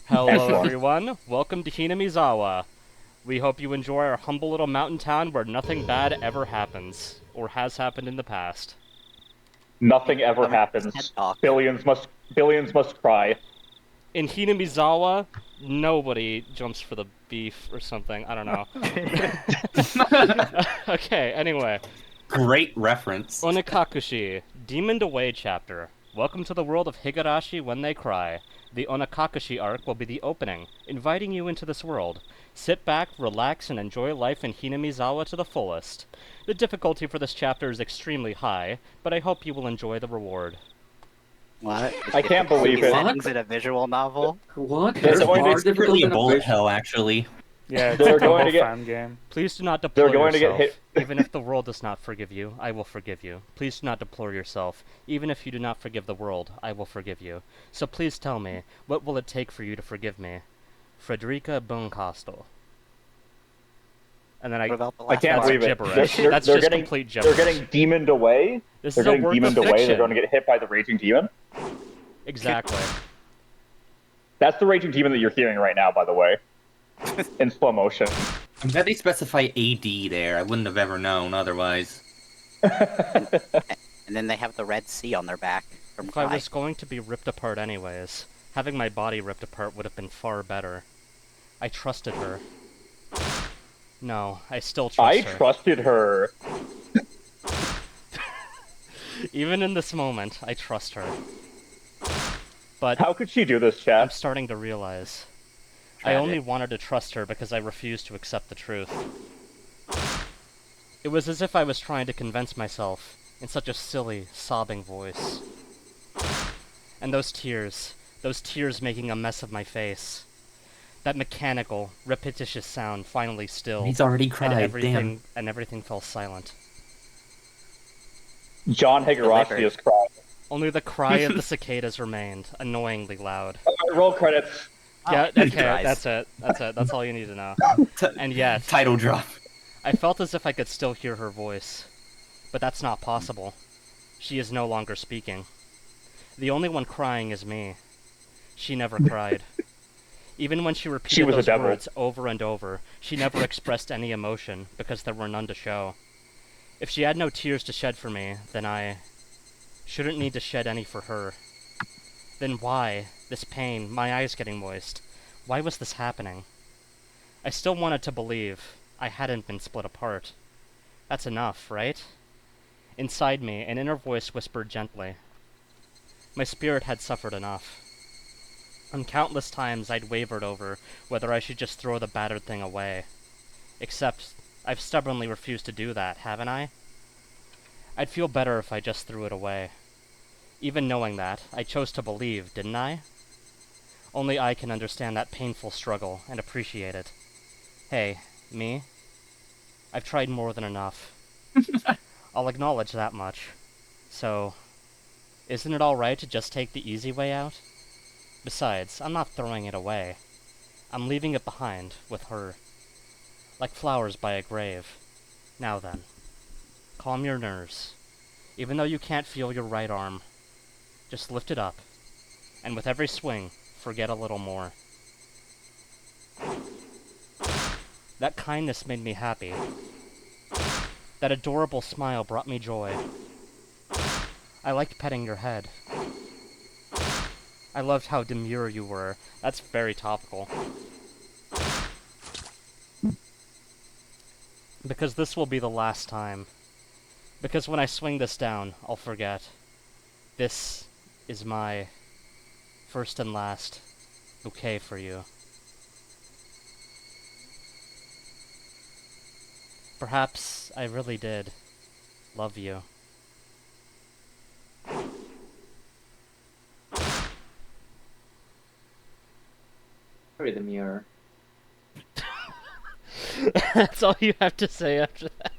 Hello, Excellent. everyone. Welcome to Hinamizawa. We hope you enjoy our humble little mountain town where nothing bad ever happens, or has happened in the past. Nothing ever Coming to this TED happens. Talk. Billions must cry. In Hinamizawa, nobody jumps for the beef or something. I don't know. Okay, anyway. Great reference. Onikakushi, Demoned Away chapter. Welcome to the world of Higurashi when they cry. The Onikakushi arc will be the opening, inviting you into this world. Sit back, relax, and enjoy life in Hinamizawa to the fullest. The difficulty for this chapter is extremely high, but I hope you will enjoy the reward. What? I can't believe it. Settings in a visual novel? What? They're There's going to- more difficult Secretly a than a bullet fish. hell, actually. Yeah, it's They're a going total to get- fan game. Please do not deplore They're going to get yourself. hit. Even if the world does not forgive you, I will forgive you. Please do not deplore yourself. Even if you do not forgive the world, I will forgive you. So please tell me, what will it take for you to forgive me? Frederica Buncastle. And then What about the I last can't part? believe it. gibberish. They're- That's they're just getting- complete They're gibberish. getting demoned away. This They're is a getting work demoned of away. They're fiction. going to get hit by the raging demon. Exactly. That's the raging demon that you're hearing right now, by the way, in slow motion. I'm glad they specify AD there. I wouldn't have ever known otherwise. And then they have the Red Sea on their back from If I Kai. was going to be ripped apart anyways, having my body ripped apart would have been far better. I trusted her. No, I still trust I her. trusted her. Even in this moment, I trust her. But How could she do this, I'm chat? starting to realize I Tragic. only wanted to trust her because I refused to accept the truth. It was as if I was trying to convince myself in such a silly, sobbing voice. And those tears making a mess of my face. That mechanical, repetitious sound finally stilled. He's already and cried, everything fell silent. John Higurashi Delivered. is crying. Only the cry of the cicadas remained, annoyingly loud. Alright, roll credits. Yeah, he okay, cries. that's it. That's all you need to know. And yet, Title drop. I felt as if I could still hear her voice. But that's not possible. She is no longer speaking. The only one crying is me. She never cried. Even when she repeated was a those devil. words over and over, she never expressed any emotion, because there were none to show. If she had no tears to shed for me, then I shouldn't need to shed any for her. Then why, this pain, my eyes getting moist, why was this happening? I still wanted to believe I hadn't been split apart. That's enough, right? Inside me, an inner voice whispered gently. My spirit had suffered enough. And countless times I'd wavered over whether I should just throw the battered thing away. Except, I've stubbornly refused to do that, haven't I? I'd feel better if I just threw it away. Even knowing that, I chose to believe, didn't I? Only I can understand that painful struggle and appreciate it. Hey, me? I've tried more than enough. I'll acknowledge that much. So, isn't it alright to just take the easy way out? Besides, I'm not throwing it away. I'm leaving it behind, with her. Like flowers by a grave. Now then, calm your nerves. Even though you can't feel your right arm, just lift it up, and with every swing, forget a little more. That kindness made me happy. That adorable smile brought me joy. I liked petting your head. I loved how demure you were. That's very topical. Because this will be the last time. Because when I swing this down, I'll forget. This is my first and last bouquet for you. Perhaps I really did love you. Sorry, the mirror. That's all you have to say after that.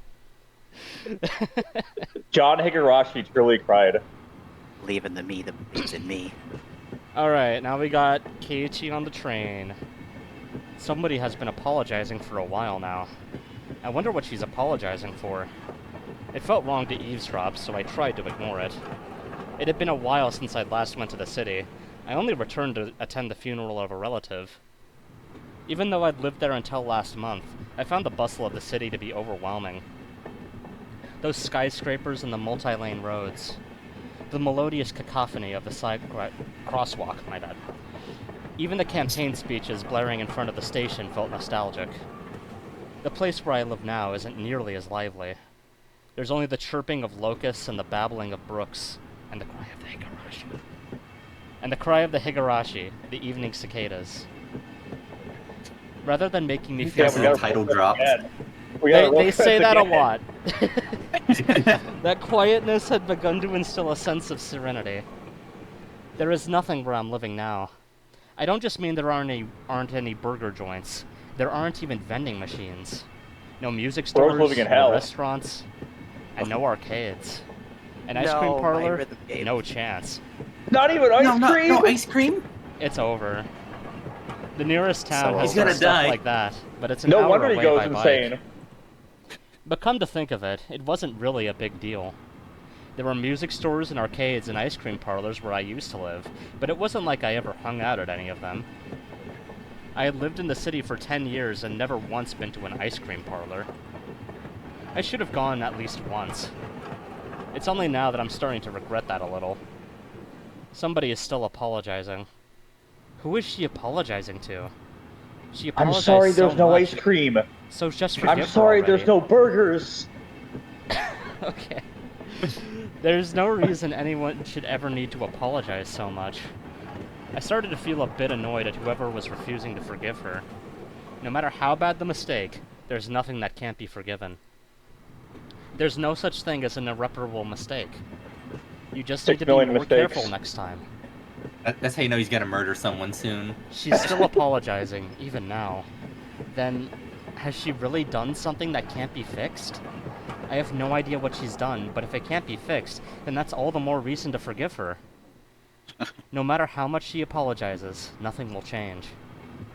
John Higurashi truly cried. Believe in the me that believes in me. Alright, now we got Keiichi on the train. Somebody has been apologizing for a while now. I wonder what she's apologizing for. It felt wrong to eavesdrop, so I tried to ignore it. It had been a while since I'd last went to the city, I only returned to attend the funeral of a relative. Even though I'd lived there until last month, I found the bustle of the city to be overwhelming. Those skyscrapers and the multi-lane roads. The melodious cacophony of the side crosswalk, my bad. Even the campaign speeches blaring in front of the station felt nostalgic. The place where I live now isn't nearly as lively. There's only the chirping of locusts and the babbling of brooks, and the cry of the Higurashi. And the cry of the Higurashi, the evening cicadas. Rather than making me feel Yeah, we got a title drop. they say that a lot. That quietness had begun to instill a sense of serenity. There is nothing where I'm living now. I don't just mean there aren't any burger joints. There aren't even vending machines. No music stores, living in no hell. restaurants, and no arcades. An ice cream No, parlor? my rhythm game. No chance. Not even ice cream. No ice cream. It's over. The nearest town So has he's gonna some stuff die. like that, but it's an No hour wonder he away goes by insane. bike. But come to think of it, it wasn't really a big deal. There were music stores and arcades and ice cream parlors where I used to live, but it wasn't like I ever hung out at any of them. I had lived in the city for 10 years and never once been to an ice cream parlor. I should have gone at least once. It's only now that I'm starting to regret that a little. Somebody is still apologizing. Who is she apologizing to? She I'm apologized sorry, so there's no much, ice cream. so just forgive I'm her sorry, already. there's no burgers. Okay. There's no reason anyone should ever need to apologize so much. I started to feel a bit annoyed at whoever was refusing to forgive her. No matter how bad the mistake, there's nothing that can't be forgiven. There's no such thing as an irreparable mistake. You just need 6 to be million more mistakes. careful next time. That's how you know he's gonna murder someone soon. She's still apologizing, even now. Then, has she really done something that can't be fixed? I have no idea what she's done, but if it can't be fixed, then that's all the more reason to forgive her. No matter how much she apologizes, nothing will change.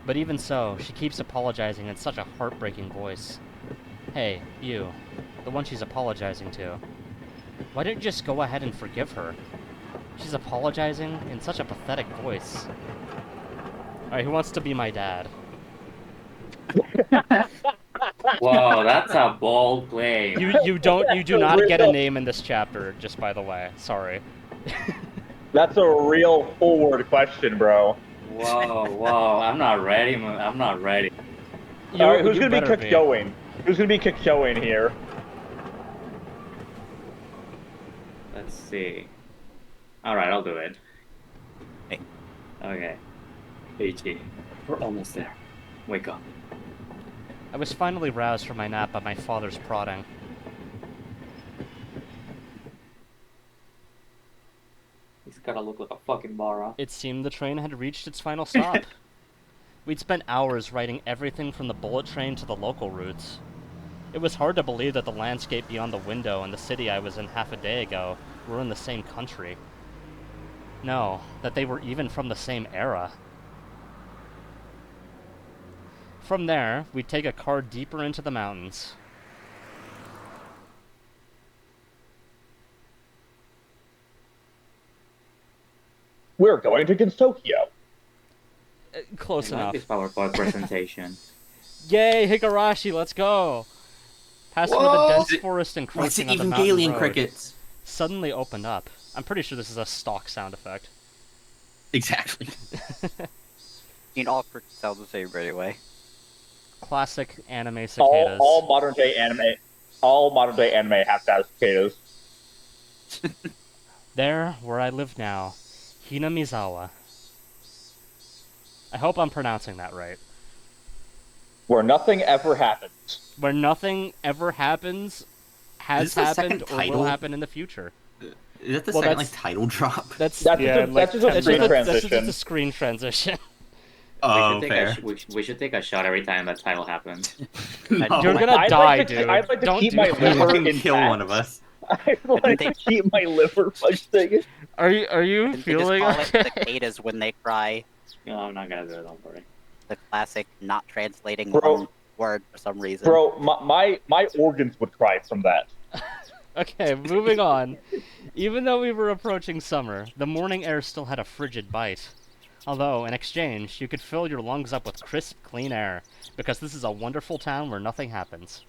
But even so, she keeps apologizing in such a heartbreaking voice. Hey, you, the one she's apologizing to. Why don't you just go ahead and forgive her? She's apologizing in such a pathetic voice. Alright, who wants to be my dad? Whoa, that's a bold claim. You do not get a name in this chapter, just by the way. Sorry. That's a real forward question, bro. Whoa, I'm not ready, man. I'm not ready. Alright, who's you gonna be better Kikyoin? Who's gonna be Kikyoin here? Let's see. Alright, I'll do it. Hey. Okay. Ichi, we're almost there. Wake up. I was finally roused from my nap by my father's prodding. He's gotta look like a fucking Bara. It seemed the train had reached its final stop. We'd spent hours riding everything from the bullet train to the local routes. It was hard to believe that the landscape beyond the window and the city I was in half a day ago were in the same country. No, that they were even from the same era. From there, we'd take a car deeper into the mountains. We're going to Gensokyo. Close I like enough. this PowerPoint presentation. Yay, Higurashi, let's go! Past where the Whoa! dense forest What's encroaching it on the even mountain Galian road crickets? suddenly opened up. I'm pretty sure this is a stock sound effect. Exactly. mean, all crickets sound the same anyway. Classic anime cicadas. All modern day anime have to have cicadas. There, where I live now, Hinamizawa. I hope I'm pronouncing that right. Where nothing ever happens. Where nothing ever happens, has Is this the second happened, or title? will happen in the future. Is that the Well, second that's- title drop? That's That's yeah, just a- like, that's just a that's screen just that's transition. just a screen transition. Oh, we, fair. we should take a shot every time that title happens. No. You're gonna I'd die, like to, dude. I'd like to Don't keep do my that. liver Fucking intact. kill one of us. I'd like to keep my liver functioning. Are you They just feeling call okay? it cicadas when they cry. No, I'm not gonna do it, don't worry. The classic not translating Bro. one word for some reason. Bro, my organs would cry from that. Okay, moving on. Even though we were approaching summer, the morning air still had a frigid bite. Although, in exchange, you could fill your lungs up with crisp, clean air, because this is a wonderful town where nothing happens.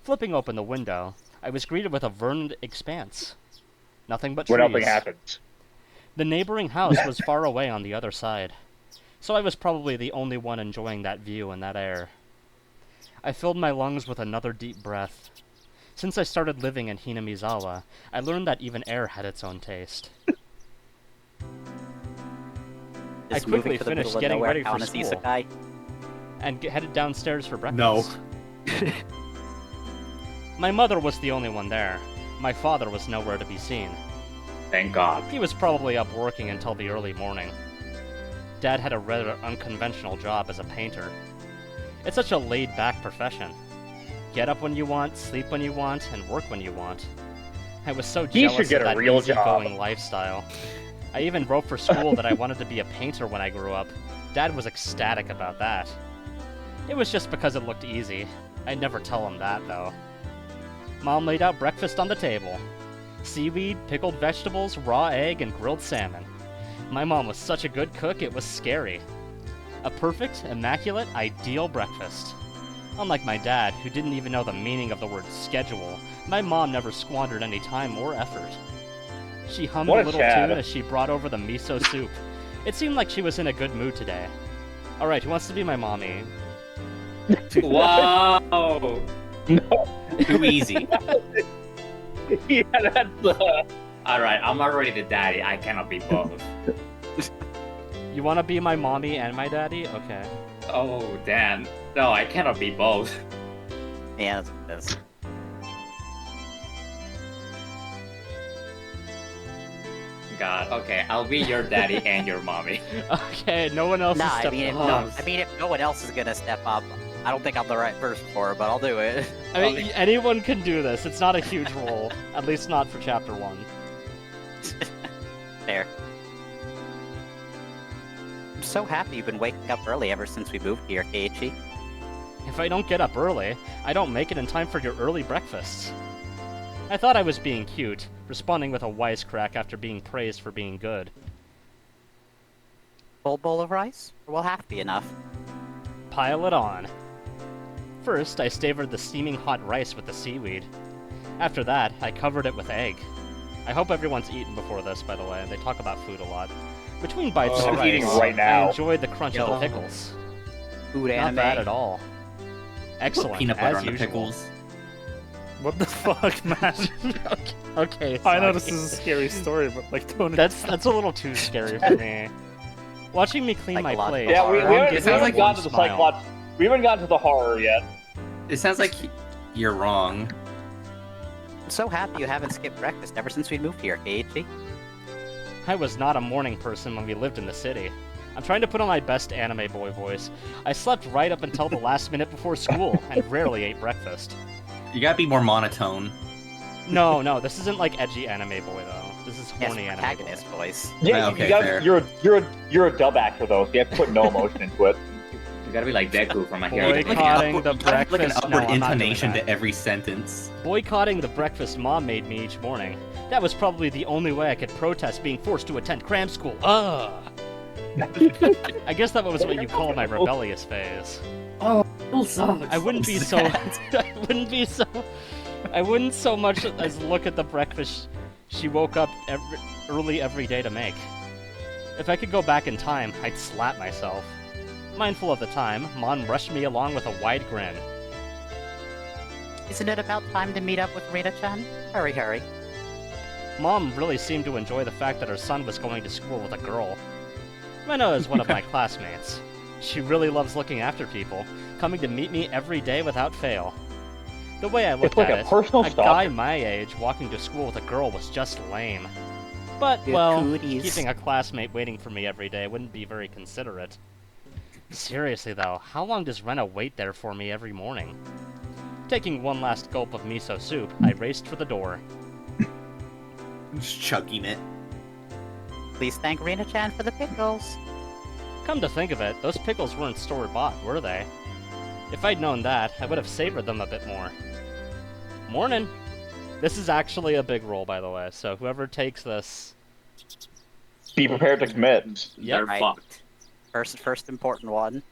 Flipping open the window, I was greeted with a verdant expanse. Nothing but trees. Where nothing happens. The neighboring house was far away on the other side, so I was probably the only one enjoying that view and that air. I filled my lungs with another deep breath. Since I started living in Hinamizawa, I learned that even air had its own taste. I quickly finished getting ready for school and headed downstairs for breakfast. No. My mother was the only one there. My father was nowhere to be seen. Thank God. He was probably up working until the early morning. Dad had a rather unconventional job as a painter. It's such a laid-back profession. Get up when you want, sleep when you want, and work when you want. I was so jealous of that easygoing lifestyle. I even wrote for school that I wanted to be a painter when I grew up. Dad was ecstatic about that. It was just because it looked easy. I'd never tell him that, though. Mom laid out breakfast on the table. Seaweed, pickled vegetables, raw egg, and grilled salmon. My mom was such a good cook, it was scary. A perfect, immaculate, ideal breakfast. Unlike my dad, who didn't even know the meaning of the word schedule, my mom never squandered any time or effort. She hummed a little tune as she brought over the miso soup. It seemed like she was in a good mood today. Alright, who wants to be my mommy? Wow! No. Too easy. Yeah, that's Alright, I'm already the daddy. I cannot be both. You want to be my mommy and my daddy? Okay. Oh, damn. No, I cannot be both. Yeah, that's God, okay, I'll be your daddy and your mommy. Okay, no one else is I stepping mean, up. if no one else is gonna step up, I don't think I'm the right person for it, but I'll do it. I mean, anyone can do this. It's not a huge role. At least not for Chapter 1. There. I'm so happy you've been waking up early ever since we moved here, Keiichi. If I don't get up early, I don't make it in time for your early breakfasts. I thought I was being cute, responding with a wisecrack after being praised for being good. Full bowl of rice? Or will half be enough? Pile it on. First, I savored the steaming hot rice with the seaweed. After that, I covered it with egg. I hope everyone's eaten before this, by the way. They talk about food a lot. Between bites of I'm rice, eating right now. I enjoyed the crunch of the pickles. Food Not anime. bad at all. Excellent, Peanut butter as on the usual. pickles. What the fuck, man? Okay, I know sorry. this is a scary story, but like, don't. That's a little too scary for me. Watching me clean my Psychological plate. Yeah, we Mom haven't, gives we me haven't a gotten to the smile. psychological. We haven't gotten to the horror yet. It sounds like you're wrong. I'm so happy you haven't skipped breakfast ever since we moved here, Keiichi. I was not a morning person when we lived in the city. I'm trying to put on my best anime boy voice. I slept right up until the last minute before school, and rarely ate breakfast. You gotta be more monotone. No, this isn't like edgy anime boy though. This is Yes, horny anime boy. protagonist voice. Yeah, Okay, you gotta, fair. you're a dub actor though, so you have to put no emotion into it. You gotta be like Deku from My Hero Boycotting Academia. the Like an breakfast. upward No, I'm not doing intonation that. to every sentence. Boycotting the breakfast Mom made me each morning. That was probably the only way I could protest being forced to attend cram school. Ugh. I guess that was what you call my rebellious phase. I wouldn't be so. I wouldn't so much as look at the breakfast she woke up early every day to make. If I could go back in time, I'd slap myself. Mindful of the time, Mon rushed me along with a wide grin. Isn't it about time to meet up with Rita-chan? Hurry, hurry. Mom really seemed to enjoy the fact that her son was going to school with a girl. Rena is one of my classmates. She really loves looking after people, coming to meet me every day without fail. The way I looked like at a it, personal a stalker. guy my age walking to school with a girl was just lame. But, Good well, cooties. keeping a classmate waiting for me every day wouldn't be very considerate. Seriously though, how long does Rena wait there for me every morning? Taking one last gulp of miso soup, I raced for the door. Just chugging it. Please thank Rina-chan for the pickles. Come to think of it, those pickles weren't store-bought, were they? If I'd known that, I would have savored them a bit more. Morning! This is actually a big roll, by the way, so whoever takes this... Be prepared to commit. Yep. They're Right. fucked. First important one.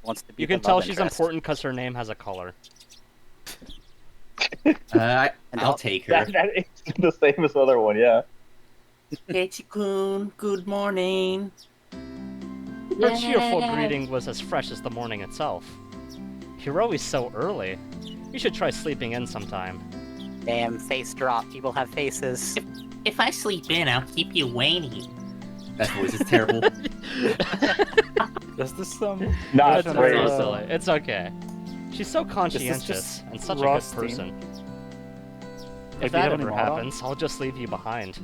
Wants to be You the can tell love she's interest. important because her name has a color. And I'll take her. It's the same as the other one, yeah. Keiichi-kun, good morning. Her cheerful greeting was as fresh as the morning itself. You're always so early. You should try sleeping in sometime. Damn, face drop. People have faces. If I sleep in, I'll keep you waiting. That voice is terrible. Is this Not It's great. so silly. It's okay. She's so conscientious just and such raw a good steam? person. Like, If do you that have any ever mod on? happens, I'll just leave you behind.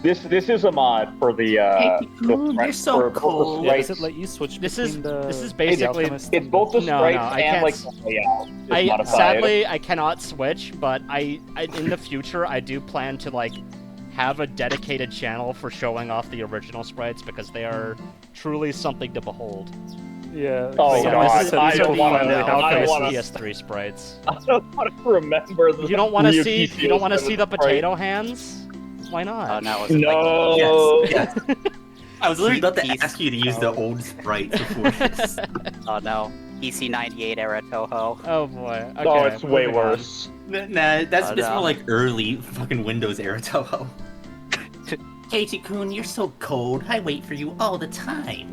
This is a mod for the Keiichi-kun, you're so for both the cool. Yeah, sprites. does it let you switch This between is- the... this is the basically- Alchemist It's and both the No, sprites no, I and can't like s- the layout is I modified. sadly I cannot switch, but I in the future I do plan to like have a dedicated channel for showing off the original sprites because they are truly something to behold. Yeah. Oh, So God, these I are don't the wanna know. I don't Alchemist wanna- PS3 sprites. I don't want to remember the You don't want to Ryuki see you don't want to see the sprite. potato hands? Why not? Oh no, is it No. like Yes, yes. I was literally about to He's- ask you to use the old sprites before this. oh no, PC98 era Toho. Oh boy. Okay, No, it's way moving on. worse. Nah, that's Oh, just no. more like early fucking Windows era Toho. Keiichi-kun, you're so cold. I wait for you all the time.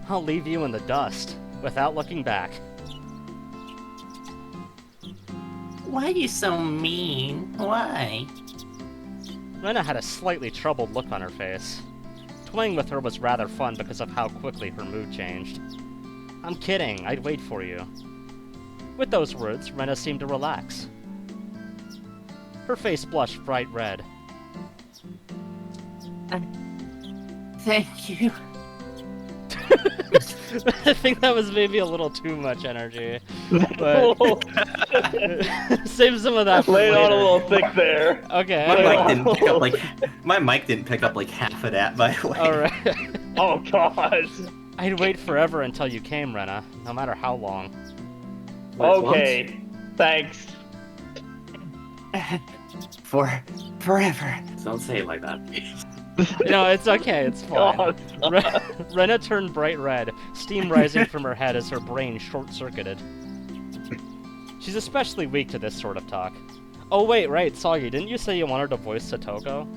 I'll leave you in the dust without looking back. Why are you so mean? Why? Rena had a slightly troubled look on her face. Toying with her was rather fun because of how quickly her mood changed. I'm kidding, I'd wait for you. With those words, Rena seemed to relax. Her face blushed bright red. Thank you. I think that was maybe a little too much energy. But save some of that for Lay it on a later. little thick there. Okay, My anyway. mic didn't pick up like half of that, by the way. Alright. Oh God. I'd wait forever until you came, Rena, no matter how long. Okay. Thanks. Forever. Don't say it like that. No, it's okay, it's fine. God. Rena turned bright red, steam rising from her head as her brain short-circuited. She's especially weak to this sort of talk. Oh wait, right, Soggy, didn't you say you wanted to voice Satoko?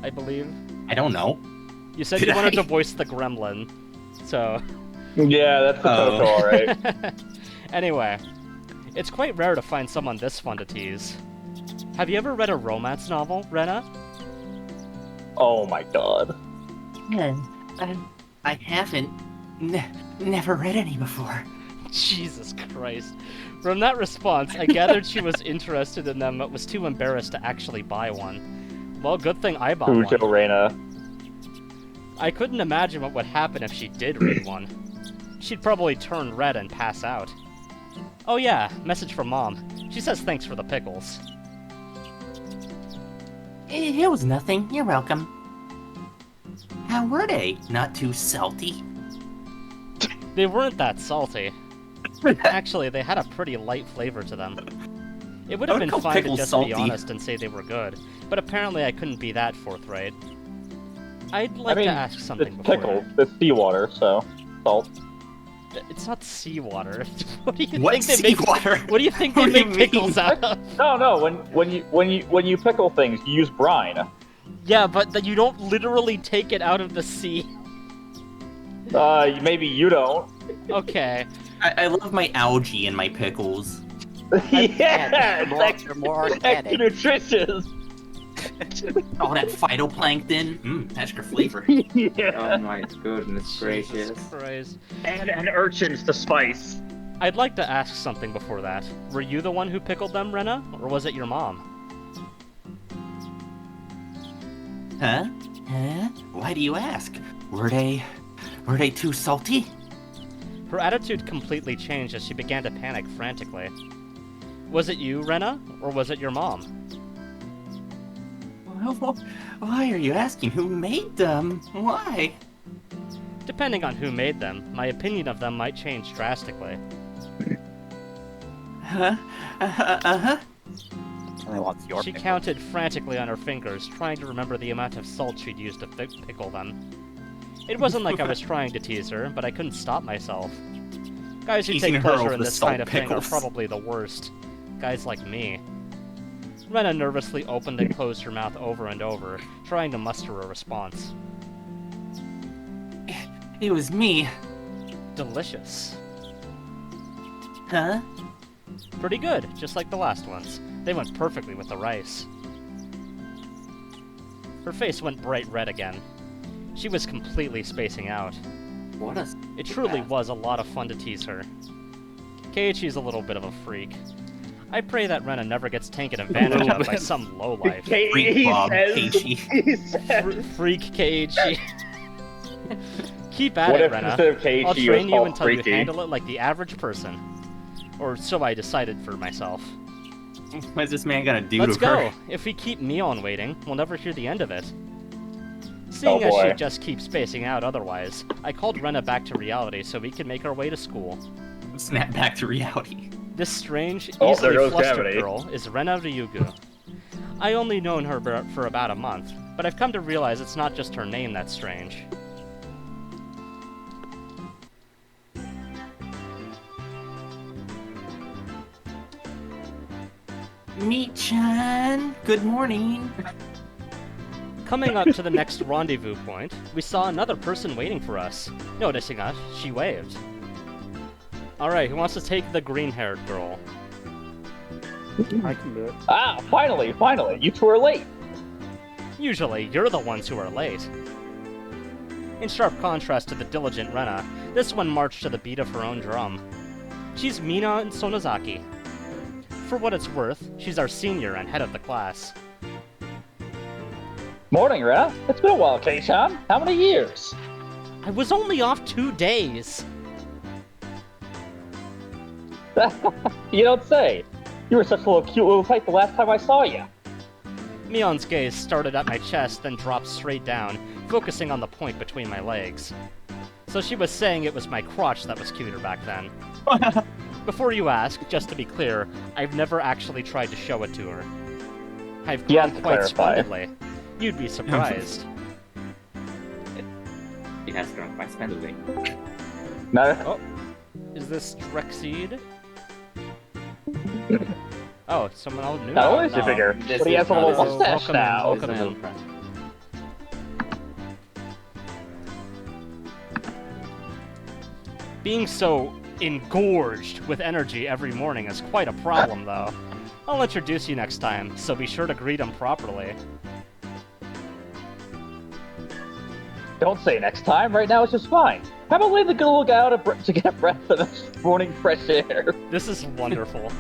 I believe? I don't know. You said Did you wanted I? to voice the gremlin, so... Yeah, that's the Oh. Toto, alright. Anyway, it's quite rare to find someone this fun to tease. Have you ever read a romance novel, Rena? Oh my God. I haven't. Never read any before. Jesus Christ. From that response, I gathered she was interested in them but was too embarrassed to actually buy one. Well, good thing I bought Ujo one. Reina. I couldn't imagine what would happen if she did read one. She'd probably turn red and pass out. Oh yeah, message from Mom. She says thanks for the pickles. It was nothing. You're welcome. How were they? Not too salty? They weren't that salty. Actually, they had a pretty light flavor to them. It would I have would been call fine to pickles just salty. be honest and say they were good, but apparently I couldn't be that forthright. I'd like I mean, to ask something it's before. pickled. It's seawater, so salt. It's not seawater. What do you What think they make? seawater? What do you think they What do you make mean? pickles out of? No. When you pickle things, you use brine. Yeah, but you don't literally take it out of the sea. Maybe you don't. Okay. I love my algae and my pickles. Yeah, more, they're more extra organic. nutritious. All that phytoplankton. Extra flavor. Yeah. Oh my goodness gracious. Jesus Christ. And urchins to spice. I'd like to ask something before that. Were you the one who pickled them, Rena, or was it your mom? Huh? Huh? Why do you ask? Were they too salty? Her attitude completely changed as she began to panic frantically. Was it you, Rena, or was it your mom? Why are you asking? Who made them? Why? Depending on who made them, my opinion of them might change drastically. Huh? Uh-huh. Only wants your She pickle. counted frantically on her fingers, trying to remember the amount of salt she'd used to pickle them. It wasn't like I was trying to tease her, but I couldn't stop myself. Guys who Teasing take her pleasure over in the this salt kind of thing are pickles. probably the worst. Guys like me. Rena nervously opened and closed her mouth over and over, trying to muster a response. It was me. Delicious. Huh? Pretty good, just like the last ones. They went perfectly with the rice. Her face went bright red again. She was completely spacing out. What a... It truly was a lot of fun to tease her. Keiichi's a little bit of a freak. I pray that Rena never gets taken advantage of by some lowlife. Freak Bob, Keiichi. He says, Freak Keiichi. Keep at what it, if Rena. instead of Keiichi I'll was train you called until Freaky? you handle it like the average person. Or so I decided for myself. What is this man gonna do Let's to go. her? If we keep Mion waiting, we'll never hear the end of it. Seeing Oh, as boy. she just keeps spacing out otherwise, I called Rena back to reality so we can make our way to school. Snap back to reality. This strange, Oh, easily there goes flustered gravity. girl is Rena Ryugu. I only known her for about a month, but I've come to realize it's not just her name that's strange. Meet-chan, good morning. Coming up to the next rendezvous point, we saw another person waiting for us. Noticing us, she waved. Alright, who wants to take the green-haired girl? I can do it. Ah, finally, you two are late. Usually, you're the ones who are late. In sharp contrast to the diligent Rena, this one marched to the beat of her own drum. She's Mina and Sonozaki. For what it's worth, she's our senior and head of the class. Morning, Rena. It's been a while, Kei-chan. How many years? I was only off 2 days! You don't say. You were such a cute little type the last time I saw you. Mion's gaze started at my chest, then dropped straight down, focusing on the point between my legs. So she was saying it was my crotch that was cuter back then. Before you ask, just to be clear, I've never actually tried to show it to her. I've You grown have to quite clarify. splendidly. You'd be surprised. It has grown quite splendidly. No, Is this Drexseed? Oh, someone all new. not only is he No. bigger, This but he is has a not- little this is- mustache welcome in, now. welcome It's a in. little friend. Being so engorged with energy every morning is quite a problem, though. I'll introduce you next time, so be sure to greet him properly. Don't say next time. Right now it's just fine. How about letting the good little guy out to get a breath of this morning fresh air? This is wonderful.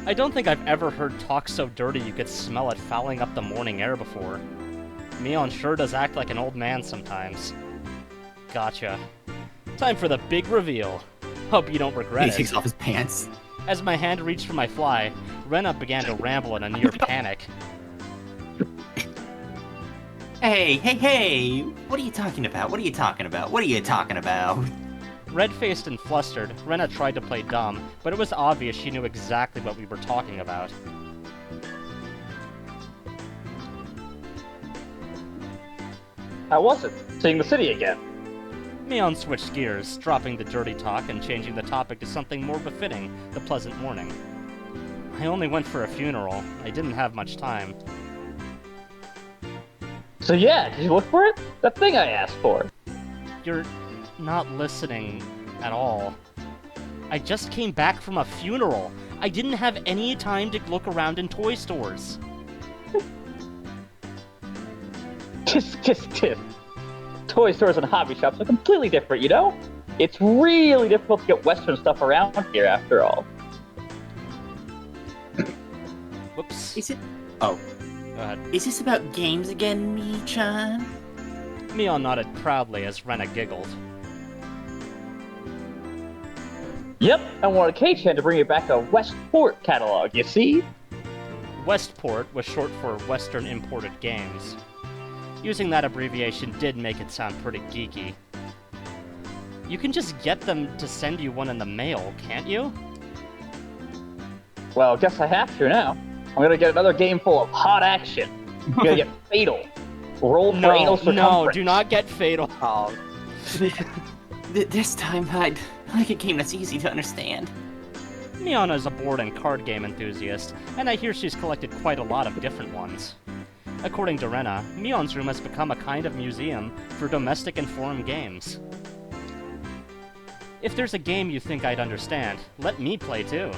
I don't think I've ever heard talk so dirty you could smell it fouling up the morning air before. Mion sure does act like an old man sometimes. Gotcha. Time for the big reveal. Hope you don't He regret takes it. off his pants. As my hand reached for my fly, Rena began to ramble in a near panic. Hey! What are you talking about? What are you talking about? What are you talking about? Red-faced and flustered, Rena tried to play dumb, but it was obvious she knew exactly what we were talking about. How was it? Seeing the city again? Mion switched gears, dropping the dirty talk and changing the topic to something more befitting the pleasant morning. I only went for a funeral. I didn't have much time. So yeah, did you look for it? That thing I asked for. You're not listening at all. I just came back from a funeral. I didn't have any time to look around in toy stores. Tisk. Toy stores and hobby shops are completely different, you know? It's really difficult to get Western stuff around here, after all. Whoops. Is it? Oh, Go ahead. is this about games again, Me-chan? Mion nodded proudly as Rena giggled. Yep, I wanted Kei-chan to bring you back a Westport catalog, you see? Westport was short for Western Imported Games. Using that abbreviation did make it sound pretty geeky. You can just get them to send you one in the mail, can't you? Well, guess I have to now. I'm gonna get another game full of hot action. I'm gonna get fatal. Roll for anal No, circumference. do not get fatal. Oh, This time, I'd like a game that's easy to understand. Miana is a board and card game enthusiast, and I hear she's collected quite a lot of different ones. According to Rena, Mion's room has become a kind of museum for domestic and foreign games. If there's a game you think I'd understand, let me play too.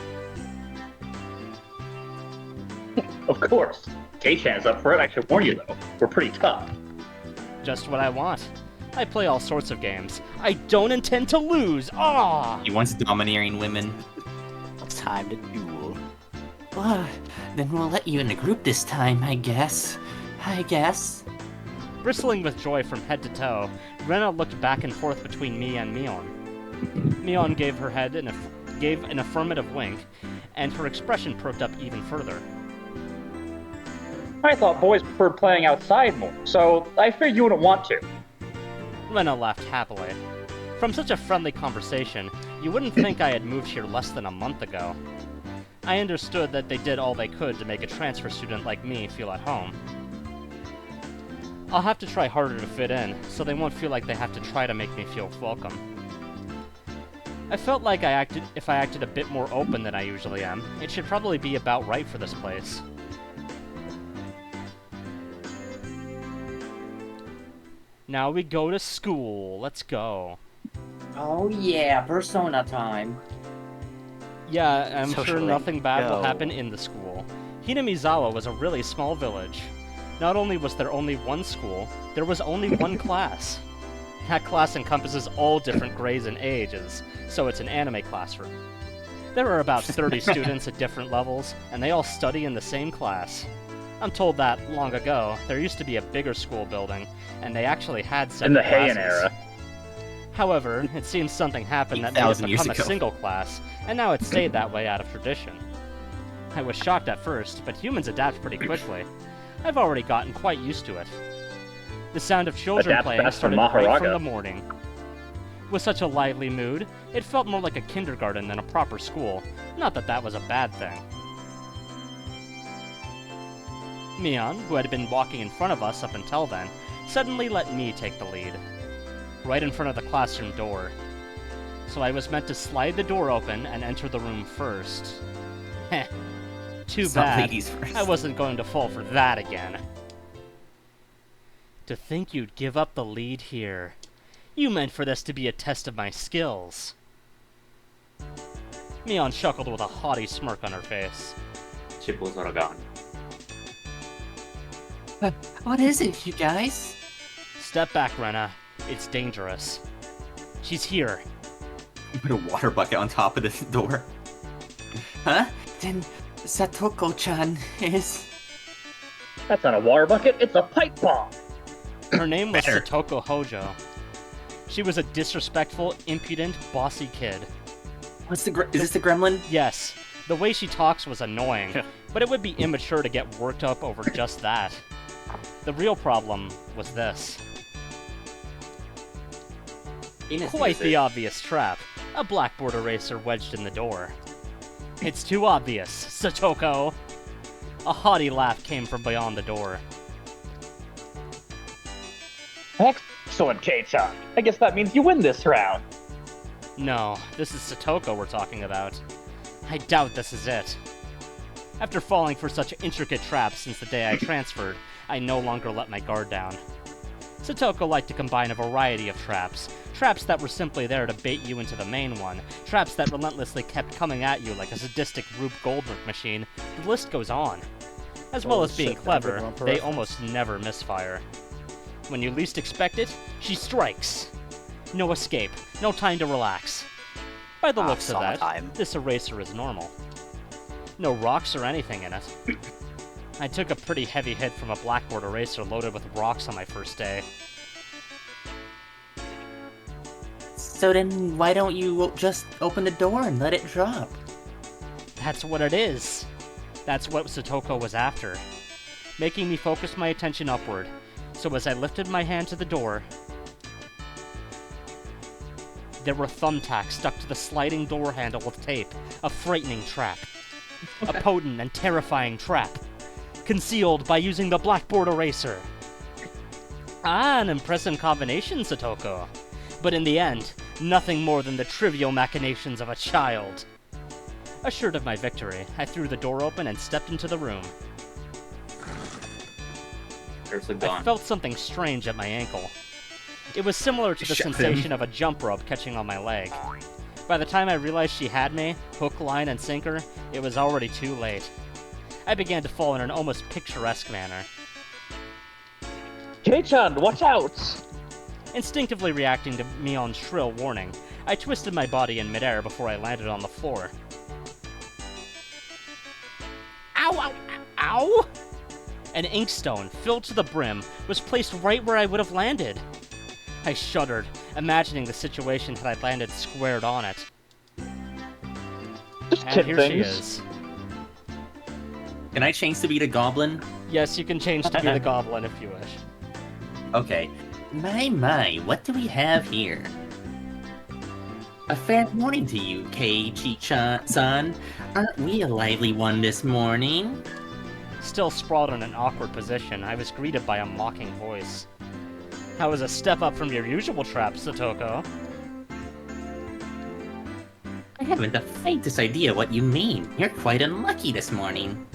Of course. K-Chan's up for it. I should warn you, though. We're pretty tough. Just what I want. I play all sorts of games. I don't intend to lose! Ah! He wants domineering women. it's time to duel. Well, then we'll let you in the group this time, I guess. Bristling with joy from head to toe, Rena looked back and forth between me and Mion. Mion gave her head gave an affirmative wink, and her expression perked up even further. I thought boys preferred playing outside more, so I figured you wouldn't want to. Rena laughed happily. From such a friendly conversation, you wouldn't think I had moved here less than a month ago. I understood that they did all they could to make a transfer student like me feel at home. I'll have to try harder to fit in, so they won't feel like they have to try to make me feel welcome. I felt like if I acted a bit more open than I usually am, it should probably be about right for this place. Now we go to school. Let's go. Oh yeah, Persona time. Yeah, I'm sure Socially, nothing bad will go. happen in the school. Hinamizawa was a really small village. Not only was there only one school, there was only one class. That class encompasses all different grades and ages, so it's an anime classroom. There are about 30 students at different levels, and they all study in the same class. I'm told that, long ago, there used to be a bigger school building, and they actually had In separate the Heian classes. era. However, it seems something happened that made it 8,000 years become a ago. single class, and now it's stayed that way out of tradition. I was shocked at first, but humans adapt pretty quickly. I've already gotten quite used to it. The sound of children Adapt playing fast from started right from Maharaga. the morning. With such a lively mood, it felt more like a kindergarten than a proper school. Not that that was a bad thing. Mion, who had been walking in front of us up until then, suddenly let me take the lead. Right in front of the classroom door. So I was meant to slide the door open and enter the room first. Heh. Too It's not bad. ladies first. I wasn't going to fall for that again. To think you'd give up the lead here. You meant for this to be a test of my skills. Mion chuckled with a haughty smirk on her face. Chippozaragan. What is it, you guys? Step back, Rena. It's dangerous. She's here. You put a water bucket on top of this door. Huh? Then Satoko-chan is... That's not a water bucket, it's a pipe bomb! Her name was Better. Satoko Hojo. She was a disrespectful, impudent, bossy kid. Is this the gremlin? Yes, the way she talks was annoying, but it would be immature to get worked up over just that. The real problem was this. Quite the obvious trap. A blackboard eraser wedged in the door. It's too obvious, Satoko! A haughty laugh came from beyond the door. Excellent, K-chan. I guess that means you win this round. No, this is Satoko we're talking about. I doubt this is it. After falling for such intricate traps since the day I transferred, I no longer let my guard down. Satoko liked to combine a variety of traps. Traps that were simply there to bait you into the main one. Traps that relentlessly kept coming at you like a sadistic Rube Goldberg machine. The list goes on. As well Oh, as being shit, clever, Danganronpa they reference. almost never misfire. When you least expect it, she strikes. No escape, no time to relax. By the looks of that, summertime. this eraser is normal. No rocks or anything in it. I took a pretty heavy hit from a blackboard eraser loaded with rocks on my first day. So then why don't you just open the door and let it drop? That's what it is. That's what Satoko was after. Making me focus my attention upward. So as I lifted my hand to the door, there were thumbtacks stuck to the sliding door handle with tape. A frightening trap. A potent and terrifying trap, concealed by using the blackboard eraser. Ah, an impressive combination, Satoko. But in the end, nothing more than the trivial machinations of a child. Assured of my victory, I threw the door open and stepped into the room. There's a I gun. felt something strange at my ankle. It was similar to the Shut sensation of a jump rope catching on my leg. By the time I realized she had me, hook, line, and sinker, it was already too late. I began to fall in an almost picturesque manner. Kei-chan, watch out! Instinctively reacting to Mion's shrill warning, I twisted my body in midair before I landed on the floor. Ow, ow, ow! An inkstone, filled to the brim, was placed right where I would have landed. I shuddered, imagining the situation had I landed squared on it. Just And tip here things. she is. Can I change to be the goblin? Yes, you can change to be the goblin if you wish. Okay. My, what do we have here? A fair morning to you, Keiichi-san. Aren't we a lively one this morning? Still sprawled in an awkward position, I was greeted by a mocking voice. I was a step up from your usual trap, Satoko. I haven't the faintest idea what you mean. You're quite unlucky this morning.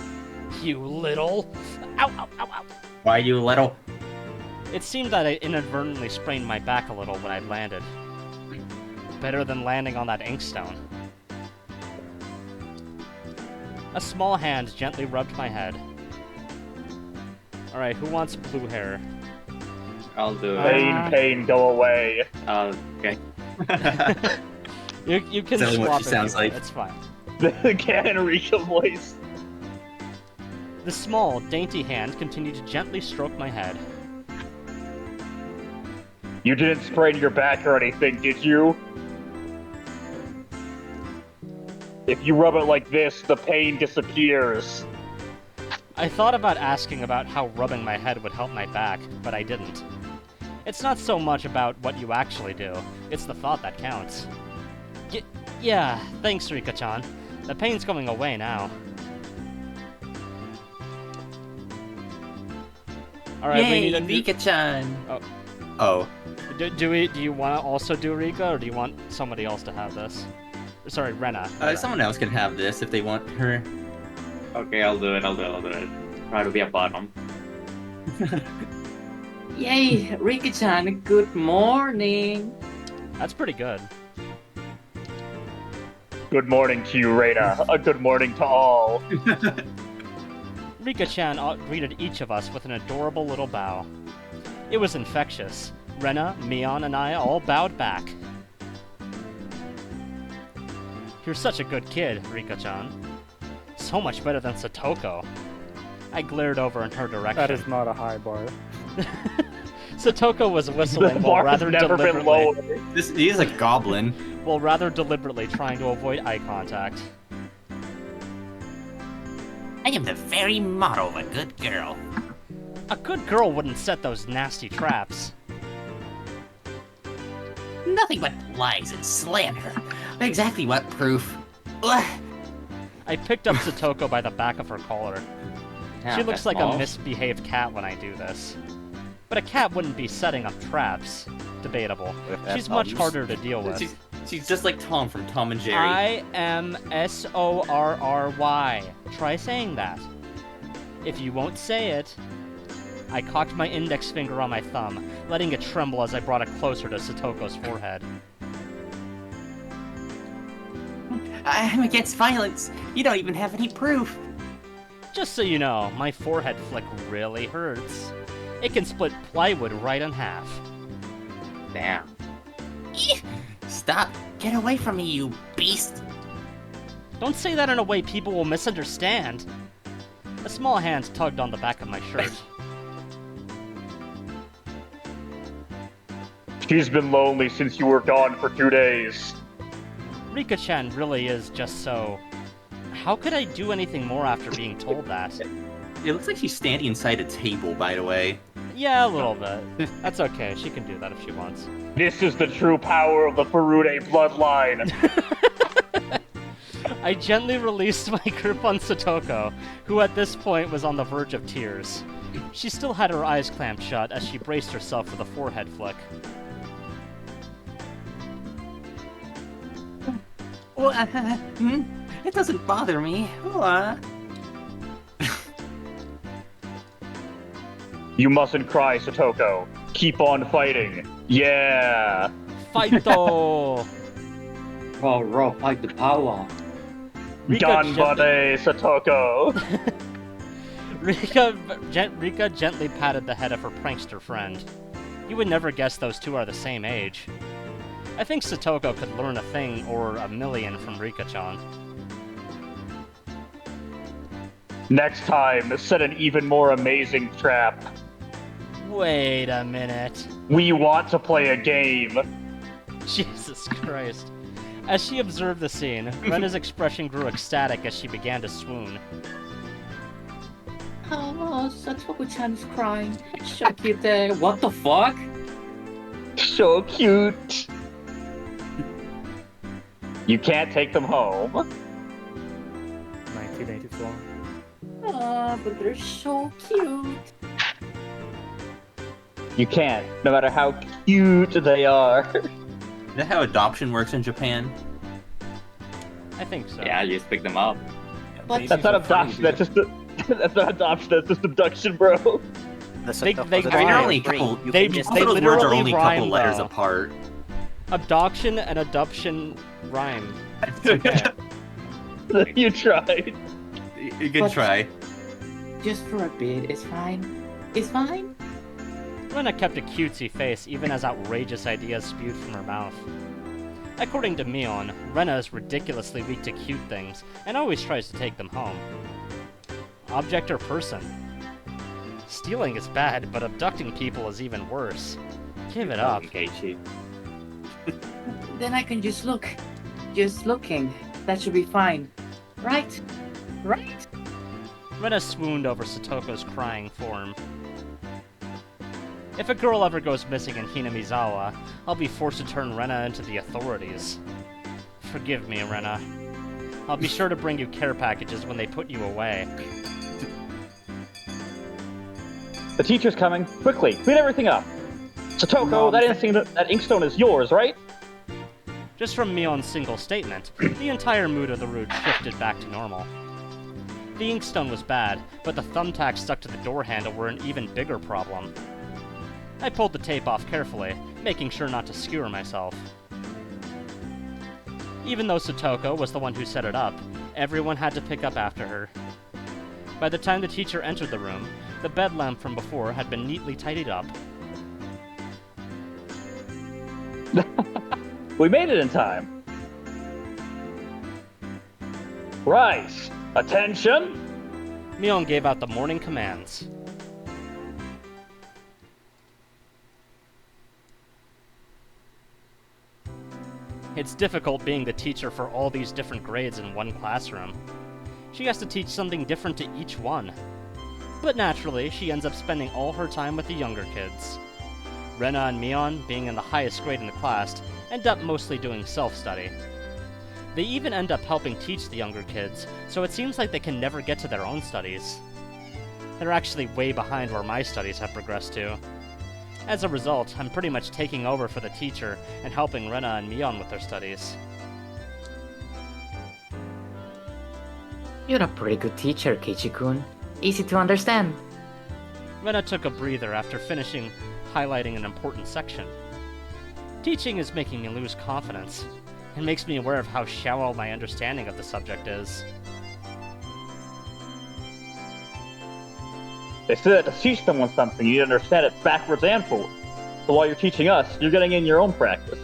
You little... Ow, ow, ow, ow. Why, you little... It seemed that I inadvertently sprained my back a little when I landed. Better than landing on that inkstone. A small hand gently rubbed my head. Alright, who wants blue hair? I'll do it. Pain, go away. Okay. You can That's swap what she if sounds you want, like. it's fine. The Enrico voice. The small, dainty hand continued to gently stroke my head. You didn't sprain your back or anything, did you? If you rub it like this, the pain disappears. I thought about asking about how rubbing my head would help my back, but I didn't. It's not so much about what you actually do, it's the thought that counts. Yeah, thanks, Rika-chan. The pain's going away now. Alright, we need a new... Rika-chan! Oh. Oh. Do you want to also do Rika, or do you want somebody else to have this? Sorry, Rena. Someone else can have this if they want her. Okay, I'll do it. Try to be a bottom. Yay, Rika-chan, good morning! That's pretty good. Good morning to you, Reina. A good morning to all. Rika-chan greeted each of us with an adorable little bow. It was infectious. Rena, Mion, and I all bowed back. You're such a good kid, Rika-chan. So much better than Satoko. I glared over in her direction. That is not a high bar. Satoko was The whistling while bar has rather never been deliberately, lower. He is a goblin. while rather deliberately trying to avoid eye contact. I am the very model of a good girl. A good girl wouldn't set those nasty traps. Nothing but lies and slander. Exactly what proof? Ugh. I picked up Satoko by the back of her collar. Yeah, She looks that's like small. a misbehaved cat when I do this. But a cat wouldn't be setting up traps. Debatable. She's much harder to deal with. She's just like Tom from Tom and Jerry. I-M-S-O-R-R-Y. Try saying that. If you won't say it... I cocked my index finger on my thumb, letting it tremble as I brought it closer to Satoko's forehead. I'm against violence. You don't even have any proof. Just so you know, my forehead flick really hurts. It can split plywood right in half. Damn. Eek. Stop. Get away from me, you beast. Don't say that in a way people will misunderstand. A small hand tugged on the back of my shirt. She's been lonely since you were gone for 2 days. Rika-chan really is just so... How could I do anything more after being told that? It looks like she's standing inside a table, by the way. Yeah, a little bit. That's okay, she can do that if she wants. This is the true power of the Furude bloodline. I gently released my grip on Satoko, who at this point was on the verge of tears. She still had her eyes clamped shut as she braced herself for the forehead flick. Well, it doesn't bother me. You mustn't cry, Satoko. Keep on fighting. Yeah. Fighto! Oh, raw fight the power. Ganbare, Satoko. Rika gently patted the head of her prankster friend. You would never guess those two are the same age. I think Satoko could learn a thing or a million from Rika-chan. Next time, set an even more amazing trap. Wait a minute. We want to play a game. Jesus Christ. As she observed the scene, Rena's expression grew ecstatic as she began to swoon. Oh, Satoko-chan's crying. So cute there. What the fuck? So cute. You can't take them home. 1984. But they're so cute. You can't, no matter how cute they are. Is that how adoption works in Japan? I think so. Yeah, you just pick them up. But That's not adoption, that's just that's not adoption, that's just abduction, bro. The They- Satokos they are rhyme. very Only a free. couple. You they- can just they All those words are literally only a couple rhyme, letters though. apart. Abduction and adoption rhyme. Okay. You tried. You can But- try. just for a bit, it's fine. It's fine. Rena kept a cutesy face even as outrageous ideas spewed from her mouth. According to Mion, Rena is ridiculously weak to cute things and always tries to take them home. Object or person? Stealing is bad, but abducting people is even worse. Give it up. Keiichi. Then I can just look. Just looking. That should be fine. Right? Right? Rena swooned over Satoko's crying form. If a girl ever goes missing in Hinamizawa, I'll be forced to turn Rena into the authorities. Forgive me, Rena. I'll be sure to bring you care packages when they put you away. The teacher's coming. Quickly, clean everything up. Satoko, that inkstone is yours, right? Just from Mion's single statement, the entire mood of the route shifted back to normal. The inkstone was bad, but the thumbtacks stuck to the door handle were an even bigger problem. I pulled the tape off carefully, making sure not to skewer myself. Even though Satoko was the one who set it up, everyone had to pick up after her. By the time the teacher entered the room, the bed lamp from before had been neatly tidied up. We made it in time. Rise! Attention! Mion gave out the morning commands. It's difficult being the teacher for all these different grades in one classroom. She has to teach something different to each one. But naturally, she ends up spending all her time with the younger kids. Rena and Mion, being in the highest grade in the class, end up mostly doing self-study. They even end up helping teach the younger kids, so it seems like they can never get to their own studies. They're actually way behind where my studies have progressed to. As a result, I'm pretty much taking over for the teacher and helping Rena and Mion with their studies. You're a pretty good teacher, Keiichi-kun. Easy to understand. Rena took a breather after finishing highlighting an important section. Teaching is making me lose confidence. It makes me aware of how shallow my understanding of the subject is. They said that to teach someone something, you need to understand it backwards and forwards. So while you're teaching us, you're getting in your own practice.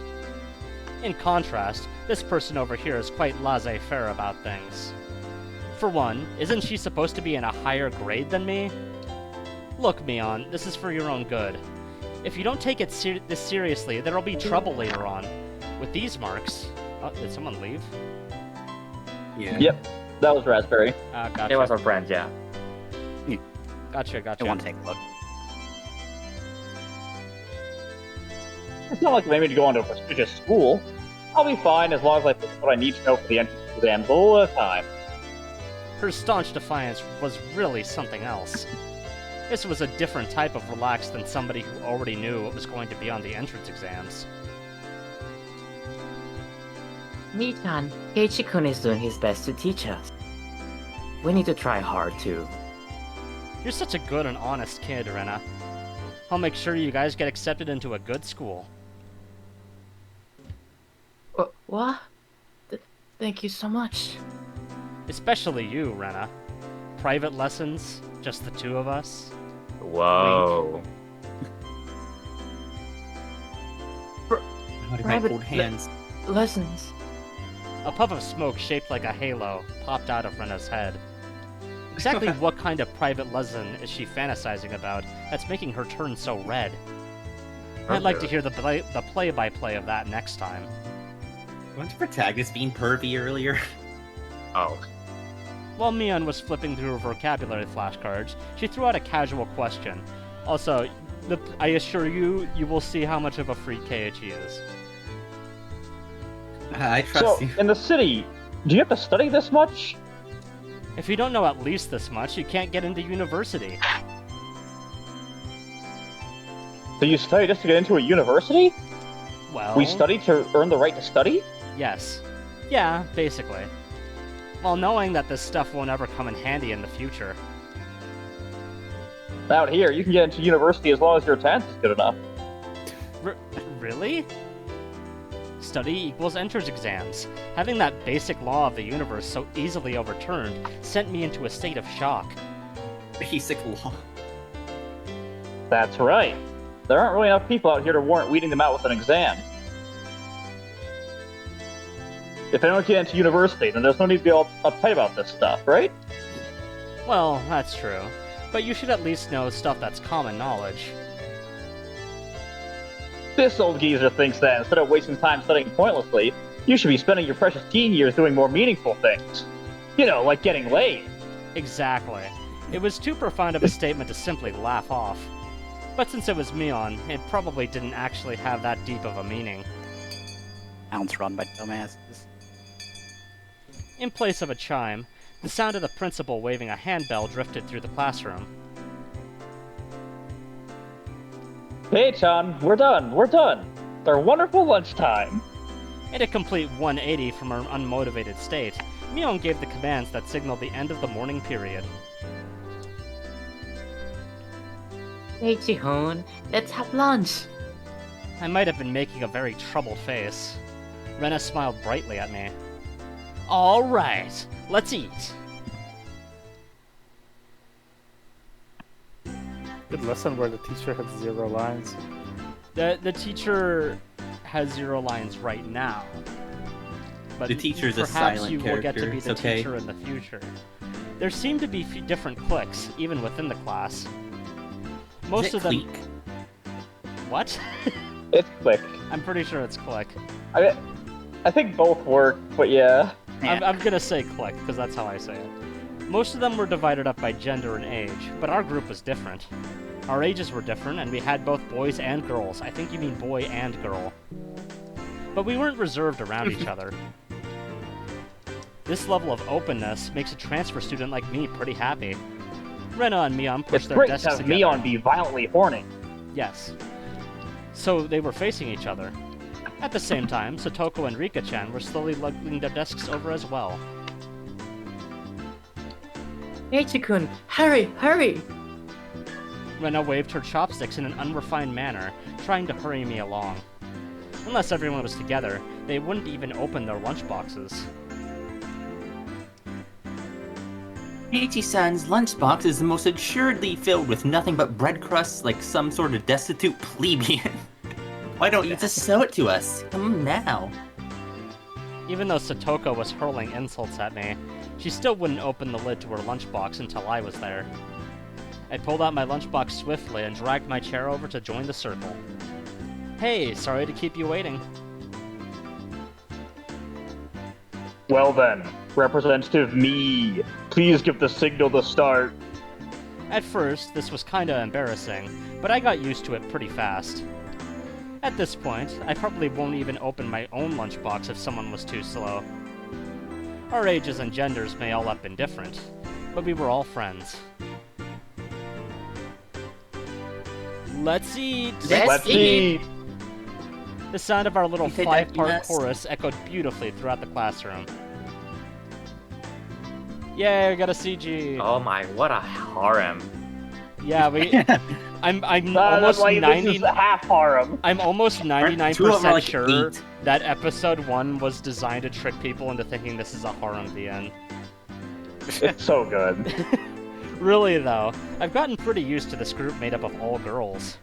In contrast, this person over here is quite laissez-faire about things. For one, isn't she supposed to be in a higher grade than me? Look, Mion, this is for your own good. If you don't take it this seriously, there'll be trouble later on. With these marks... Oh, did someone leave? Yeah. Yep, that was Raspberry. Gotcha. It was our friend, yeah. Gotcha. I want to take a look. It's not like they made me to go into a prestigious school. I'll be fine as long as I pick what I need to know for the entrance exams all the time. Her staunch defiance was really something else. This was a different type of relaxed than somebody who already knew what was going to be on the entrance exams. Mii-chan, Keiichi-kun is doing his best to teach us. We need to try hard too. You're such a good and honest kid, Rena. I'll make sure you guys get accepted into a good school. What? Thank you so much. Especially you, Rena. Private lessons, just the two of us. Whoa. How did I Private hold hands? Lessons. A puff of smoke shaped like a halo popped out of Rena's head. Exactly what kind of private lesson is she fantasizing about that's making her turn so red? I'd like to hear the play-by-play of that next time. Wasn't the protagonist being pervy earlier? Oh. While Mion was flipping through her vocabulary flashcards, she threw out a casual question. Also, I assure you, you will see how much of a freak Keiichi is. I trust So, you. in the city, do you have to study this much? If you don't know at least this much, you can't get into university. So you study just to get into a university? Well... We study to earn the right to study? Yes. Yeah, basically. While knowing that this stuff won't ever come in handy in the future. Out here, you can get into university as long as your attendance is good enough. Really? Study equals entrance exams. Having that basic law of the universe so easily overturned sent me into a state of shock. Basic law. That's right. There aren't really enough people out here to warrant weeding them out with an exam. If anyone can get into university, then there's no need to be all uptight about this stuff, right? Well, that's true. But you should at least know stuff that's common knowledge. This old geezer thinks that instead of wasting time studying pointlessly, you should be spending your precious teen years doing more meaningful things. You know, like getting laid. Exactly. It was too profound of a statement to simply laugh off. But since it was Mion, it probably didn't actually have that deep of a meaning. Towns run by dumbasses. In place of a chime, the sound of the principal waving a handbell drifted through the classroom. Hey, Chan, we're done. It's our wonderful lunchtime. In a complete 180 from her unmotivated state, Mion gave the commands that signaled the end of the morning period. Keiichi-kun, let's have lunch. I might have been making a very troubled face. Rena smiled brightly at me. All right, let's eat. Good lesson where the teacher had 0 lines. The teacher has 0 lines right now. But The teacher's a perhaps silent you will get to character, be it's the okay. teacher in the future. There seem to be different cliques, even within the class. Most of them... Clique? What? It's quick. I'm pretty sure it's clique. I think both work, but yeah. I'm gonna say clique, because that's how I say it. Most of them were divided up by gender and age, but our group was different. Our ages were different, and we had both boys and girls. I think you mean boy and girl. But we weren't reserved around each other. This level of openness makes a transfer student like me pretty happy. Rena and Mion pushed It's their great to desks have together. Mion be violently horny. Yes. So they were facing each other. At the same time, Satoko and Rika-chan were slowly lugging their desks over as well. Keiichi-kun, hurry! Rena waved her chopsticks in an unrefined manner, trying to hurry me along. Unless everyone was together, they wouldn't even open their lunchboxes. Keiichi-san's lunchbox is the most assuredly filled with nothing but bread crusts like some sort of destitute plebeian. Why don't you just show it to us? Come now. Even though Satoko was hurling insults at me, she still wouldn't open the lid to her lunchbox until I was there. I pulled out my lunchbox swiftly and dragged my chair over to join the circle. Hey, sorry to keep you waiting. Well then, Representative me, please give the signal to start. At first, this was kinda embarrassing, but I got used to it pretty fast. At this point, I probably won't even open my own lunchbox if someone was too slow. Our ages and genders may all have been different, but we were all friends. Let's eat! Let's eat! The sound of our little Itadakimasu. five-part chorus echoed beautifully throughout the classroom. Yay, we got a CG! Oh my, what a harem. Yeah, I'm almost This 90. is half harem. I'm almost Two of them are 99% like sure 8. that episode 1 was designed to trick people into thinking this is a harem VN. It's so good. Really though, I've gotten pretty used to this group made up of all girls.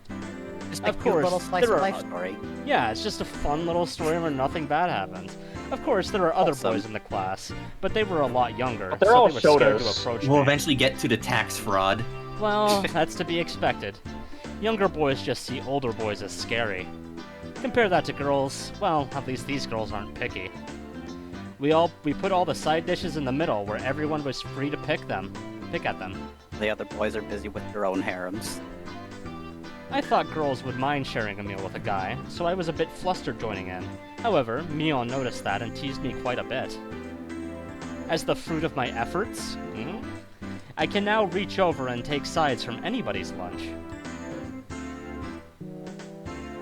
Just a Of cute course, little slice there of are- life story. Yeah, it's just a fun little story where nothing bad happens. Of course, there are other Awesome. boys in the class, but they were a lot younger, But they're so all they were scared to shotas. approach We'll me. eventually get to the tax fraud. Well, that's to be expected. Younger boys just see older boys as scary. Compare that to girls, well, at least these girls aren't picky. We put all the side dishes in the middle where everyone was free to pick at them. The other boys are busy with their own harems. I thought girls would mind sharing a meal with a guy, so I was a bit flustered joining in. However, Mion noticed that and teased me quite a bit. As the fruit of my efforts, I can now reach over and take sides from anybody's lunch.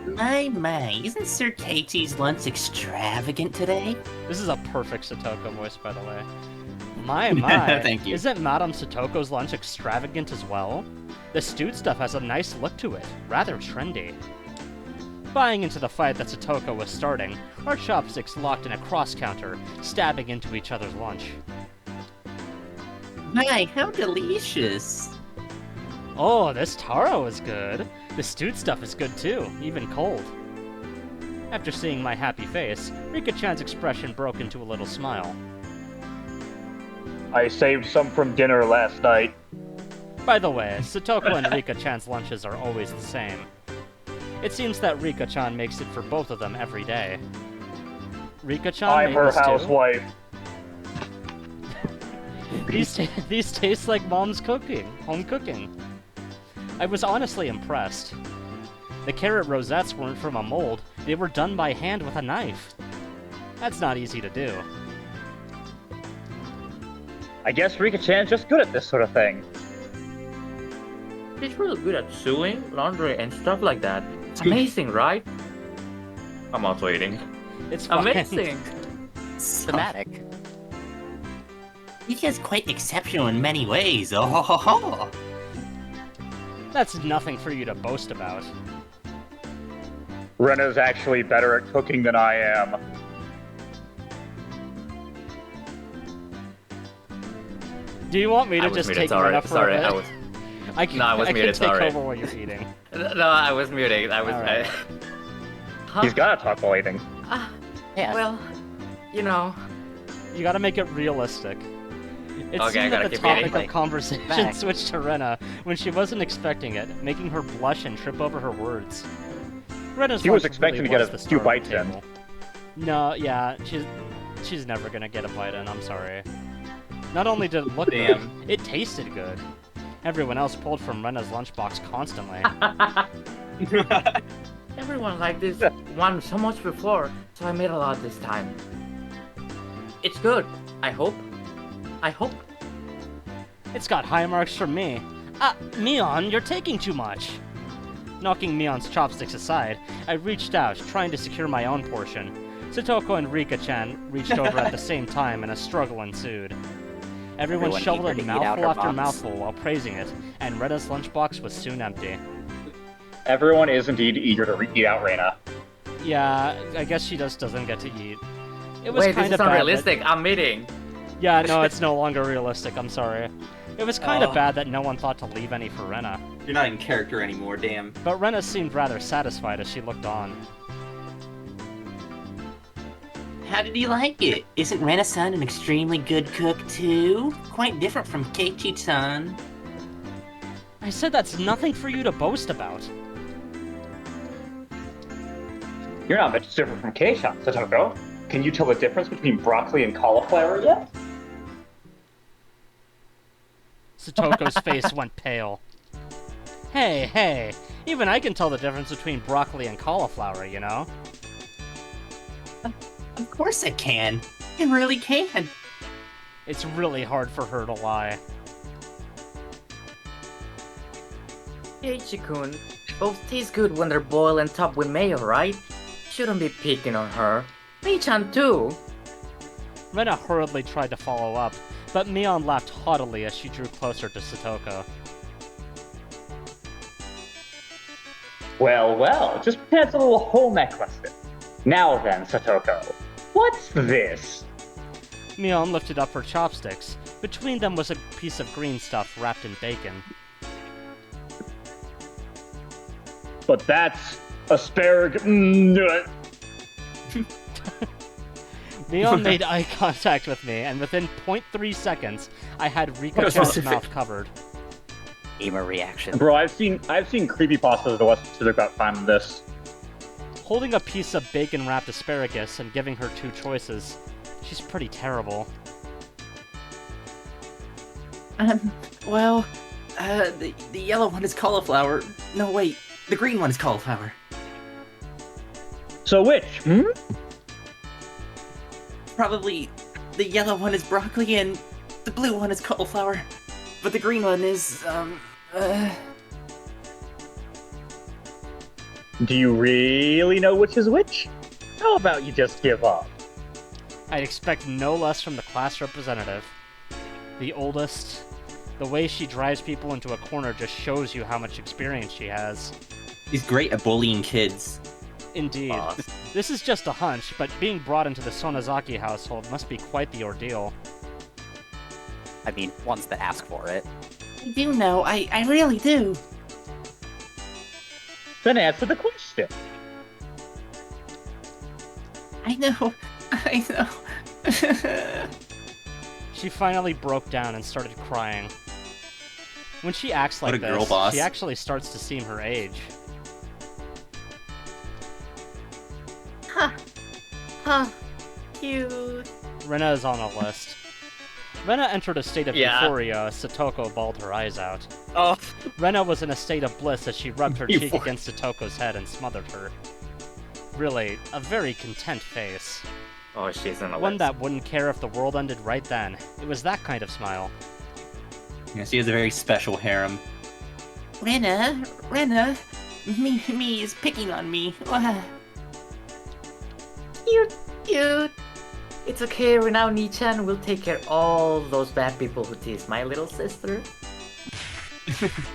My, isn't Sir Keiichi's lunch extravagant today? This is a perfect Satoko voice, by the way. My. Thank you. Isn't Madame Satoko's lunch extravagant as well? The stewed stuff has a nice look to it, rather trendy. Buying into the fight that Satoko was starting, our chopsticks locked in a cross-counter, stabbing into each other's lunch. My, how delicious! Oh, this taro is good. The stewed stuff is good too, even cold. After seeing my happy face, Rika-chan's expression broke into a little smile. I saved some from dinner last night. By the way, Satoko and Rika-chan's lunches are always the same. It seems that Rika-chan makes it for both of them every day. Rika-chan I'm made her this too? housewife. These taste like mom's cooking, home cooking. I was honestly impressed. The carrot rosettes weren't from a mold, they were done by hand with a knife. That's not easy to do. I guess Rika-chan's just good at this sort of thing. She's really good at sewing, laundry, and stuff like that. Amazing, right? I'm also eating. It's fine. Amazing! Thematic. Rika's quite exceptional in many ways. Oh ho ho ho! That's nothing for you to boast about. Rena's actually better at cooking than I am. Do you want me to just take Rena for a bit? I can, No, I was I muted, can take sorry. over while you're eating. No, I was muting. I was. Alright. He's gotta talk while eating. Yeah. Well, you know. You gotta make it realistic. It Okay, I seemed that gotta the keep topic eating. of conversation Back. switched to Rena when she wasn't expecting it, making her blush and trip over her words. Rena's She was lunch expecting really to get was a the few star of bites the in. table. No, yeah, she's never gonna get a bite in, I'm sorry. Not only did it look good, Damn. it tasted good. Everyone else pulled from Rena's lunchbox constantly. Everyone liked this one so much before, so I made a lot this time. It's good. I hope. I hope. It's got high marks from me. Mion, you're taking too much. Knocking Mion's chopsticks aside, I reached out, trying to secure my own portion. Satoko and Rika-chan reached over at the same time, and a struggle ensued. Everyone Everyone shoveled eager in to eat out mouthful her after box. mouthful while praising it, and Rena's lunchbox was soon empty. Everyone is indeed eager to eat out Reina. Yeah, I guess she just doesn't get to eat. It was Wait, kind this of is bad. unrealistic. I'm eating. Yeah, no, it's no longer realistic. I'm sorry. It was kind of Oh. bad that no one thought to leave any for Rena. You're not in character anymore, damn. But Rena seemed rather satisfied as she looked on. How did you like it? Isn't Rena-san an extremely good cook too? Quite different from Keiichi-san. I said that's nothing for you to boast about. You're not much different from Keisha, Satoko. Can you tell the difference between broccoli and cauliflower yet? Satoko's face went pale. Hey, even I can tell the difference between broccoli and cauliflower, you know? Of course I can. I really can. It's really hard for her to lie. Keiichi-kun, both taste good when they're boiled and topped with mayo, right? Shouldn't be picking on her. Mei-chan too. Rena hurriedly tried to follow up, but Mion laughed haughtily as she drew closer to Satoko. Well, just pretend it's a little home ec lesson. Now then, Satoko, what's this? Mion lifted up her chopsticks. Between them was a piece of green stuff wrapped in bacon. But that's asparagus. Mion made eye contact with me, and within 0.3 seconds, I had Rika-chan's mouth covered. Gamer reaction. Bro, I've seen creepypastas the West Pacific about finding this. Holding a piece of bacon-wrapped asparagus and giving her two choices, she's pretty terrible. Well, the yellow one is cauliflower. No, wait, the green one is cauliflower. So which? Probably the yellow one is broccoli and the blue one is cauliflower. But the green one is, Do you really know which is which? How about you just give up? I'd expect no less from the class representative. The oldest. The way she drives people into a corner just shows you how much experience she has. He's great at bullying kids. Indeed. This is just a hunch, but being brought into the Sonozaki household must be quite the ordeal. I mean, ones that ask for it. I do know, I really do. Then answer the question. I know. She finally broke down and started crying. When she acts like What a this, girl boss. she actually starts to seem her age. Cute. Rena is on a list. Rena entered a state of Yeah. euphoria as Satoko bawled her eyes out. Oh, Rena was in a state of bliss as she rubbed her cheek Euphoria. against Satoko's head and smothered her. Really, a very content face. oh, she's in a One list. that wouldn't care if the world ended right then. It was that kind of smile. Yeah, she has a very special harem. Rena, me is picking on me. Cute. It's okay, Renao Ni-chan will take care of all those bad people who tease my little sister.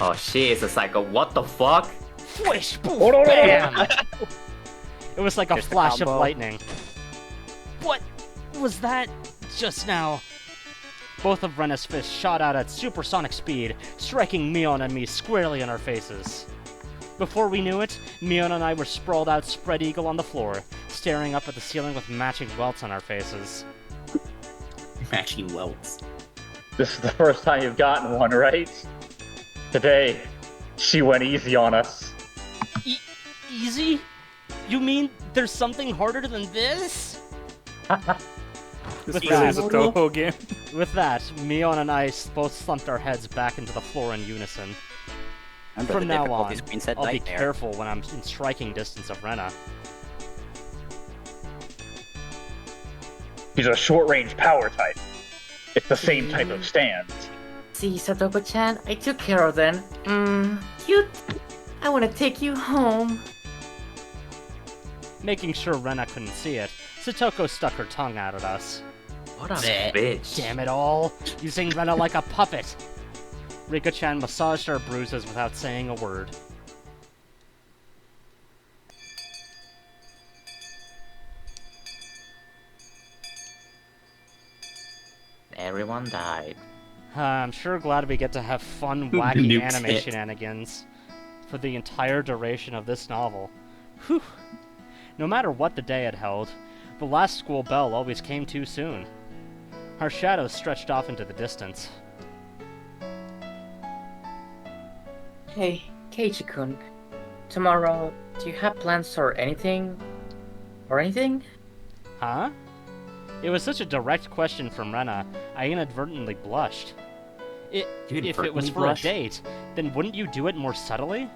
Oh, she is a psycho. What the fuck? Swish! Boof! Oh, no, no, no. Bam! It was like a Here's the flash of combo. lightning. What was that just now? Both of Rena's fists shot out at supersonic speed, striking Mion and me squarely in our faces. Before we knew it, Mion and I were sprawled out spread eagle on the floor, staring up at the ceiling with matching welts on our faces. Matching welts. This is the first time you've gotten one, right? Today, she went easy on us. Easy? You mean there's something harder than this? This With really is a that- Toho game. With that, Mion and I both slumped our heads back into the floor in unison. Remember From the now difficulty on, screen said I'll be nightmare. careful when I'm in striking distance of Rena. He's a short-range power type. It's the same type of stance. See, Satoko-chan, I took care of them. Cute. I want to take you home. Making sure Rena couldn't see it, Satoko stuck her tongue out at us. What a Bleh. bitch. Damn it all! Using Rena like a puppet! Rika-chan massaged our bruises without saying a word. Everyone died. I'm sure glad we get to have fun, The wacky new anime kit. shenanigans for the entire duration of this novel. Whew! No matter what the day had held, the last school bell always came too soon. Our shadows stretched off into the distance. Hey, Keiichi-kun. Tomorrow, do you have plans or anything? Or anything? Huh? It was such a direct question from Rena, I inadvertently blushed. If it was inadvertently for blush? a date, then wouldn't you do it more subtly?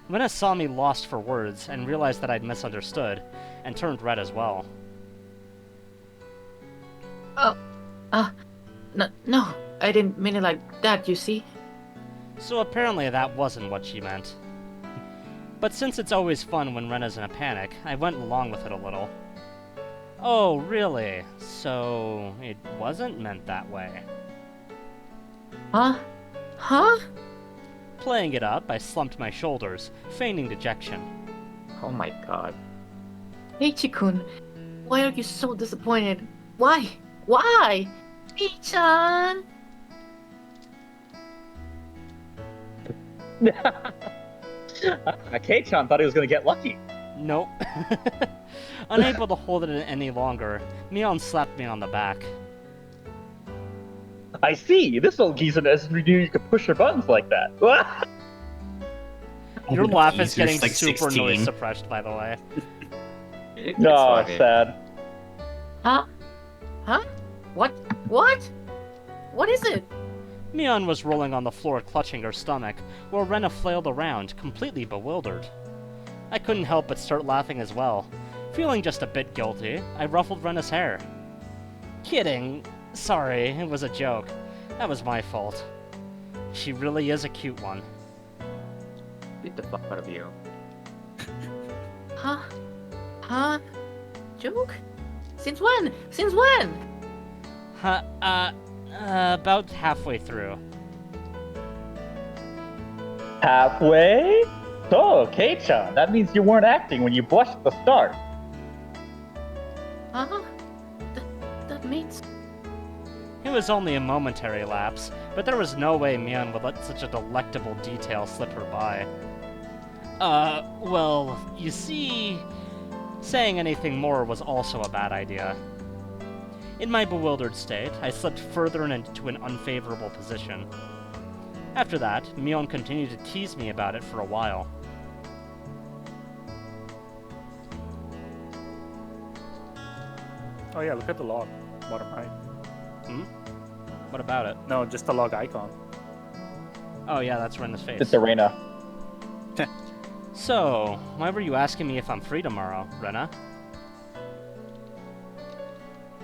Rena saw me lost for words and realized that I'd misunderstood, and turned red as well. No, I didn't mean it like that, you see? So apparently that wasn't what she meant. But since it's always fun when Rena's in a panic, I went along with it a little. Oh, really? So it wasn't meant that way. Huh? Huh? Playing it up, I slumped my shoulders, feigning dejection. Oh my god. Eiichi-kun, why are you so disappointed? Why? Why? Ii-chan! Kei-chan thought he was gonna get lucky. Nope. Unable to hold it any longer, Mion slapped me on the back. I see. This old geezer never knew you could push your buttons like that. Your laugh is Jeez, getting you're like super noise 16. suppressed, by the way. No, it's sad. Huh? Huh? What? What? What is it? Mion was rolling on the floor clutching her stomach, while Rena flailed around, completely bewildered. I couldn't help but start laughing as well. Feeling just a bit guilty, I ruffled Rena's hair. Kidding. Sorry, it was a joke. That was my fault. She really is a cute one. Beat the fuck out of you. Huh? Huh? Joke? Since when? Since when? About halfway through. Halfway? So, Kei-chan, that means you weren't acting when you blushed at the start. Huh? That means... It was only a momentary lapse, but there was no way Mion would let such a delectable detail slip her by. Well, you see... Saying anything more was also a bad idea. In my bewildered state, I slipped further into an unfavorable position. After that, Mion continued to tease me about it for a while. Oh yeah, look at the log. Bottom right. What about it? No, just the log icon. Oh yeah, that's Rena's face. It's Arena. So, why were you asking me if I'm free tomorrow, Rena?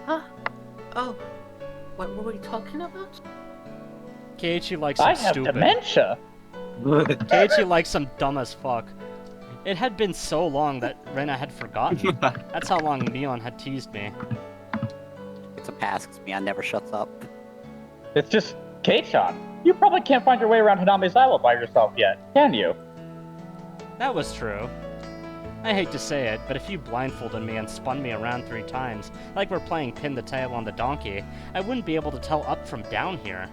Huh? Oh. What were we talking about? Keiichi likes I some have stupid. dementia. Keiichi likes some dumb as fuck. It had been so long that Rena had forgotten. That's how long Mion had teased me. It's a pass because Mion never shuts up. It's just Kei-chan. You probably can't find your way around Hinamizawa by yourself yet, can you? That was true. I hate to say it, but if you blindfolded me and spun me around 3 times, like we're playing pin the tail on the donkey, I wouldn't be able to tell up from down here.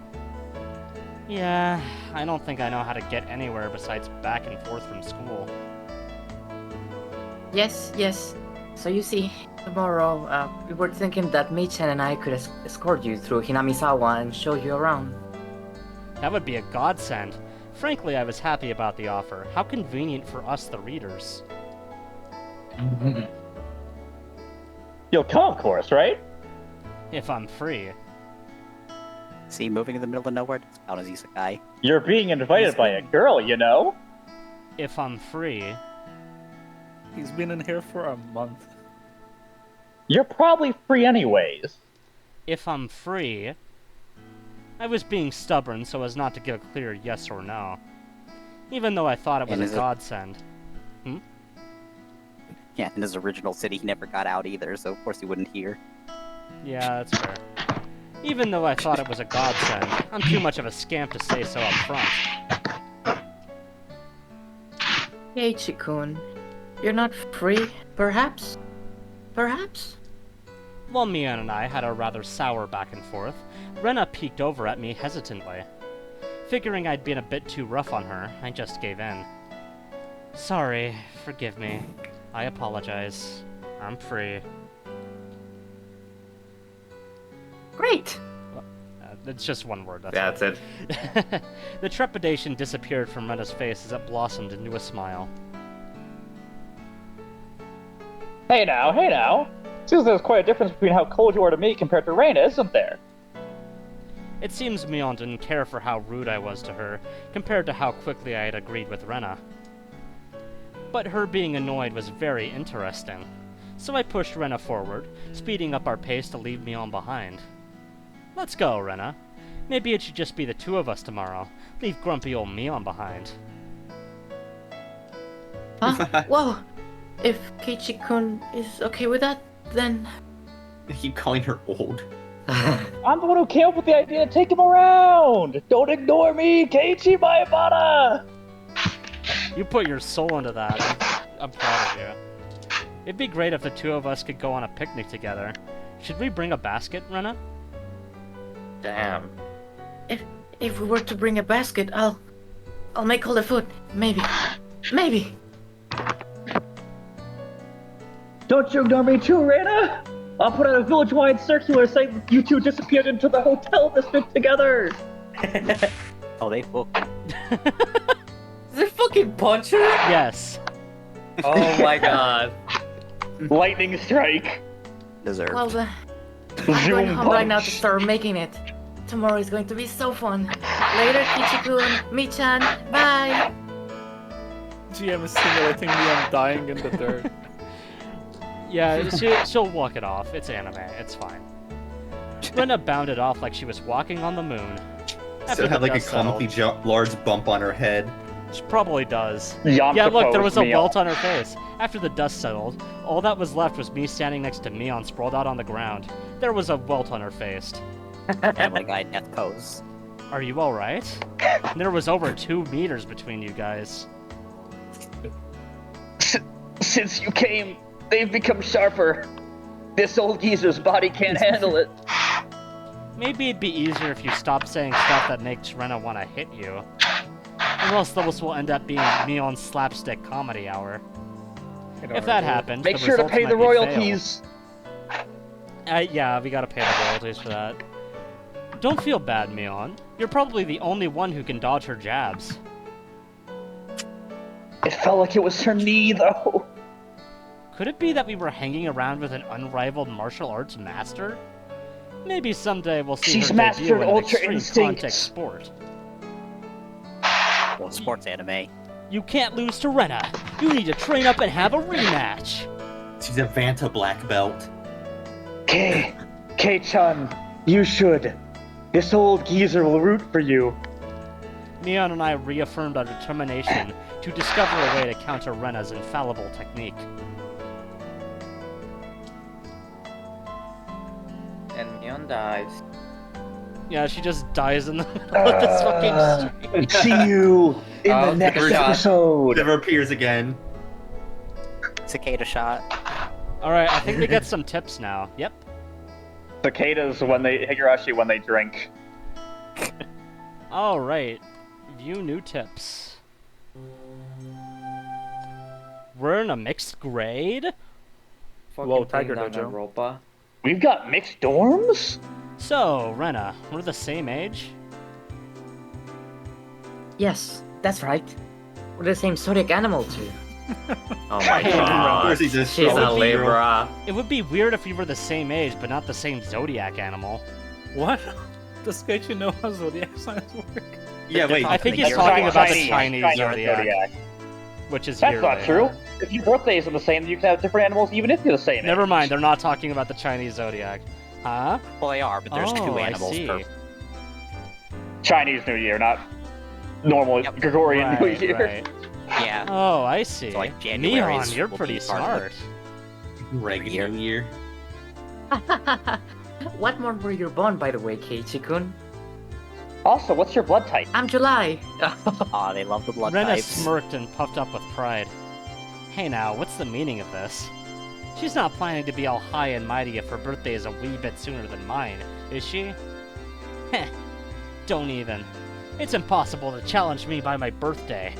Yeah, I don't think I know how to get anywhere besides back and forth from school. Yes, yes. So you see, tomorrow, we were thinking that Mei-chan and I could escort you through Hinamizawa and show you around. That would be a godsend. Frankly, I was happy about the offer. How convenient for us, the readers. You'll come, of course, right? If I'm free. See, moving in the middle of nowhere doesn't count as isekai. You're being invited by a girl, you know? If I'm free. He's been in here for a month. You're probably free anyways. If I'm free. I was being stubborn so as not to give a clear yes or no. Even though I thought it was a godsend. Yeah, in his original city, he never got out either, so of course he wouldn't hear. Yeah, that's fair. Even though I thought it was a godsend, I'm too much of a scamp to say so up front. Eiichi-kun, you're not free, perhaps? Perhaps? While Mion and I had a rather sour back and forth, Rena peeked over at me hesitantly. Figuring I'd been a bit too rough on her, I just gave in. Sorry, forgive me. I apologize. I'm free. Great! It's just one word, That's all. it. The trepidation disappeared from Rena's face as it blossomed into a smile. Hey now. Seems there's quite a difference between how cold you are to me compared to Reina, isn't there? It seems Mion didn't care for how rude I was to her, compared to how quickly I had agreed with Rena. But her being annoyed was very interesting, so I pushed Rena forward, speeding up our pace to leave Mion behind. Let's go, Rena. Maybe it should just be the two of us tomorrow. Leave grumpy old Mion behind. Huh? Whoa! If Keiichi-kun is okay with that, then... I keep calling her old. I'm the one who came up with the idea to take him around! Don't ignore me, Keiichi Maebara! You put your soul into that. I'm proud of you. It'd be great if the two of us could go on a picnic together. Should we bring a basket, Rena? Damn. If we were to bring a basket, I'll make all the food. Maybe. Don't you ignore me too, Rena! I'll put out a village-wide circular saying you two disappeared into the hotel district together! Oh, they booked. Is it fucking punch her? Yes. Oh my god. Lightning strike! Deserved. Well, I'm going Zoom home right now to punch. start making it. Tomorrow is going to be so fun. Later, Keiichi-kun, Mi-chan, bye! GM is simulating me on dying in the dirt. Yeah, she'll walk it off. It's anime. It's fine. Rena bounded off like she was walking on the moon. Still have like a dust settled- comically large bump on her head. She probably does. Yom Yeah, look, there was a proposed welt meal. on her face. After the dust settled, all that was left was me standing next to Mion sprawled out on the ground. There was a welt on her face. Family Guy death pose. Are you alright? There was over 2 meters between you guys. Since you came, they've become sharper. This old geezer's body can't handle it. Maybe it'd be easier if you stopped saying stuff that makes Rena want to hit you. Or else this will end up being Mion's slapstick comedy hour. If that happens, Make the sure to results pay might the be fail. royalties. Yeah, we gotta pay the royalties for that. Don't feel bad, Mion. You're probably the only one who can dodge her jabs. It felt like it was her knee, though. Could it be that we were hanging around with an unrivaled martial arts master? Maybe someday we'll see She's her mastered debut in an Ultra extreme Instinct. contact sport. Well, sports anime. You can't lose to Rena. You need to train up and have a rematch. She's a Vanta black belt. Kei-chan, you should. This old geezer will root for you. Mion and I reaffirmed our determination to discover a way to counter Rena's infallible technique. And Mion dies. Yeah, she just dies in the middle of this fucking street. See you in Oh, the next never shot. episode. Never appears again. Cicada shot. Alright, I think we get some tips now. Yep. Cicadas Higurashi when they drink. Alright. View new tips. We're in a mixed grade? Fucking Whoa, Tiger bring down Dojo. Europa. We've got mixed dorms? So, Rena, we're the same age? Yes, that's right. We're the same zodiac animal too. Oh my Of god. course he's a She's a astrology girl. Libra. It would be weird if we were the same age, but not the same zodiac animal. What? Does Keiichi know how zodiac signs work? Yeah, wait. I think he's They're talking about the Chinese Chinese zodiac, which is That's yearly. not true. If your birthday isn't the same, you can have different animals even if you're the same Never age. mind, they're not talking about the Chinese zodiac. Huh? Well, they are, but there's oh, two I animals see. per. Chinese New Year, not normal Yep. Gregorian New Right, Year. right. Yeah. Oh, I see. So, like, January's Neon, you're will pretty be part of smart. Regular year. What month were you born, by the way, Keiichi-kun? Also, what's your blood type? I'm July. Aw, they love the blood Rena types. smirked and puffed up with pride. Hey now, what's the meaning of this? She's not planning to be all high and mighty if her birthday is a wee bit sooner than mine, is she? Heh, don't even. It's impossible to challenge me by my birthday.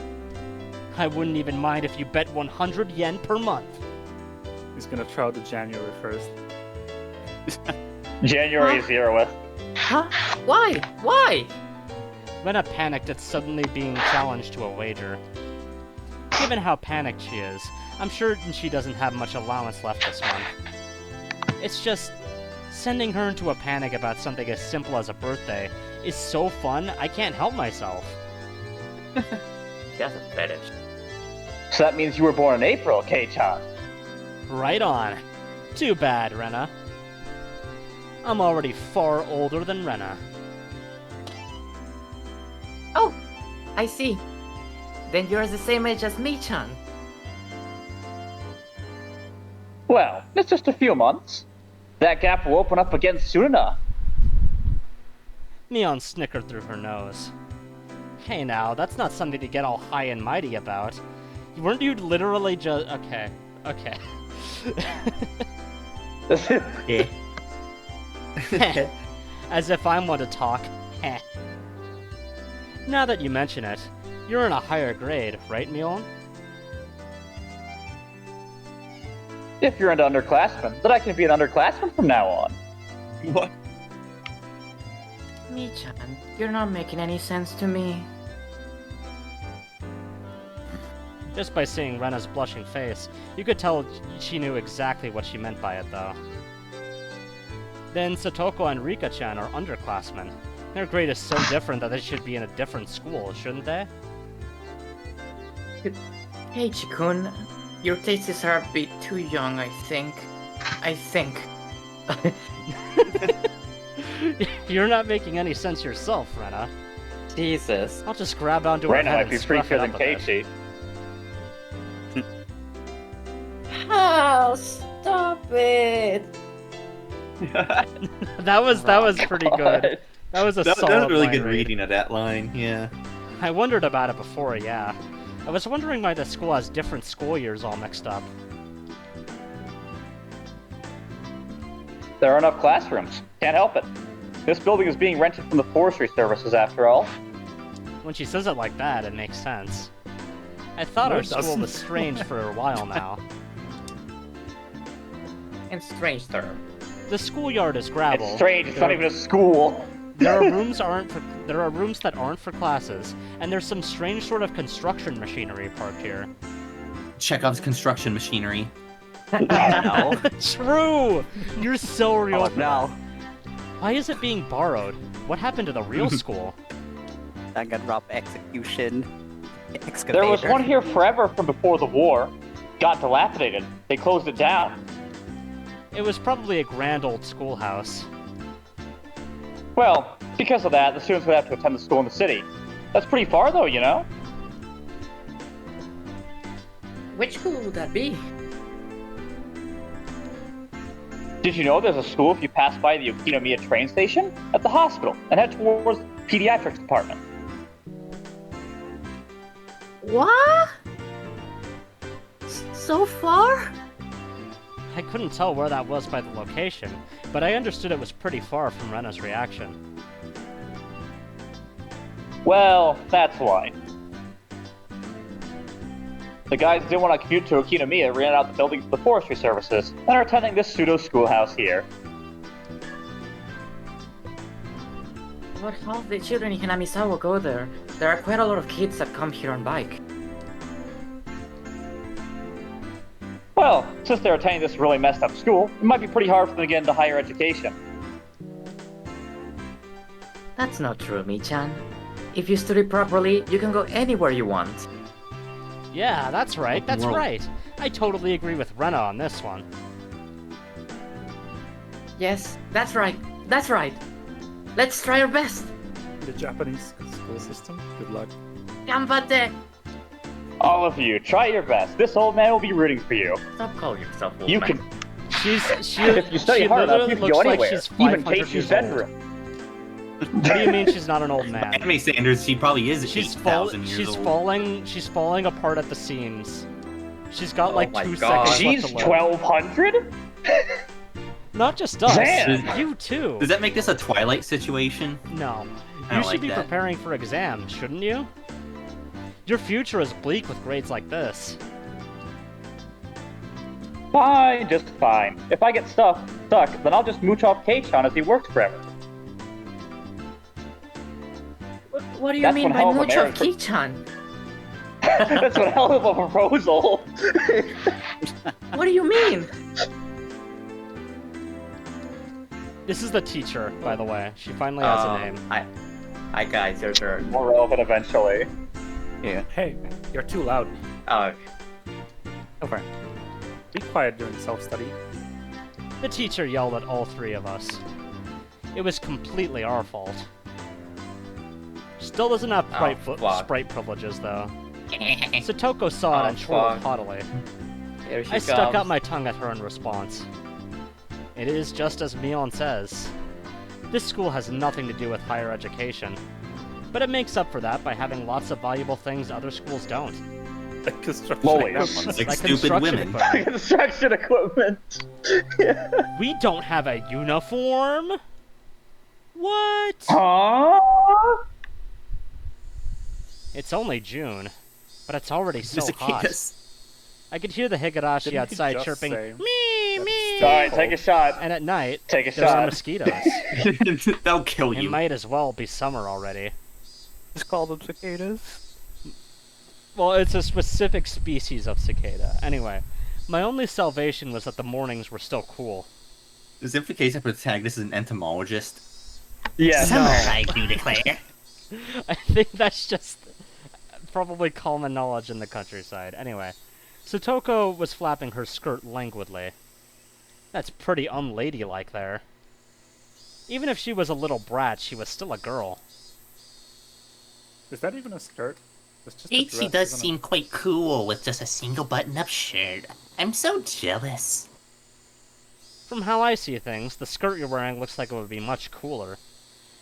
I wouldn't even mind if you bet 100 yen per month. He's gonna try the January 1st. January Huh? 0th. Huh? Why? Why? Rena panicked at suddenly being challenged to a wager. Given how panicked she is, I'm sure she doesn't have much allowance left this month. It's just, sending her into a panic about something as simple as a birthday is so fun, I can't help myself. She has a fetish. So that means you were born in April, Kei-chan. Right on. Too bad, Rena. I'm already far older than Rena. Oh, I see. Then you're the same age as me-chan. Well, it's just a few months. That gap will open up again soon enough. Neon snickered through her nose. Hey now, that's not something to get all high and mighty about. Weren't you literally just... Okay. Yeah. As if I'm one to talk. Heh. Now that you mention it, you're in a higher grade, right, Mion? If you're into underclassmen, then I can be an underclassman from now on. What? Me-chan, you're not making any sense to me. Just by seeing Rena's blushing face, you could tell she knew exactly what she meant by it, though. Then Satoko and Rika-chan are underclassmen. Their grade is so different that they should be in a different school, shouldn't they? Hey, Chikun, your tastes are a bit too young, I think. You're not making any sense yourself, Rena. Jesus. I'll just grab onto her Rena head might and be scruff prettier it than up a bit. Keiichi. Oh, stop it! that was pretty good. That was a That solid was really line good read. reading of that line, yeah. I wondered about it before, yeah. I was wondering why the school has different school years all mixed up. There are enough classrooms. Can't help it. This building is being rented from the forestry services, after all. When she says it like that, it makes sense. I thought No, our it school doesn't. was strange for a while now. In strange term. The schoolyard is gravel. It's strange, it's There not are- even a school. There are rooms that aren't for classes, and there's some strange sort of construction machinery parked here. Chekhov's construction machinery. No. True! You're so real. Oh for no. that. Why is it being borrowed? What happened to the real school? Danganronpa execution. Excavator. There was one here forever from before the war. Got dilapidated. They closed it down. It was probably a grand old schoolhouse. Well, because of that, the students would have to attend the school in the city. That's pretty far, though, you know? Which school would that be? Did you know there's a school if you pass by the Okinomiya train station? At the hospital, and head towards the pediatrics department. What? So far? I couldn't tell where that was by the location, but I understood it was pretty far from Rena's reaction. Well, that's why. The guys didn't want to commute to Okinomiya, ran out the building to the forestry services, and are attending this pseudo-schoolhouse here. But how the children in Hinamizawa go there? There are quite a lot of kids that come here on bike. Well, since they're attending this really messed up school, it might be pretty hard for them to get into higher education. That's not true, Mi-chan. If you study properly, you can go anywhere you want. Yeah, that's right, that's World. right. I totally agree with Rena on this one. Yes, that's right. That's right. Let's try our best. The Japanese school system. Good luck. Ganbatte! All of you, try your best. This old man will be rooting for you. Stop calling yourself old You man. can, She if you study she hard enough, literally you can looks go like anywhere, she's even 500 Keiichi's years old. bedroom. What do you mean she's not an old man? Anime standards, she probably is She's 8,000 years she's old. she's falling apart at the seams. She's got Oh like my 2 God. seconds She's left to live. 1200? Not just us. Damn. You too. Does that make this a Twilight situation? No. I You don't should like be that. preparing for exams, shouldn't you? Your future is bleak with grades like this. Fine, just fine. If I get stuck, then I'll just mooch off Kei-chan as he works forever. What do you That's mean one by hell of a much of marriage. Ki-chan? That's one hell of a proposal. What do you mean? This is the teacher, by the way. She finally has a name. Hi guys, your turn. More relevant eventually. Yeah. Hey, you're too loud. Oh, Over. Be quiet during self-study. The teacher yelled at all three of us. It was completely our fault. Still doesn't have fuck. sprite privileges, though. Satoko saw it and chortled fuck. haughtily. here she I comes. stuck out my tongue at her in response. It is just as Mion says. This school has nothing to do with higher education. But it makes up for that by having lots of valuable things other schools don't. Like construction Lollies. equipment. Like Like stupid construction women. equipment. Construction equipment. We don't have a uniform? What? Huh? It's only June, but it's already so Mr. hot. Cicadas. I could hear the Higurashi Didn't he outside just chirping, say me, me! Alright, take a shot. And at night, Take a there are shot. mosquitoes. They'll kill It you. might as well be summer already. Just call them cicadas. Well, it's a specific species of cicada. Anyway, my only salvation was that the mornings were still cool. Is it the case that protagonist is an entomologist? Yes. Summer, I do declare. I think that's just probably common knowledge in the countryside. Anyway, Satoko was flapping her skirt languidly. That's pretty unladylike there. Even if she was a little brat, she was still a girl. Is that even a skirt? It's just a Ichi dress, does isn't it? seem quite cool with just a single button-up shirt. I'm so jealous. From how I see things, the skirt you're wearing looks like it would be much cooler.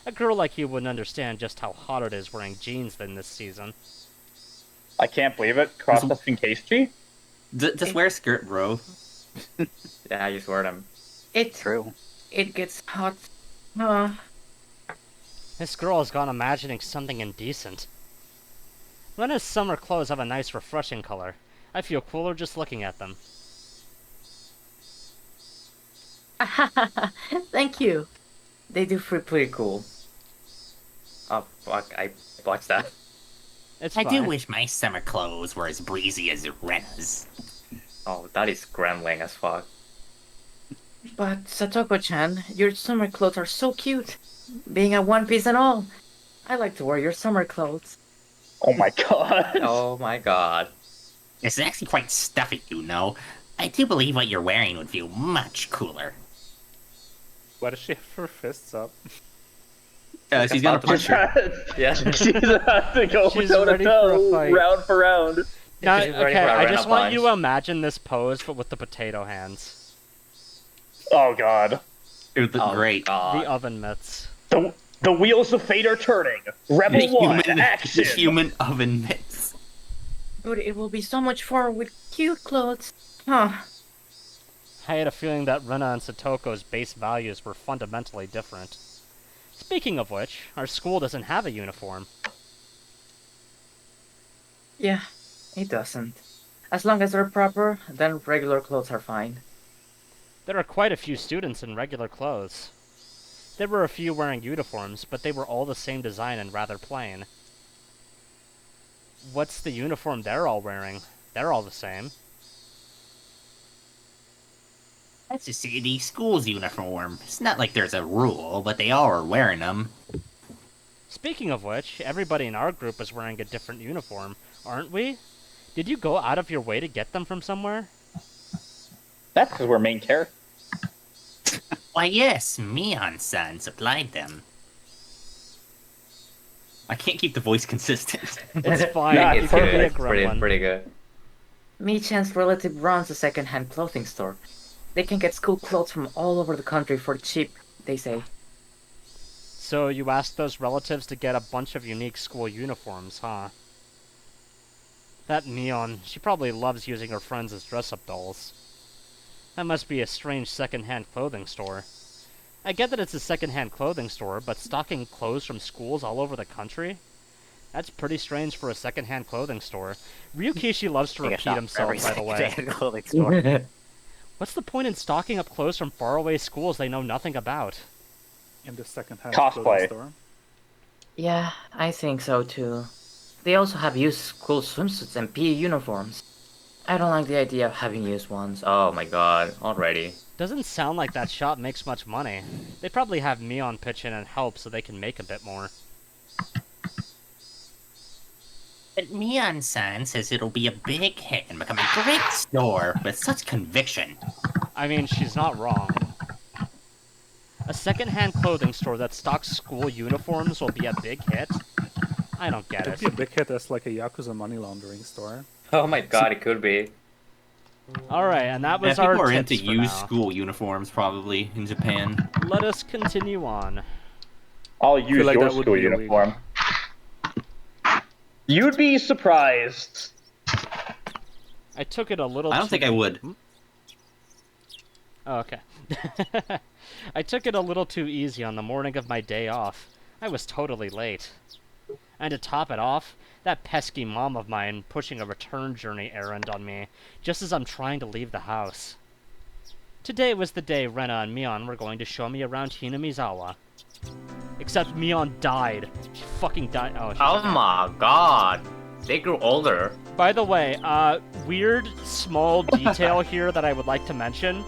A girl like you wouldn't understand just how hot it is wearing jeans in this season. I can't believe it. Cross-testing Case Just wear a skirt, bro. Yeah, I just wear them. True. It gets hot. This girl has gone imagining something indecent. Rena's summer clothes have a nice refreshing color. I feel cooler just looking at them. Thank you. They do feel pretty cool. Oh fuck, I watched that. It's I fine. do wish my summer clothes were as breezy as Rena's. Oh, that is scrambling as fuck. But Satoko-chan, your summer clothes are so cute. Being a one piece and all. I like to wear your summer clothes. Oh my god. Oh my god. It's actually quite stuffy, you know. I do believe what you're wearing would feel much cooler. Why does she have her fists up? She's gonna punch her. Yeah. She's about to go She's toe to ready for a toe, fight. round for round. Now, She's ready okay, for a I Rena just want you to punch. imagine this pose, but with the potato hands. Oh god. It would look Oh, great. The oven mitts. The wheels of fate are turning. Rebel The 1, human, action! the human oven mitts. But it will be so much fun with cute clothes. Huh. I had a feeling that Rena and Satoko's base values were fundamentally different. Speaking of which, our school doesn't have a uniform. Yeah, it doesn't. As long as they're proper, then regular clothes are fine. There are quite a few students in regular clothes. There were a few wearing uniforms, but they were all the same design and rather plain. What's the uniform they're all wearing? They're all the same. That's just the school's uniform. It's not like there's a rule, but they all are wearing them. Speaking of which, everybody in our group is wearing a different uniform, aren't we? Did you go out of your way to get them from somewhere? That's because we're main characters. Why yes, Mion-san supplied them. I can't keep the voice consistent. It's fine. Nah, you it's can good. be a It's pretty, gremlin. pretty good. Mi-chan's relative runs a second-hand clothing store. They can get school clothes from all over the country for cheap, they say. So you asked those relatives to get a bunch of unique school uniforms, huh? That Mion, she probably loves using her friends as dress-up dolls. That must be a strange second-hand clothing store. I get that it's a second-hand clothing store, but stocking clothes from schools all over the country? That's pretty strange for a second-hand clothing store. Ryukishi loves to Take a repeat shot himself, for every by the way. second-hand clothing store. What's the point in stocking up clothes from faraway schools they know nothing about? In the second-hand Cosplay. clothing store. Yeah, I think so too. They also have used school swimsuits and PE uniforms. I don't like the idea of having used ones. Oh my god, already. Doesn't sound like that shop makes much money. They probably have Mion pitch in and help so they can make a bit more. But Mion-san says it'll be a big hit and become a great store with such conviction. I mean, she's not wrong. A second-hand clothing store that stocks school uniforms will be a big hit? I don't get It'd it. be a big hit as like a Yakuza money laundering store. Oh my god, it could be. Alright, and that was Yeah, our people are tips into for used now. school uniforms probably in Japan. Let us continue on. I'll use like your that would school be illegal. uniform. You'd be surprised. I took it a little I don't too... think I would. Oh, okay. I took it a little too easy on the morning of my day off. I was totally late. And to top it off, that pesky mom of mine pushing a return journey errand on me, just as I'm trying to leave the house. Today was the day Rena and Mion were going to show me around Hinamizawa. Except Mion died. She fucking died. Oh, she's Oh okay. my god. They grew older. By the way, weird small detail here that I would like to mention.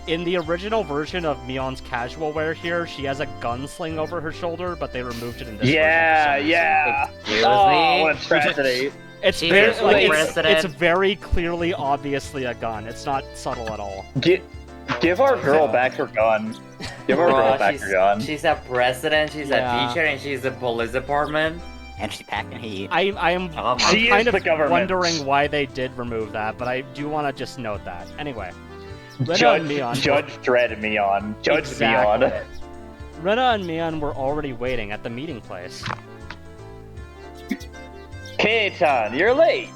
In the original version of Mion's casual wear here, she has a gunsling over her shoulder, but they removed it in this Yeah, version. yeah. Excuse Oh, me? what a tragedy. It's She very, is like, like it's president. very clearly, obviously a gun. It's not subtle at all. Give our girl back her gun. Give our girl back her gun. She's a president, she's Yeah. a teacher, and she's the police department. And she's packing heat. I am Oh my- She kind is of the government. wondering why they did remove that, but I do want to just note that. Anyway, Rena Judge, and Mion. Judge Dredd Mion. Judge Exactly. Mion. Rena and Mion were already waiting at the meeting place. Kei-chan, you're late.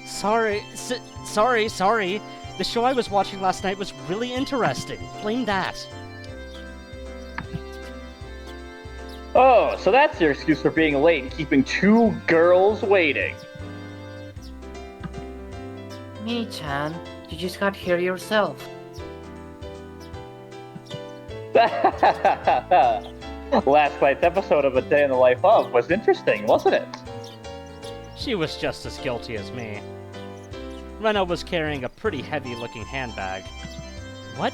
Sorry. The show I was watching last night was really interesting. Blame that. Oh, so that's your excuse for being late and keeping two girls waiting. Me-chan, you just got here yourself. Last night's episode of A Day in the Life of was interesting, wasn't it? She was just as guilty as me. Rena was carrying a pretty heavy-looking handbag. What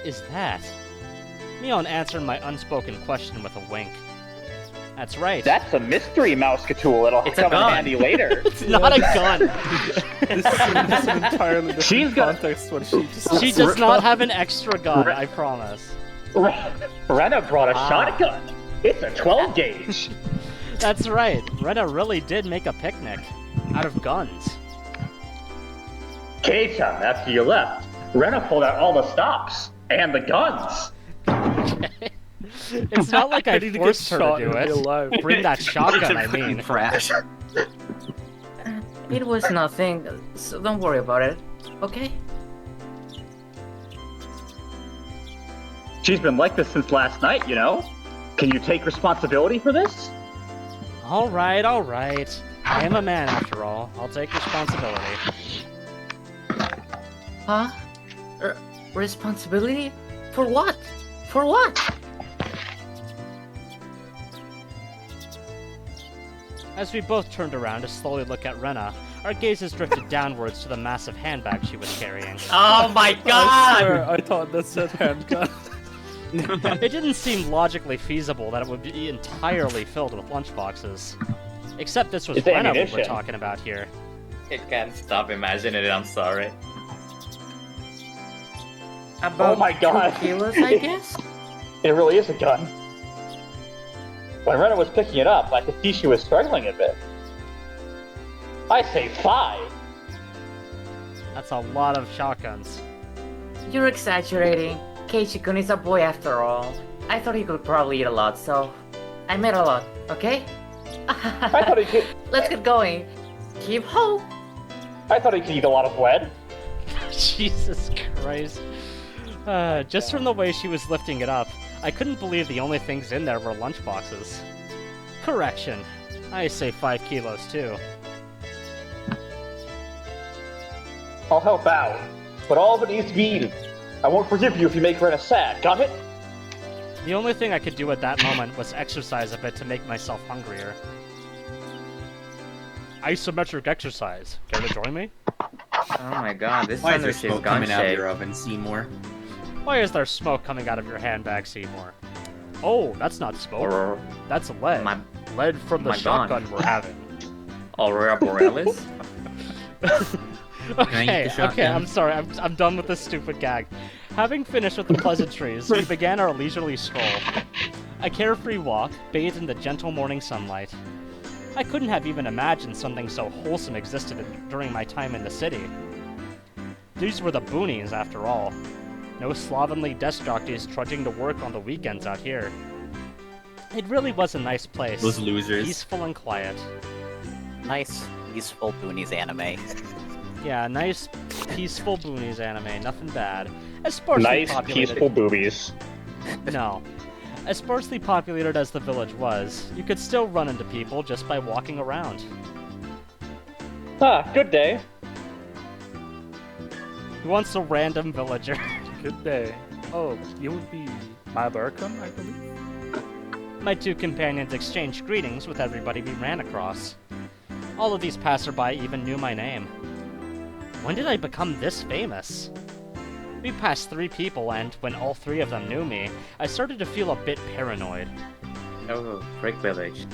is that? Mion answered my unspoken question with a wink. That's right. That's a mystery mouse-catool. It'll It's a come in gun. handy later. It's not a gun. This is an entirely different She's got- context what she just She does not have an extra gun, I promise. Rena brought a shotgun. It's a 12 gauge. That's right. Rena really did make a picnic. Out of guns. Kei-chan, after you left, Rena pulled out all the stops and the guns. It's not like I Ready to get forced her shot to do in real it. life. Bring that shotgun, I mean. Crash. It was nothing, so don't worry about it, okay? She's been like this since last night, you know? Can you take responsibility for this? Alright. I am a man after all. I'll take responsibility. Huh? Responsibility? For what? For what? As we both turned around to slowly look at Rena, our gazes drifted downwards to the massive handbag she was carrying. Oh my I god! swear, I thought that said handgun. It didn't seem logically feasible that it would be entirely filled with lunchboxes. Except this was It's Rena we were ammunition. talking about here. I can't stop imagining it, I'm sorry. About Oh my God. 2 kilos, I guess? It really is a gun. When Rena was picking it up, I could see she was struggling a bit. I say 5. That's a lot of shotguns. You're exaggerating. Keiichi-kun is a boy after all. I thought he could probably eat a lot, so I made a lot, okay? I thought he could. Let's get going. Keep hope. I thought he could eat a lot of lead. Jesus Christ. Just from the way she was lifting it up, I couldn't believe the only things in there were lunchboxes. Correction. I say 5 kilos too. I'll help out, but all of it needs to be eaten. I won't forgive you if you make Rena sad. Got it? The only thing I could do at that moment was exercise a bit to make myself hungrier. Isometric exercise. Care to join me? Oh my god, this Why is there sandwich is smoke gun coming out of shaped. your oven, Seymour? Why is there smoke coming out of your handbag, Seymour? Oh, that's not smoke. That's lead. My- Lead from the my shotgun gun. we're having. Aurora Borealis? Okay, I'm sorry. I'm done with this stupid gag. Having finished with the pleasantries, we began our leisurely stroll. A carefree walk, bathed in the gentle morning sunlight. I couldn't have even imagined something so wholesome existed during my time in the city. These were the boonies, after all. No slovenly desk jockeys trudging to work on the weekends out here. It really was a nice place. Those losers. Peaceful and quiet. Nice, peaceful boonies anime. Yeah, nice, peaceful boonies anime. Nothing bad. As sparsely Nice, populated... peaceful boobies. No. As sparsely populated as the village was, you could still run into people just by walking around. Ah, good day. Who wants a random villager? Good day. Oh, you would be my Burkham, I believe? My two companions exchanged greetings with everybody we ran across. All of these passerby even knew my name. When did I become this famous? We passed 3 people, and when all 3 of them knew me, I started to feel a bit paranoid. Oh, Brick Village.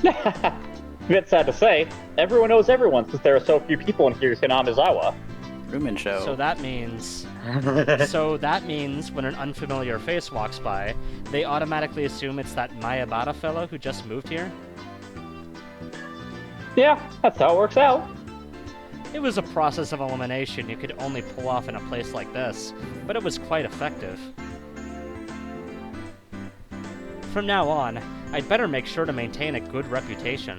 Bit sad to say, everyone knows everyone since there are so few people in here's Hinamizawa. Truman Show. So that means when an unfamiliar face walks by, they automatically assume it's that Mayabata fellow who just moved here? Yeah, that's how it works out. It was a process of elimination you could only pull off in a place like this, but it was quite effective. From now on, I'd better make sure to maintain a good reputation.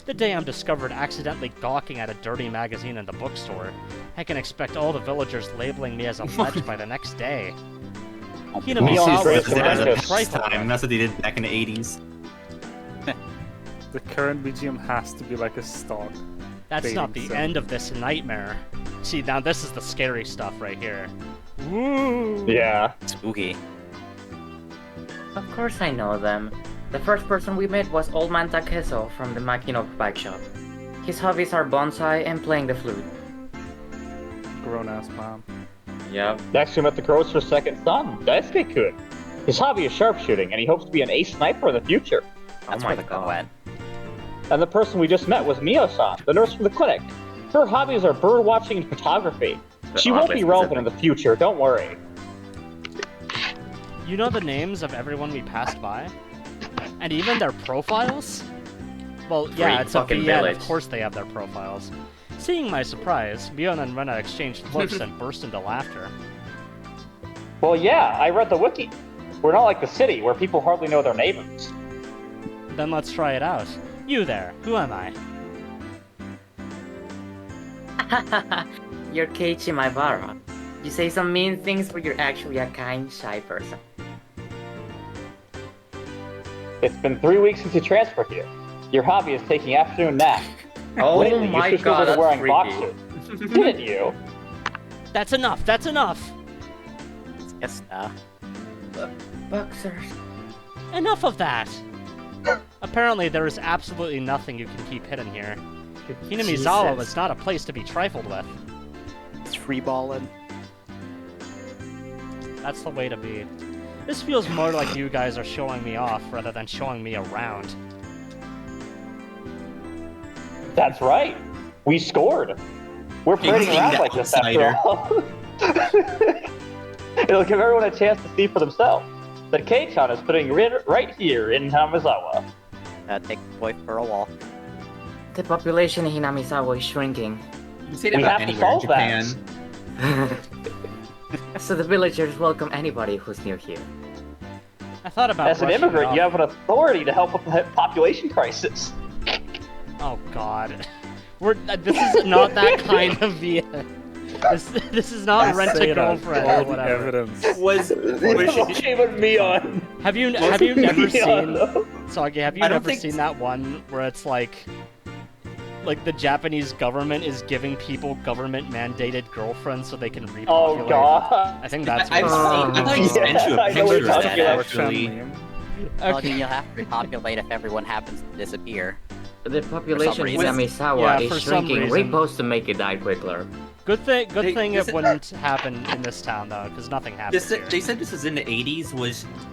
The day I'm discovered accidentally gawking at a dirty magazine in the bookstore, I can expect all the villagers labeling me as a ledge by the next day. Hinamizawa was That's rather a trifling. That's what they did back in the 80s. The current BGM has to be like a stock. That's not the dating sim. end of this nightmare. See, now this is the scary stuff right here. Woo! Yeah. Spooky. Of course I know them. The first person we met was Old Man Takeso from the Makino bike shop. His hobbies are bonsai and playing the flute. Grown-ass mom. Yep. Next we met the grocer's second son, Daisuke-kun. His hobby is sharpshooting, and he hopes to be an ace sniper in the future. That's Oh where my the gun God. went. And the person we just met was Mio-san, the nurse from the clinic. Her hobbies are bird watching and photography. She won't be relevant in the future, don't worry. You know the names of everyone we passed by? And even their profiles? Well, yeah, Great it's a fucking VN, village. of course they have their profiles. Seeing my surprise, Mion and Rena exchanged looks and burst into laughter. Well, yeah, I read the wiki. We're not like the city, where people hardly know their neighbors. Then let's try it out. You there, who am I? You're Keiichi Maibara. You say some mean things, but you're actually a kind, shy person. It's been 3 weeks since you transferred here. Your hobby is taking afternoon naps. Oh Lately, my you switched god, over to that's wearing freaky. boxers. Didn't you? That's enough, that's enough! Yes, Boxers. Enough of that! Apparently there is absolutely nothing you can keep hidden here. Hinamizawa Jesus. was not a place to be trifled with. it's free balling. That's the way to be. This feels more like you guys are showing me off rather than showing me around. That's right. We scored. We're parading being around the like this after outsider. all. It'll give everyone a chance to see for themselves that Kei-chan is putting right here in Hinamizawa. Take the boy for a walk. The population in Hinamizawa is shrinking, You can say that We about have to anywhere in solve that. Japan. so the villagers welcome anybody who's new here. I thought about As an brushing it immigrant, off. you have an authority to help with the population crisis. Oh god. This is not that kind of VA. This is not Just say it on Rent-A-Girlfriend all or the whatever. evidence. Was Shame on me on. Have you never seen though. Soggy, have you I don't never think seen that one where it's like the Japanese government is giving people government mandated girlfriends so they can repopulate? Oh god. I think that's I've what seen. I thought you sent you a I know what picture you're of talking that about. actually. Well, Okay. then you'll have to repopulate if everyone happens to disappear. The population in reason. Hinamizawa Yeah, for is some shrinking. reason. Repost to make it die quicker. Good thing This it wouldn't happen in this town though, because nothing happens here. They said this was in the 80s.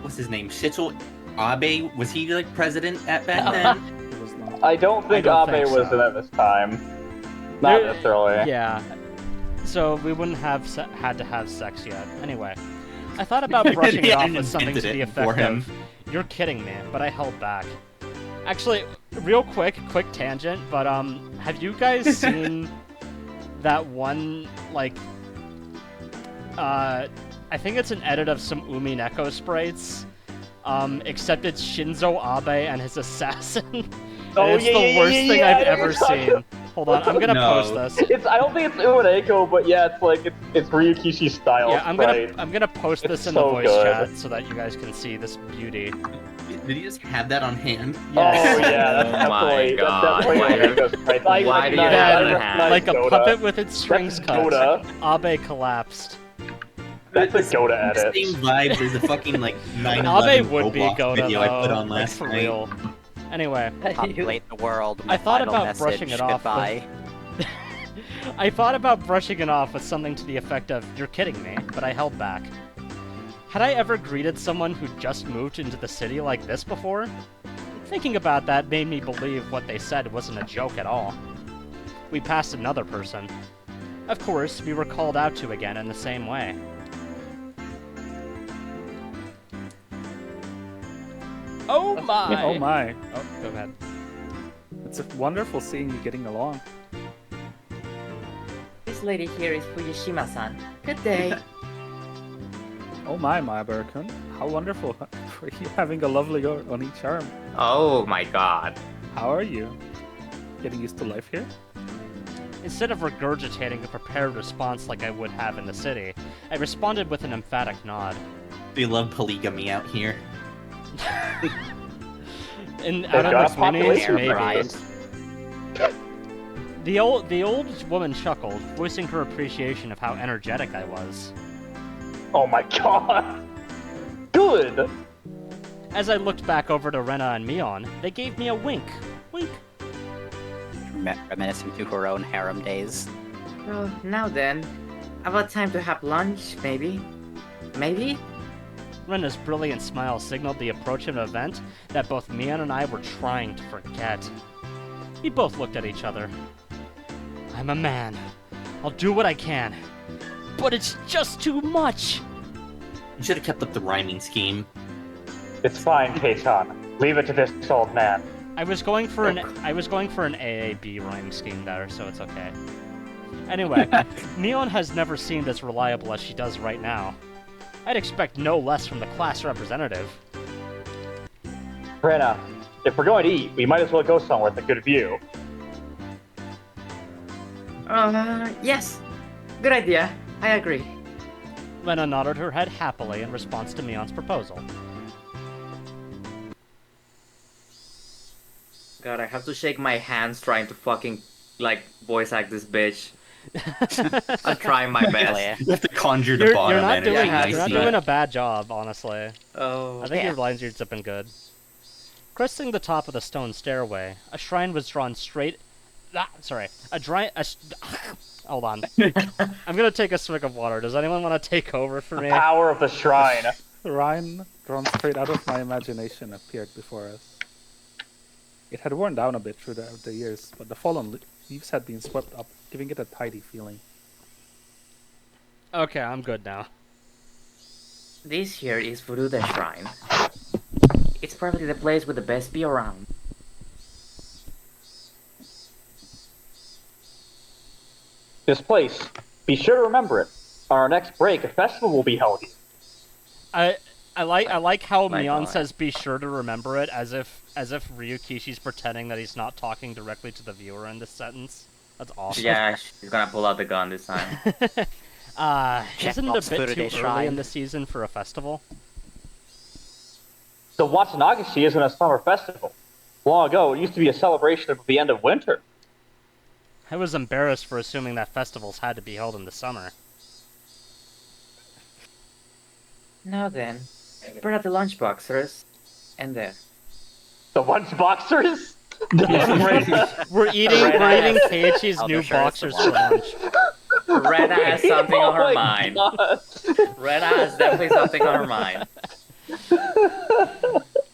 What's his name? Shicho Abe? Was he like president at back then? It was not. I don't think don't Abe think was so. in it this time. Not There- necessarily. Yeah. So we wouldn't have had to have sex yet. Anyway, I thought about brushing it Yeah, off I with something to invented the it for effect him. of, "You're kidding me," but I held back. Actually, real quick tangent, but have you guys seen that one, like, I think it's an edit of some Umineko sprites, except it's Shinzo Abe and his assassin. Oh, And it's yeah, the yeah, worst yeah, thing yeah, I've I know ever you're talking seen. Hold on, I'm gonna No. post this. I don't think it's Umineko, but yeah, it's like it's Ryukishi style. Yeah, I'm gonna post It's this in the so voice good. chat so that you guys can see this beauty. Did he just have that on hand? Oh Yes. yeah, that's Oh my definitely God, that's why- definitely Umineko sprites. I why do you recognize- have I that recognize Like a Goda. puppet with its strings That's cut. Goda. Abe collapsed. That's a It's Goda the edit. Same vibes as the fucking like 9/11 Abe would be Roblox Goda video though, I put on like last for night. real. Anyway, Populate the world. I My thought final about message, brushing it off Goodbye. I thought about brushing it off with something to the effect of, "You're kidding me," but I held back. Had I ever greeted someone who just moved into the city like this before? Thinking about that made me believe what they said wasn't a joke at all. We passed another person. Of course, we were called out to again in the same way. Oh my! Oh my. Oh, go ahead. It's wonderful seeing you getting along. This lady here is Fuyushima-san. Good day. Oh my, Maya-kun. How wonderful for you having a lovely girl on each arm. Oh my god. How are you? Getting used to life here? Instead of regurgitating a prepared response like I would have in the city, I responded with an emphatic nod. They love polygamy out here. In They've out got of a the minis, population, maybe. Brian. The old woman chuckled, voicing her appreciation of how energetic I was. Oh my god. Good. As I looked back over to Rena and Mion, they gave me a wink. Wink. Reminiscing to her own harem days. Oh, now then. About time to have lunch, maybe? Maybe? Rena's brilliant smile signaled the approach of an event that both Mion and I were trying to forget. We both looked at each other. I'm a man. I'll do what I can. But it's just too much! You should have kept up the rhyming scheme. It's fine, Kei-chan. Leave it to this old man. I was going for an AAB rhyme scheme there, so it's okay. Anyway, Mion has never seemed as reliable as she does right now. I'd expect no less from the class representative. Rena, if we're going to eat, we might as well go somewhere with a good view. Yes. Good idea. I agree. Lena nodded her head happily in response to Mion's proposal. God, I have to shake my hands trying to fucking, like, voice act this bitch. I'm trying my best. You have to conjure the You're bottom not energy. doing Yeah, you're not I see doing that. a bad job, honestly. Oh. I think Yeah. your lines are zipping good. Cresting the top of the stone stairway, a shrine was drawn straight. Hold on. I'm gonna take a swig of water. Does anyone want to take over for me? Power of the shrine. The Rhine, drawn straight out of my imagination, appeared before us. It had worn down a bit through the years, but the fallen leaves had been swept up, giving it a tidy feeling. Okay, I'm good now. This here is Furuda Shrine. It's probably the place with the best view around. This place. Be sure to remember it. On our next break, a festival will be held here. I like how My Mion God. says be sure to remember it as if Ryukishi's pretending that he's not talking directly to the viewer in this sentence. That's awesome. Yeah, she's gonna pull out the gun this time. Isn't it a Checkbox bit Furude too early Shrine. in the season for a festival? The Watsunagishi isn't a summer festival. Long ago, it used to be a celebration of the end of winter. I was embarrassed for assuming that festivals had to be held in the summer. Now then, bring out the lunchboxers. And there. The Lunchboxers? We're eating Keiichi's Oh, new there sure is boxers the for one. lunch. Rena has something on her Oh my mind. God. Rena has definitely something on her mind.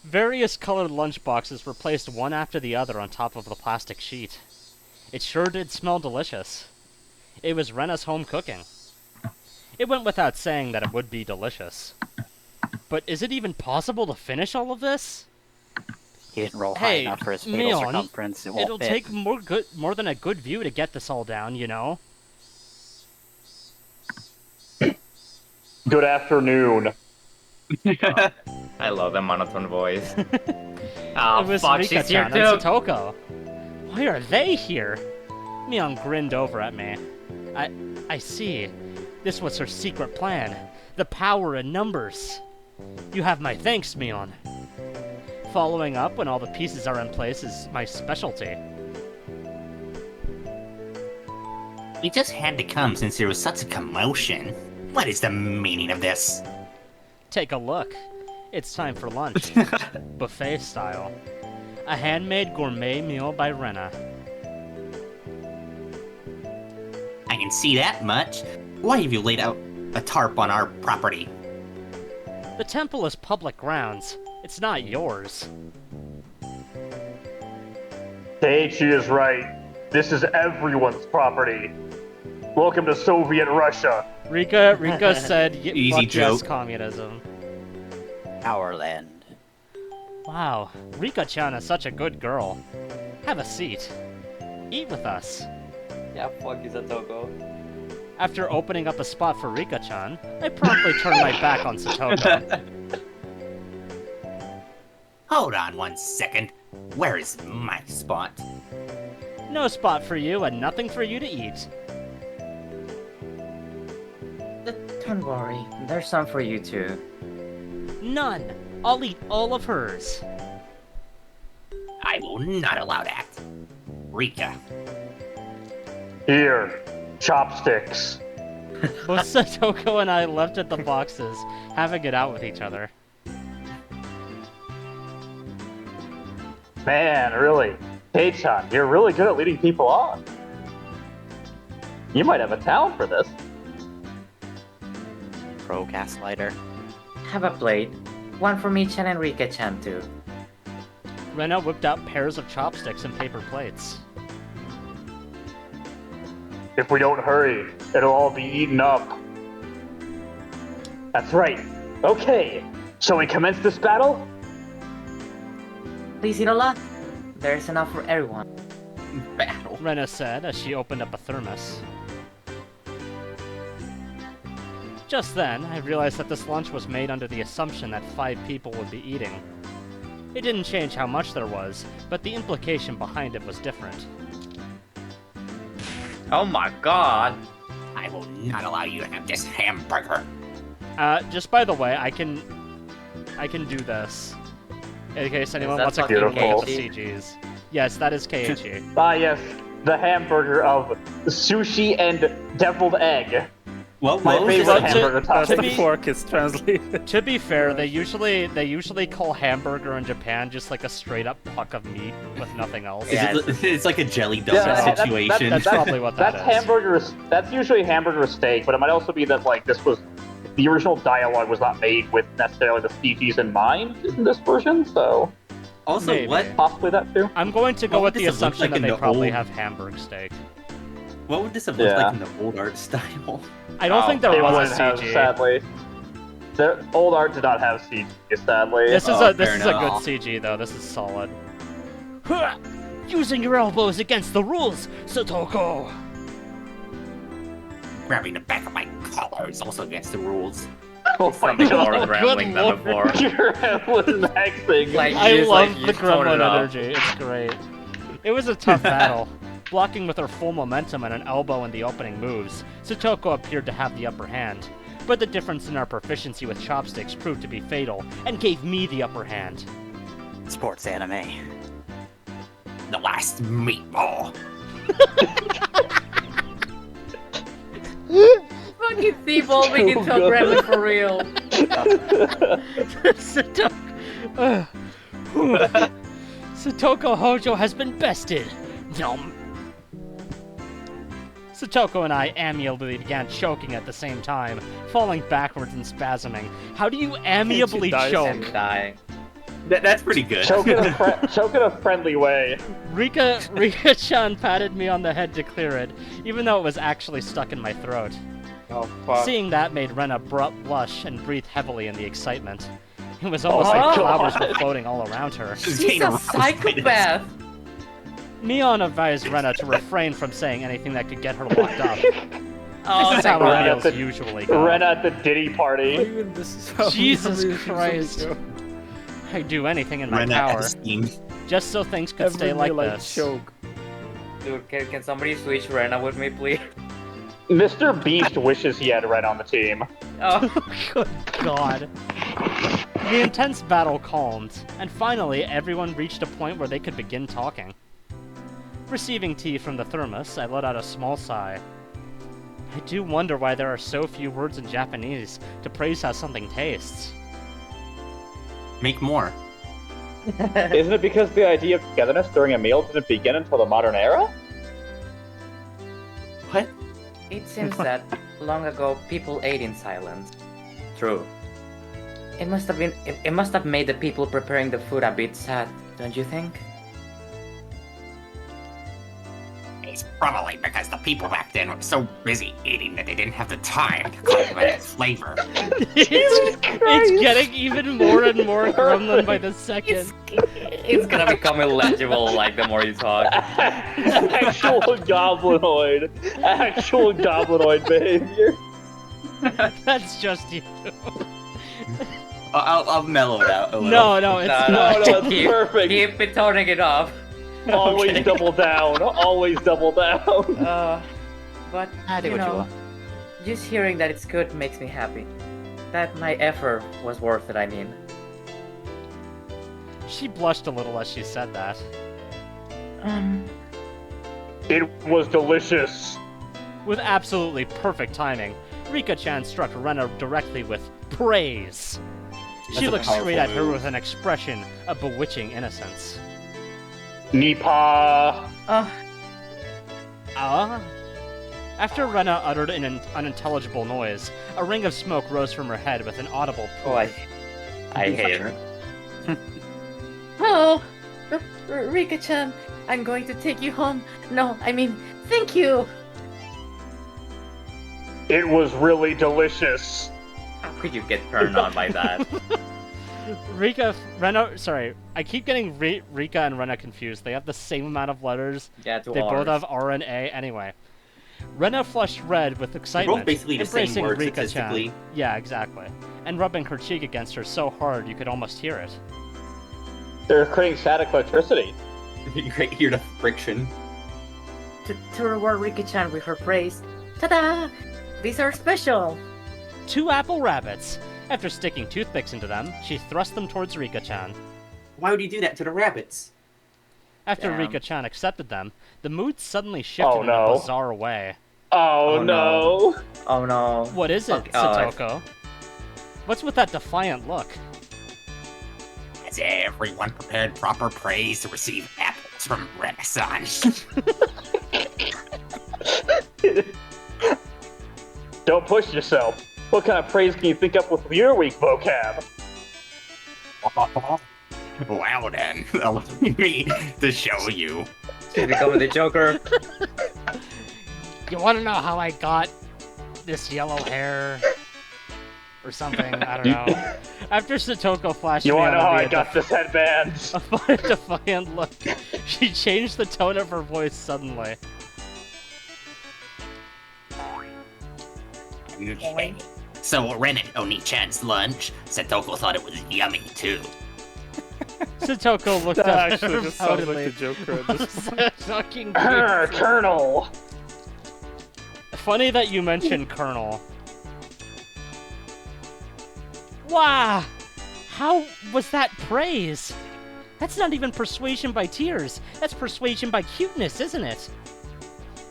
Various colored lunchboxes were placed one after the other on top of the plastic sheet. It sure did smell delicious. It was Rena's home cooking. It went without saying that it would be delicious. But is it even possible to finish all of this? He didn't roll high Hey, enough for his fatal Mion, circumference. It won't it'll fit. take more than a good view to get this all down, you know? Good afternoon. I love the monotone voice. It Oh was fuck, she's here Rika-chan too. and Satoko. Why are they here? Mion grinned over at me. I see. This was her secret plan. The power in numbers. You have my thanks, Mion. Following up when all the pieces are in place is my specialty. We just had to come since there was such a commotion. What is the meaning of this? Take a look. It's time for lunch. Buffet style. A handmade gourmet meal by Rena. I can see that much. Why have you laid out a tarp on our property? The temple is public grounds. It's not yours. Daichi is right. This is everyone's property. Welcome to Soviet Russia. Rika said, Easy fuck yes, joke. communism. Our land. Wow, Rika-chan is such a good girl. Have a seat. Eat with us. Yeah, fuck you, Satoko. After opening up a spot for Rika-chan, I promptly turned my back on Satoko. Hold on 1 second. Where is my spot? No spot for you and nothing for you to eat. Don't worry, there's some for you too. None. I'll eat all of hers. I will not allow that. Rika. Here, chopsticks. Both Satoko and I left at the boxes, having it out with each other. Man, really. Kei-chan, you're really good at leading people on. You might have a talent for this. Pro gaslighter. Have a plate. One for Michan and Rika-chan too. Rena whipped out pairs of chopsticks and paper plates. If we don't hurry, it'll all be eaten up. That's right. Okay, shall we commence this battle? Please eat a lot. There's enough for everyone. Battle. Rena said as she opened up a thermos. Just then, I realized that this lunch was made under the assumption that 5 people would be eating. It didn't change how much there was, but the implication behind it was different. Oh my god. I will not allow you to have this hamburger. Just by the way, I can do this. In case anyone that wants a fucking quick look at the Keiichi? CGs. Yes, that is Keiichi. Ah, yes, the hamburger of sushi and deviled egg. What My was favorite this? hamburger That's topping. the fork is translated. To be fair, they usually call hamburger in Japan just like a straight up puck of meat with nothing else. Yeah, It's like a jelly donut Yeah, situation. That's probably what that That's is. hamburger. That's usually hamburger steak, but it might also be that like this was the original dialogue was not made with necessarily the species in mind in this version, so Also, Maybe. what possibly that too. I'm going to go What with would the this have looked assumption like that in they the probably old- have Hamburg steak. would this have looked Yeah. like in the old art style? I don't think there They was wouldn't a have, CG. sadly. The old art did not have CG, sadly. This is Oh, a fair good enough. CG though. This is solid. Huh! Using your elbows against the rules, Satoko. Grabbing the back of my collar is also against the rules. Oh my Something more god. grambling than Lord. before. Your head was maxing. Like, I you just, love like, you the just tone it gremlin up. energy. It's great. It was a tough battle. Blocking with her full momentum and an elbow in the opening moves, Satoko appeared to have the upper hand. But the difference in our proficiency with chopsticks proved to be fatal, and gave me the upper hand. Sports anime. The last meatball. Fucking Seabolt making So Tug good. Gremlin for real. Satoko Hojo has been bested. Nom. Satoko and I amiably began choking at the same time, falling backwards and spasming. How do you amiably dies. choke? And dying. That's pretty good. Choke in a friendly way. Rika-chan patted me on the head to clear it, even though it was actually stuck in my throat. Oh, fuck. Seeing that made Rena blush and breathe heavily in the excitement. It was almost my like God. flowers were floating all around her. She's a psychopath! Mion advised Rena to refrain from saying anything that could get her locked up. Oh, This is how Rena our at meals the- usually go. Rena at the Diddy party. Even this is how Jesus we Christ. go. I'd do anything in my Rena power, esteem. just so things could stay Every like meal I this. choke. Dude, can somebody switch Rena with me, please? Mr. Beast wishes he had Ren on the team. Oh, Good God. The intense battle calmed, and finally everyone reached a point where they could begin talking. Receiving tea from the thermos, I let out a small sigh. I do wonder why there are so few words in Japanese to praise how something tastes. Make more. Isn't it because the idea of togetherness during a meal didn't begin until the modern era? What? It seems that long ago people ate in silence. true. It must have made the people preparing the food a bit sad, don't you think? It's probably because the people back then were so busy eating that they didn't have the time to cultivate its flavor. It's getting even more and more gremlin by the second. It's gonna become illegible like the more you talk. Actual goblinoid. Actual goblinoid behavior. That's just you. I'll mellow it out a little. No, it's No, not. No, it's perfect. Keep it toning it off. Always Okay. double down. Always double down. But I do you what you know, want. just hearing that it's good makes me happy. That my effort was worth it, I mean. She blushed a little as she said that. It was delicious. With absolutely perfect timing, Rika-chan struck Rena directly with praise. She a looked powerful straight at her move. with an expression of bewitching innocence. Nipa. After Rena uttered an unintelligible noise, a ring of smoke rose from her head with an audible Oh, I hate her. Oh, Rika-chan, I'm going to take you home. No, I mean, thank you. It was really delicious. How could you get turned on by that? I keep getting Rika and Rena confused. They have the same amount of letters. Yeah, to They both ours. have R and A. Anyway, Rena flushed red with excitement, basically the same embracing word Rika-chan. statistically. Yeah, exactly. And rubbing her cheek against her so hard you could almost hear it. They're creating static electricity. You can hear the friction. To reward Rika-chan with her praise. Ta-da! These are special. 2 apple rabbits. After sticking toothpicks into them, she thrust them towards Rika-chan. Why would you do that to the rabbits? After Damn. Rika-chan accepted them, the mood suddenly shifted Oh, in no. a bizarre way. Oh, Oh, no. Oh no. What is it, Fuck, oh, Satoko? What's with that defiant look? Has everyone prepared proper praise to receive apples from Renaissance? Don't push yourself. What kind of praise can you think up with your weak vocab? Well then, allow me to show you. She's becoming the Joker. You want to know how I got this yellow hair? Or something, I don't know. After Satoko flashed You me wanna on know how me I got this headband? a defiant look, she changed the tone of her voice suddenly. Okay. So Ren and Oni-chan's lunch, Satoko thought it was yummy too. Satoko looked That up at actually her just sounds like proudly. the Joker at this point. That fucking Arr, great. Colonel. Funny that you mentioned Colonel. Wow! How was that praise? That's not even persuasion by tears. That's persuasion by cuteness, isn't it?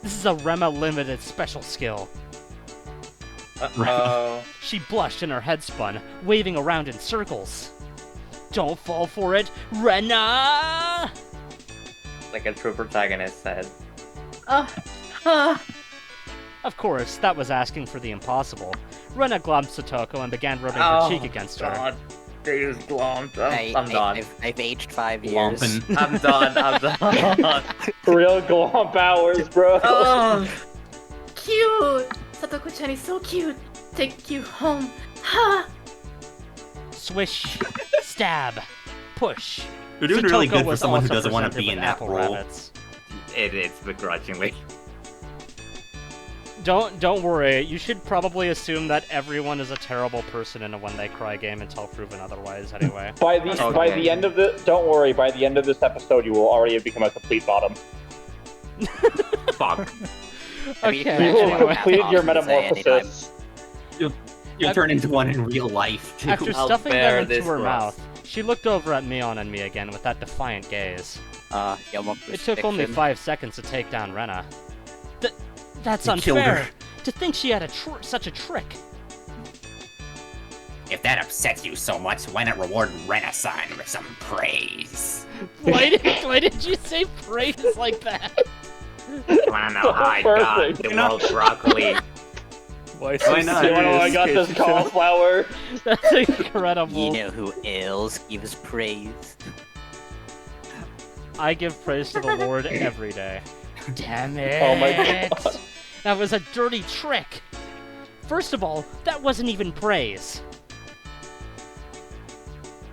This is a Rema limited special skill. Uh-oh. She blushed and her head spun, waving around in circles. Don't fall for it, Rena! Like a true protagonist said. Of course, that was asking for the impossible. Rena globbed Satoko and began rubbing her cheek against her. God They just glomped. I'm done. I've aged 5 years. Glomping. I'm done. I'm done. Real glomp hours, bro. Oh, cute! Satoko-chan is so cute. Take you home. Ha! Swish, stab, push. You're doing really Satoko good for was someone who also doesn't want to presented be in with that apple role. rabbits. It's begrudgingly. Don't worry. You should probably assume that everyone is a terrible person in a When They Cry game until proven otherwise. Anyway. By the end of the, don't worry. By the end of this episode, you will already have become a complete bottom. Fuck. Okay. You will have Anyway. completed your metamorphosis. You'll turn into one in real life, too. After I'll stuffing bear them into this her cross. mouth, she looked over at Mion and me again with that defiant gaze. Yomoku's It took only fiction. 5 seconds to take down Rena. That's You killed her. unfair. To think she had such a trick. If that upsets you so much, why not reward Renaissance with some praise? Why did you say praise like that? Wanna know how I got Perfect. the world's broccoli? Why so Why not? You wanna know I serious, got this Keiji-chan? cauliflower? That's incredible. You know who else gives praise? I give praise to the Lord every day. Damn it! Oh my God. That was a dirty trick. First of all, that wasn't even praise.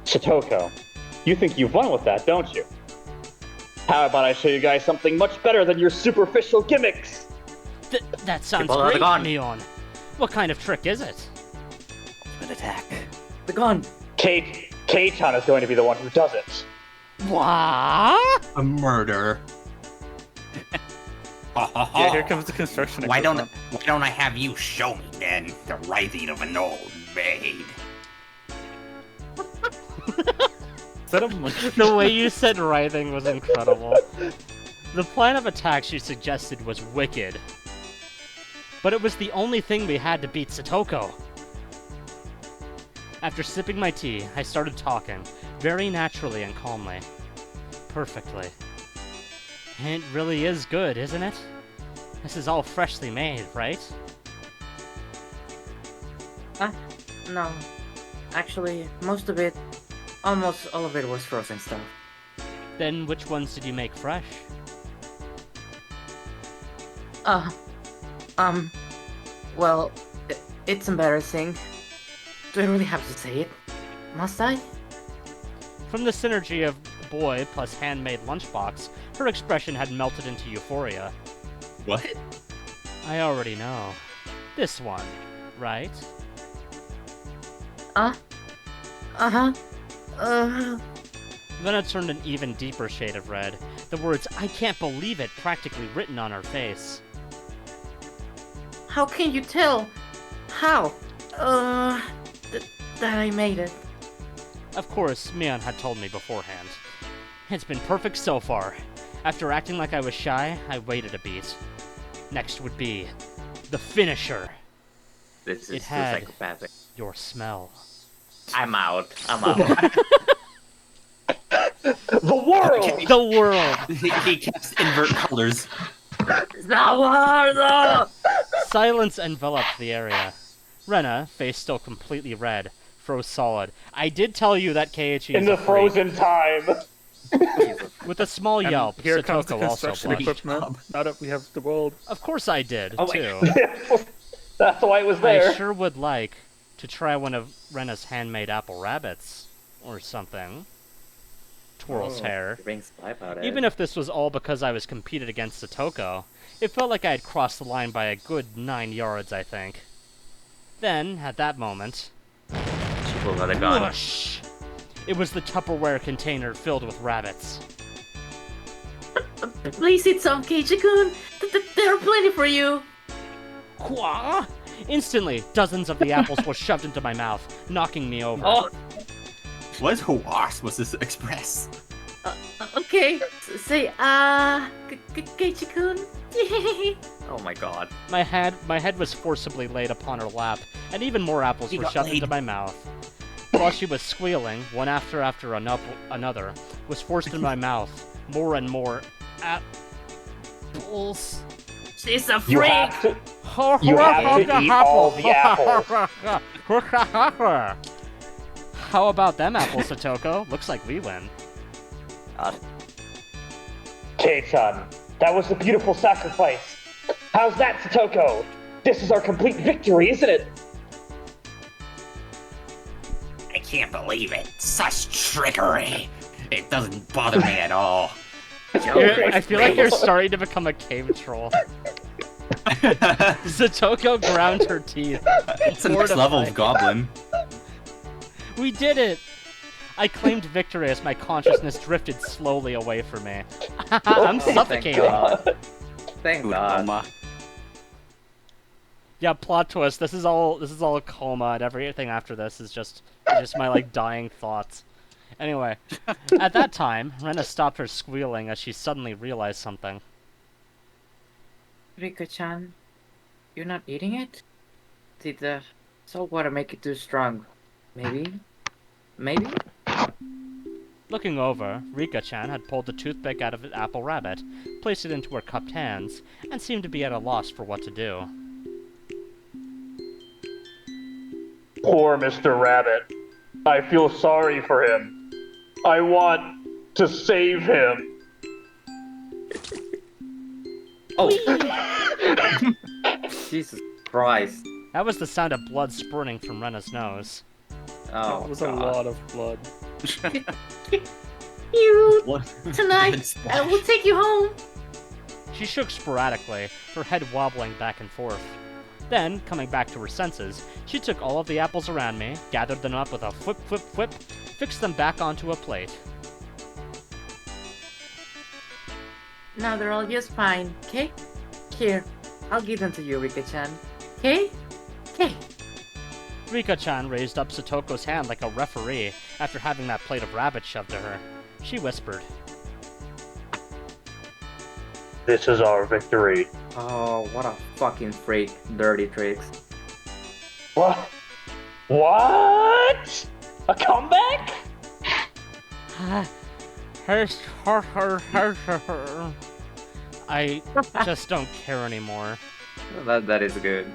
Satoko, you think you've won with that, don't you? How about I show you guys something much better than your superficial gimmicks? That sounds pull out the great, gun. Mion. What kind of trick is it? An attack. The gun. Kei-chan is going to be the one who does it. What? A murder. Yeah, here comes the construction Why don't equipment. I have you show me then the writhing of an old maid? Is that a monkey? The way you said writhing was incredible. The plan of attack she suggested was wicked. But it was the only thing we had to beat Satoko. After sipping my tea, I started talking, very naturally and calmly. Perfectly. It really is good, isn't it? This is all freshly made, right? No. Actually, most of it, almost all of it was frozen stuff. Then which ones did you make fresh? Well, it's embarrassing. Do I really have to say it? Must I? From the synergy of boy plus handmade lunchbox, her expression had melted into euphoria. What? I already know. This one, right? Uh-huh. Then it turned an even deeper shade of red, the words "I can't believe it" practically written on her face. How can you tell? How? That I made it. Of course, Mion had told me beforehand. It's been perfect so far. After acting like I was shy, I waited a beat. Next would be the finisher. This It is too had- psychopathic. Your smell. I'm out. The world! The world! He casts invert colors. Silence enveloped the area. Rena, face still completely red, froze solid. I did tell you that Keiichi In is the a freak. frozen time. With a small And yelp, here comes the Satoko also construction blushed. equipment. Now that we have the world. Of course I did, Oh, wait. too. That's why it was there. I sure would like to try one of Rena's handmade apple rabbits. Or something. Twirls hair. Brings life out Even if this was all because I was competed against Satoko, it felt like I had crossed the line by a good 9 yards, I think. Then, at that moment, she pulled out a gun. whoosh! It was the Tupperware container filled with rabbits. Please eat some, Keiichi-kun. There are plenty for you. Qua! Instantly, dozens of the apples were shoved into my mouth, knocking me over. Oh. What is Higurashi was this express? Okay. Say, Keiichi-kun. Oh my god. My head was forcibly laid upon her lap, and even more apples You were got shoved laid. into my mouth. While she was squealing, one after another was forced in my mouth. More and more apples. She's a You freak. have to. You have to eat all the apples. How about them apples, Satoko? Looks like we win. Kei-chan, that was a beautiful sacrifice. How's that, Satoko? This is our complete victory, isn't it? I can't believe it. Such trickery. It doesn't bother me at all. I feel like you're starting to become a cave troll. Satoko ground her teeth. It's the next level of goblin. We did it! I claimed victory as my consciousness drifted slowly away from me. I'm suffocating. Thank God. Yeah, plot twist. This is all a coma, and everything after this is just my like dying thoughts. Anyway, at that time, Rena stopped her squealing as she suddenly realized something. Rika-chan, you're not eating it? Did the salt water make it too strong? Maybe? Maybe? Looking over, Rika-chan had pulled the toothpick out of the apple rabbit, placed it into her cupped hands, and seemed to be at a loss for what to do. Poor Mr. Rabbit. I feel sorry for him. I want to save him. Oh! Jesus Christ. That was the sound of blood spurting from Rena's nose. Oh, That was a lot of blood. You! Tonight, I will take you home! She shook sporadically, her head wobbling back and forth. Then, coming back to her senses, she took all of the apples around me, gathered them up with a whip, whip, whip, fixed them back onto a plate. Now they're all just fine, okay? Here, I'll give them to you, Rika-chan. Okay? Okay. Rika-chan raised up Satoko's hand like a referee after having that plate of rabbit shoved to her. She whispered, This is our victory. Oh, what a fucking freak. Dirty tricks. What? What? A comeback? I just don't care anymore. That is good.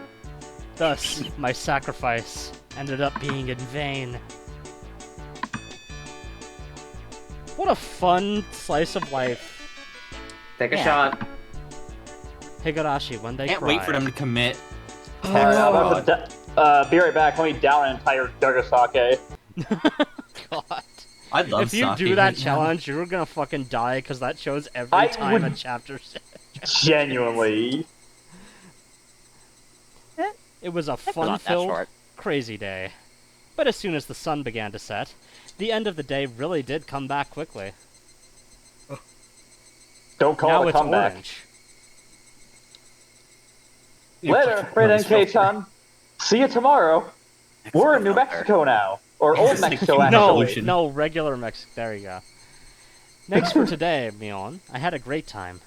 Thus, my sacrifice ended up being in vain. What a fun slice of life. Take a shot. Higurashi, when they Can't cry. wait for them to commit. Alright, I'm about to be right back. Let me down an entire jug of sake. God. I love If you sake do that right now. challenge, you're gonna fucking die because that shows every time a chapter. Genuinely. It was a not that fun-filled, short. crazy day. But as soon as the sun began to set, the end of the day really did come back quickly. Don't call Now it a it's comeback. orange. Later, Fred K-chan. See you tomorrow. We're in New Mexico now. Or Old Mexico, No, actually. no, regular Mexico. There you go. Next for today, Mion. I had a great time.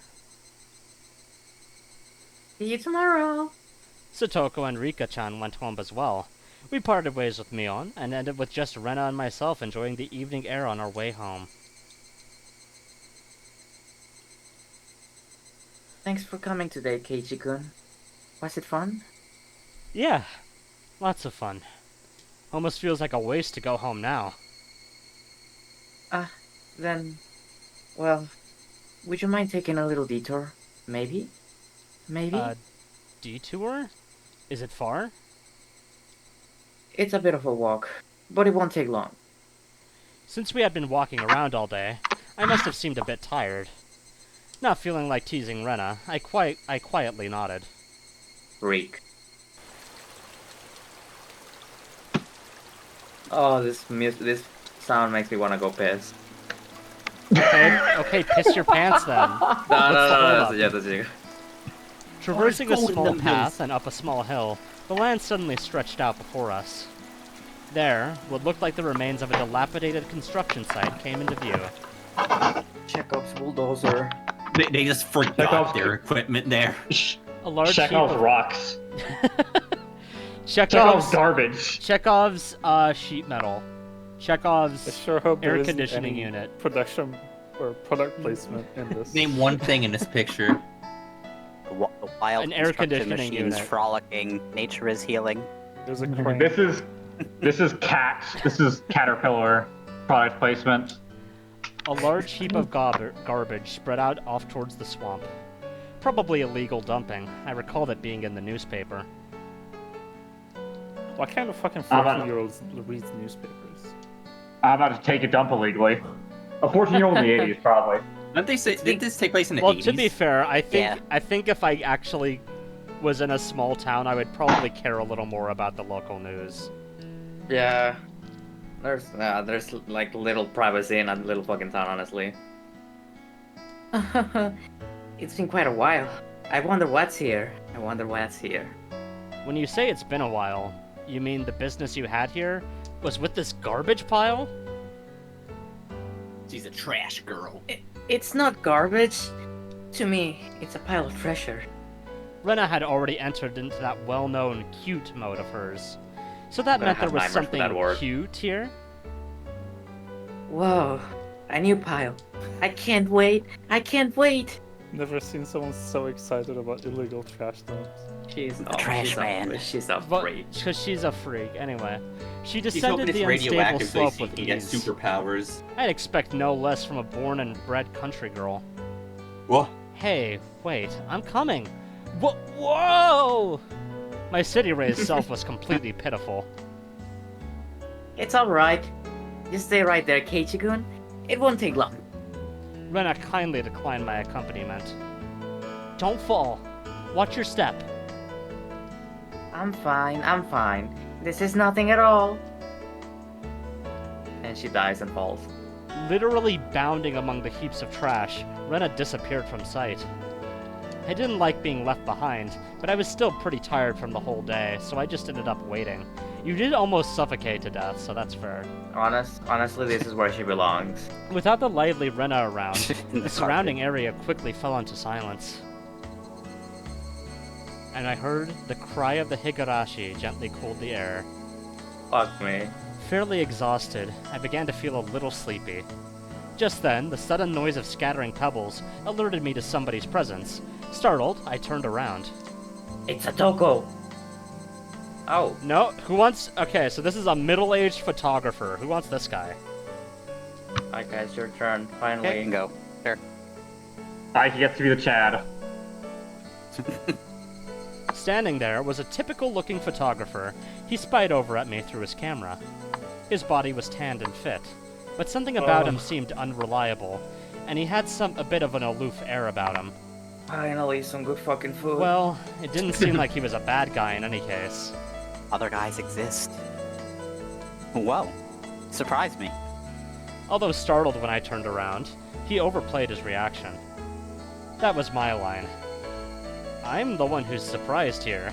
See you tomorrow! Satoko and Rika-chan went home as well. We parted ways with Mion, and ended with just Rena and myself enjoying the evening air on our way home. Thanks for coming today, Keiichi-kun. Was it fun? Yeah, lots of fun. Almost feels like a waste to go home now. Then... Well... Would you mind taking a little detour? Maybe? Maybe? Detour? Is it far? It's a bit of a walk, but it won't take long. Since we had been walking around all day, I must have seemed a bit tired. Not feeling like teasing Rena, I quietly nodded. Freak. Oh, this sound makes me wanna go piss. Okay, piss your pants then. No, that's it. Traversing a Let's go in small the path and up a small hill, the land suddenly stretched out before us. There, what looked like the remains of a dilapidated construction site came into view. Chekhov's bulldozer. They just forgot their equipment there. A large Chekhov's heap rocks. Chekhov's garbage. Chekhov's sheet metal. I Chekhov's sure hope there air isn't conditioning any unit. production or product placement in this. Name one thing in this picture. The wild An air construction conditioning machines unit. frolicking. Nature is healing. There's a crane. This is This is cat. This is Caterpillar product placement. A large heap of garbage spread out off towards the swamp. Probably illegal dumping. I recall that being in the newspaper. What kind of fucking I'm not- 14-year-olds reads newspapers? I'm about to take a dump illegally. A 14-year-old in the 80s, probably. Didn't they say? Did this take place in the Well, 80s? to be fair, I Yeah. think if I actually was in a small town, I would probably care a little more about the local news. Yeah. There's like little privacy in that little fucking town, honestly. It's been quite a while. I wonder what's here. I wonder what's here. When you say it's been a while, you mean the business you had here was with this garbage pile? She's a trash girl. It's not garbage. To me, it's a pile of treasure. Rena had already entered into that well-known cute mode of hers. So that I meant there have was nightmares for something that word. cute here? Whoa, a new pile. I can't wait. I can't wait. Never seen someone so excited about illegal trash dumps. She's trash man. She's a But, freak. because she's a freak. Anyway, she She's descended hoping it's the unstable radioactive so slope she with can get ease. superpowers. I'd expect no less from a born and bred country girl. What? Hey, wait, I'm coming. Whoa! My city-raised self was completely pitiful. It's alright. Just stay right there, Keiichi-kun. It won't take long. Rena kindly declined my accompaniment. Don't fall. Watch your step. I'm fine. This is nothing at all. And she dies and falls. Literally bounding among the heaps of trash, Rena disappeared from sight. I didn't like being left behind, but I was still pretty tired from the whole day, so I just ended up waiting. You did almost suffocate to death, so that's fair. Honestly, this is where she belongs. Without the lively Rena around, In the surrounding area quickly fell into silence. And I heard the cry of the Higurashi gently cooled the air. Fuck me. Fairly exhausted, I began to feel a little sleepy. Just then, the sudden noise of scattering pebbles alerted me to somebody's presence. Startled, I turned around. It's Satoko. Oh, No, who wants... Okay, so this is a middle-aged photographer. Who wants this guy? alright guys, your turn. Finally. Okay, you can go. Sure. I get to be the Chad. Standing there was a typical-looking photographer. He spied over at me through his camera. His body was tanned and fit, but something about him seemed unreliable, and he had a bit of an aloof air about him. Finally, some good fucking food. Well, it didn't seem like he was a bad guy in any case. Other guys exist. Whoa. Surprised me. Although startled when I turned around, he overplayed his reaction. That was my line. I'm the one who's surprised here.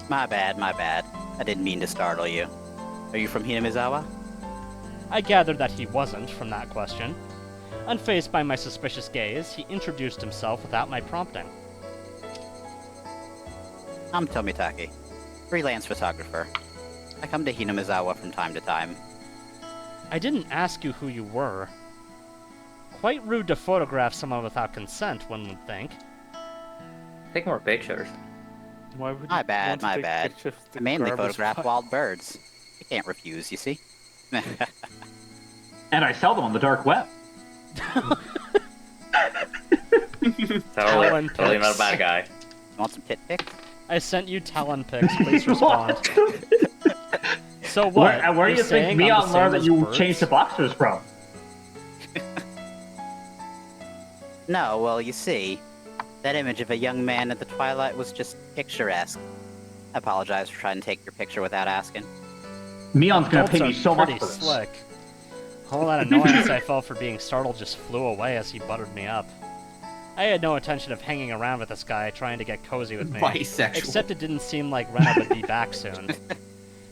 My bad. I didn't mean to startle you. Are you from Hinamizawa? I gathered that he wasn't from that question. Unfazed by my suspicious gaze, he introduced himself without my prompting. I'm Tomitake, freelance photographer. I come to Hinamizawa from time to time. I didn't ask you who you were. Quite rude to photograph someone without consent, one would think. Take more pictures. Why would you My bad, want to my take bad. pictures of the I mainly garbage photograph pile? wild birds. I can't refuse, you see. And I sell them on the dark web. Talon Totally not a pics. bad guy. Want some tit pics? I sent you Talon pics, please respond. So what? Where do you saying think I'm Mion the learned same that as you birds? changed the boxers from? No, well, you see, that image of a young man at the twilight was just picturesque. I apologize for trying to take your picture without asking. Mion's gonna Adults pay are me so much pretty for this. slick. All that annoyance I felt for being startled just flew away as he buttered me up. I had no intention of hanging around with this guy trying to get cozy with me. Bisexual. Except it didn't seem like Rena would be back soon.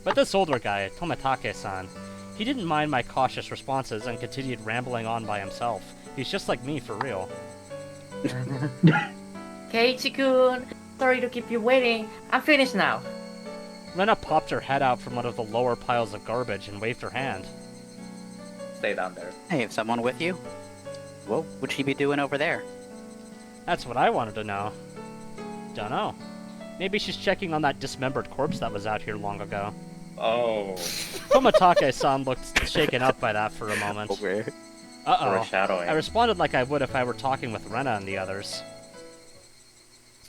But this older guy, Tomitake-san, he didn't mind my cautious responses and continued rambling on by himself. He's just like me for real. Keiichi-kun, sorry to keep you waiting. I'm finished now. Rena popped her head out from one of the lower piles of garbage and waved her hand. Stay down there. Hey, have someone with you? What would she be doing over there? That's what I wanted to know. Dunno. Maybe she's checking on that dismembered corpse that was out here long ago. Oh, Tomatake-san looked shaken up by that for a moment. Where? Uh-oh. foreshadowing. I responded like I would if I were talking with Rena and the others.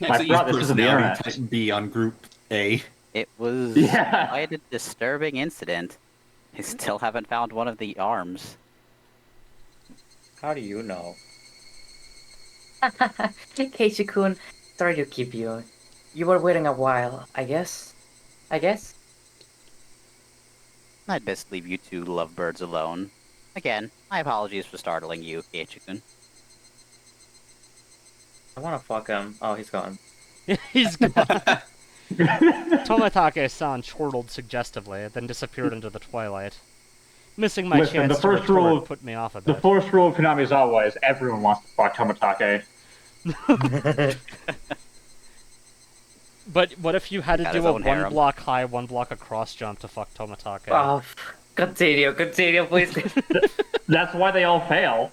My God, this isn't the internet. Type B on Group A. It was Yeah. quite a disturbing incident. I still haven't found one of the arms. How do you know? Keiichi-kun, sorry to keep you. You were waiting a while, I guess? I'd best leave you two lovebirds alone. Again, my apologies for startling you, Keiichi-kun. I want to fuck him. Oh, he's gone. He's gone. Tomatake-san chortled suggestively, then disappeared into the twilight. Missing my Listen, chance the first to retort rule- put me off a The bit. first rule of Hinamizawa is everyone wants to fuck Tomatake. But what if you had to Got do his a own harem. 1-block high, 1-block across jump to fuck Tomatake? Oh, continue, please. That's why they all fail.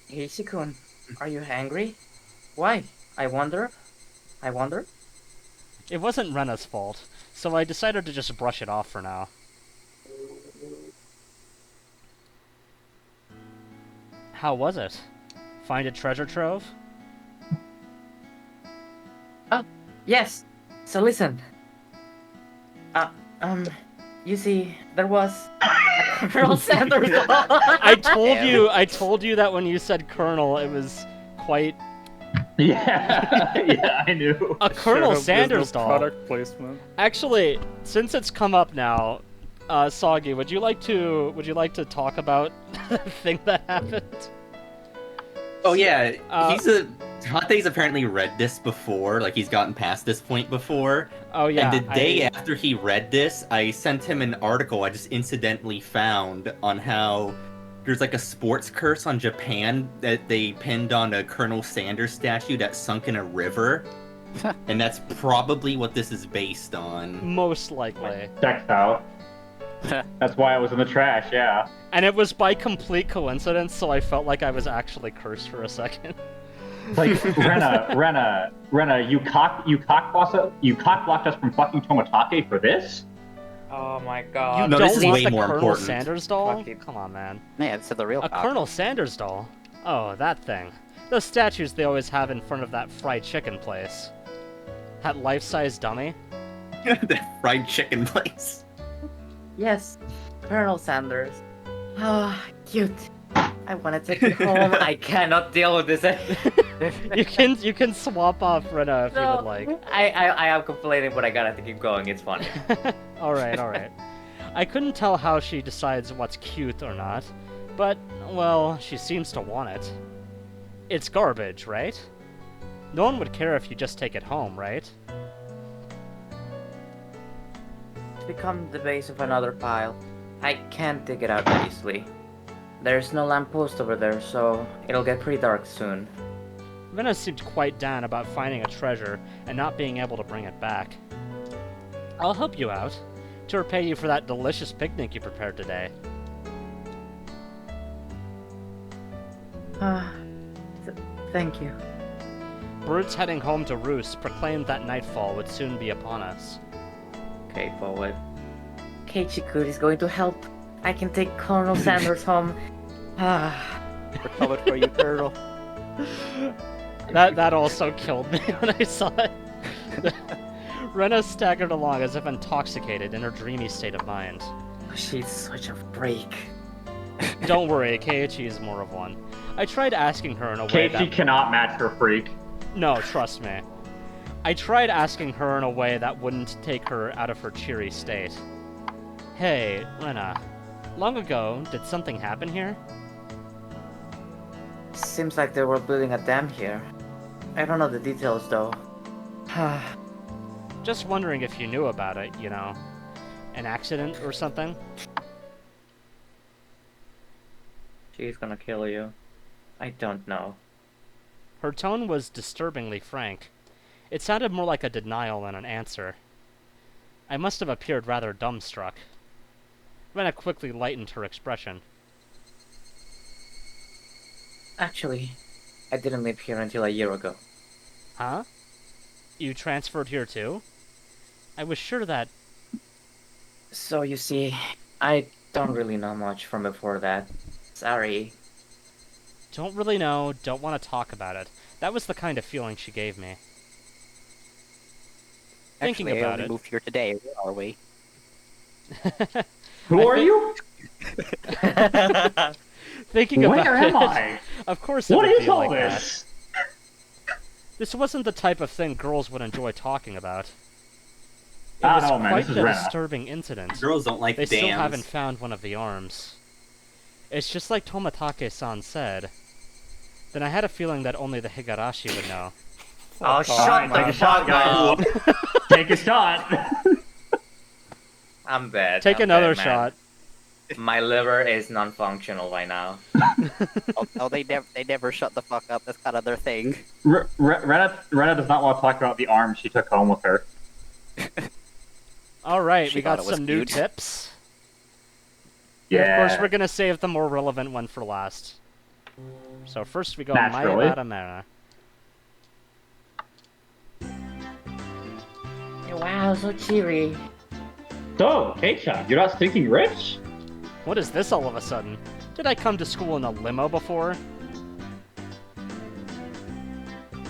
Keiichi-kun, are you angry? Why? I wonder. It wasn't Rena's fault, so I decided to just brush it off for now. How was it? Find a treasure trove? Yes. So listen. You see, there was a Colonel Sanders. I told you that when you said Colonel, it was quite Yeah, yeah, I knew. a Colonel Shut up, Sanders there's no doll. Product placement. Actually, since it's come up now, Soggy, would you like to talk about the thing that happened? Oh yeah, Uh, Hate's apparently read this before, like he's gotten past this point before. Oh yeah. And the day after he read this, I sent him an article I just incidentally found on how there's like a sports curse on Japan that they pinned on a Colonel Sanders statue that sunk in a river. And that's probably what this is based on. Most likely. Checks out. That's why I was in the trash, yeah. And it was by complete coincidence, so I felt like I was actually cursed for a second. Like, Rena, you cock-blocked us from fucking Tomatake for this? Oh my You god. No, don't this is want way the more Colonel important. Sanders doll? Fuck it. Come on, man. Yeah, this is the real A cock. Colonel Sanders doll? Oh, that thing. Those statues they always have in front of that fried chicken place. That life-size dummy? That fried chicken place. Yes, Colonel Sanders. Oh, cute. I want to take you home. I cannot deal with this. You can swap off Rena if you would like. I am complaining, but I gotta keep going. It's funny. Alright. I couldn't tell how she decides what's cute or not, but, well, she seems to want it. It's garbage, right? No one would care if you just take it home, right? It's become the base of another pile. I can't dig it out easily. There's no lamppost over there, so it'll get pretty dark soon. Rena seemed quite down about finding a treasure and not being able to bring it back. I'll help you out, to repay you for that delicious picnic you prepared today. Thank you. Birds heading home to roost proclaimed that nightfall would soon be upon us. Okay, forward. Keiichi-kun is going to help. I can take Colonel Sanders home. We're coming for you, Colonel. That also killed me when I saw it. Rena staggered along as if intoxicated in her dreamy state of mind. She's such a freak. Don't worry, Keiichi is more of one. I tried asking her in a way Casey that... cannot match her freak. No, trust me. I tried asking her in a way that wouldn't take her out of her cheery state. Hey, Rena. Long ago, did something happen here? Seems like they were building a dam here. I don't know the details though. Just wondering if you knew about it, you know. An accident or something? She's gonna kill you. I don't know. Her tone was disturbingly frank. It sounded more like a denial than an answer. I must have appeared rather dumbstruck. Rena quickly lightened her expression. Actually, I didn't live here until a year ago. Huh? You transferred here too? I was sure that... So you see, I don't really know much from before that. Sorry. Don't really know, don't want to talk about it. That was the kind of feeling she gave me. Thinking Actually, I about only it. moved here today. Where are we? Who are you? Thinking about Where it. am I? Of course it What would is be all like this? that. This wasn't the type of thing girls would enjoy talking about. It I was don't know, man. quite This is the Rena. disturbing incident. Girls don't like They still dams. haven't found one of the arms. It's just like Tomatake-san said. Then I had a feeling that only the Higurashi would know. Oh, Alright, take a shot, guys. Take a shot. I'm dead. Take I'm another dead, man. shot. My liver is non-functional by now. Oh, they never shut the fuck up. That's kind of their thing. Rena does not want to talk about the arm she took home with her. Alright, She we got thought it was some new cute. tips. Yeah. And of course, we're gonna save the more relevant one for last. So first we go Naturally. Mayabaramara. Wow, so cheery. So, Kei-chan, you're not stinking rich? What is this all of a sudden? Did I come to school in a limo before?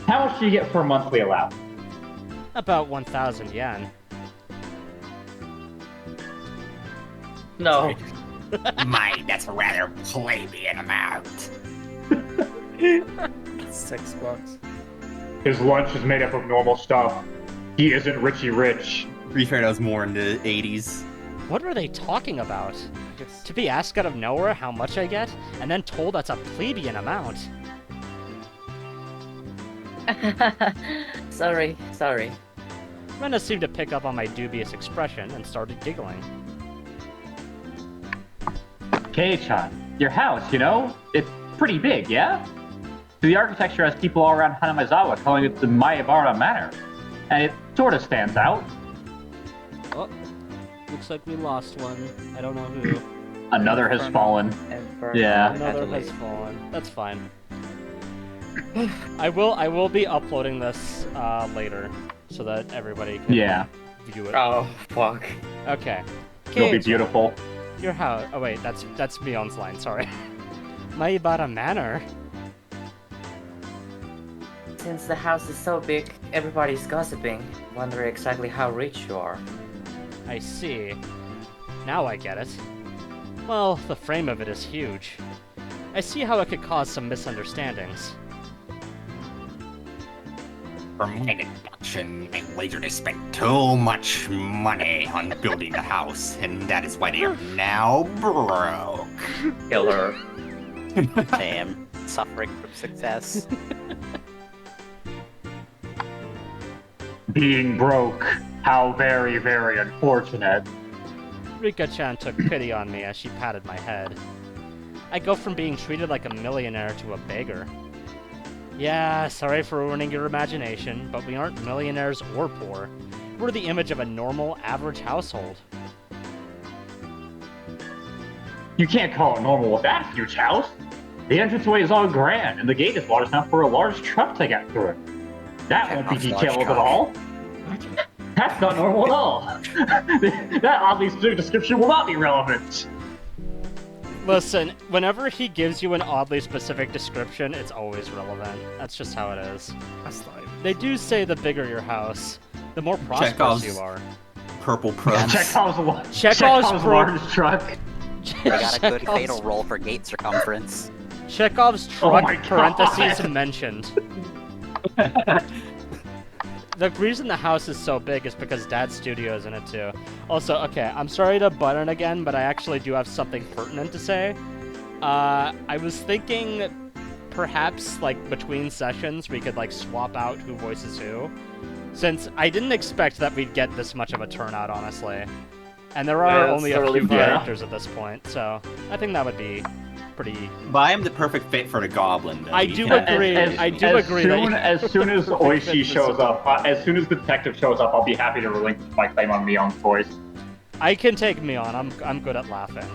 How much do you get for a monthly allowance? About 1,000 yen. No. My, that's a rather plebeian amount. $6. His lunch is made up of normal stuff. He isn't Richie Rich. To be fair, that was more in the 80s. What are they talking about? To be asked out of nowhere how much I get, and then told that's a plebeian amount. Sorry. Rena seemed to pick up on my dubious expression and started giggling. Kei-chan, your house, you know? It's pretty big, yeah? The architecture has people all around Hinamizawa calling it the Mayabara Manor. And it sort of stands out. Oh, looks like we lost one. I don't know who. Another has fallen. Yeah. Another has fallen. That's fine. I will be uploading this later so that everybody can view it. Oh, fuck. Okay. It'll be Kei-chan, beautiful. Your house. Oh wait, that's Mion's line. Sorry. Maibara Manor. Since the house is so big, everybody's gossiping, wondering exactly how rich you are. I see. Now I get it. Well, the frame of it is huge. I see how it could cause some misunderstandings. For my deduction, my wizard spent too much money on building the house, and that is why they are now broke. Killer. Damn. Suffering from success. Being broke. How very, very unfortunate. Rika-chan took pity on me as she patted my head. I go from being treated like a millionaire to a beggar. Yeah, sorry for ruining your imagination, but we aren't millionaires or poor. We're the image of a normal, average household. You can't call it normal with that huge house. The entranceway is all grand, and the gate is large enough for a large truck to get through it. That won't be Chekhov's large detailed at truck. all. That's not normal at all. That oddly specific description will not be relevant. Listen, whenever he gives you an oddly specific description, it's always relevant. That's just how it is. That's life. They do say the bigger your house, the more prosperous Chekhov's you are. Purple probes. Chekhov's large truck. They got a good Chekhov's- fatal roll for gate circumference. Chekhov's Oh truck, my God. parentheses mentioned. The reason the house is so big is because Dad's studio is in it too. Also, okay, I'm sorry to butt in again, but I actually do have something pertinent to say. I was thinking perhaps, like, between sessions, we could, like, swap out who voices who. Since I didn't expect that we'd get this much of a turnout, honestly. And there are Yeah, only a totally few fine. characters at this point, so I think that would be pretty... But I am the perfect fit for the goblin, though. I You do can- agree. I do agree that As soon as Oishi shows up, as soon as the detective shows up, I'll be happy to relinquish my claim on Mion's voice. I can take Mion. I'm good at laughing.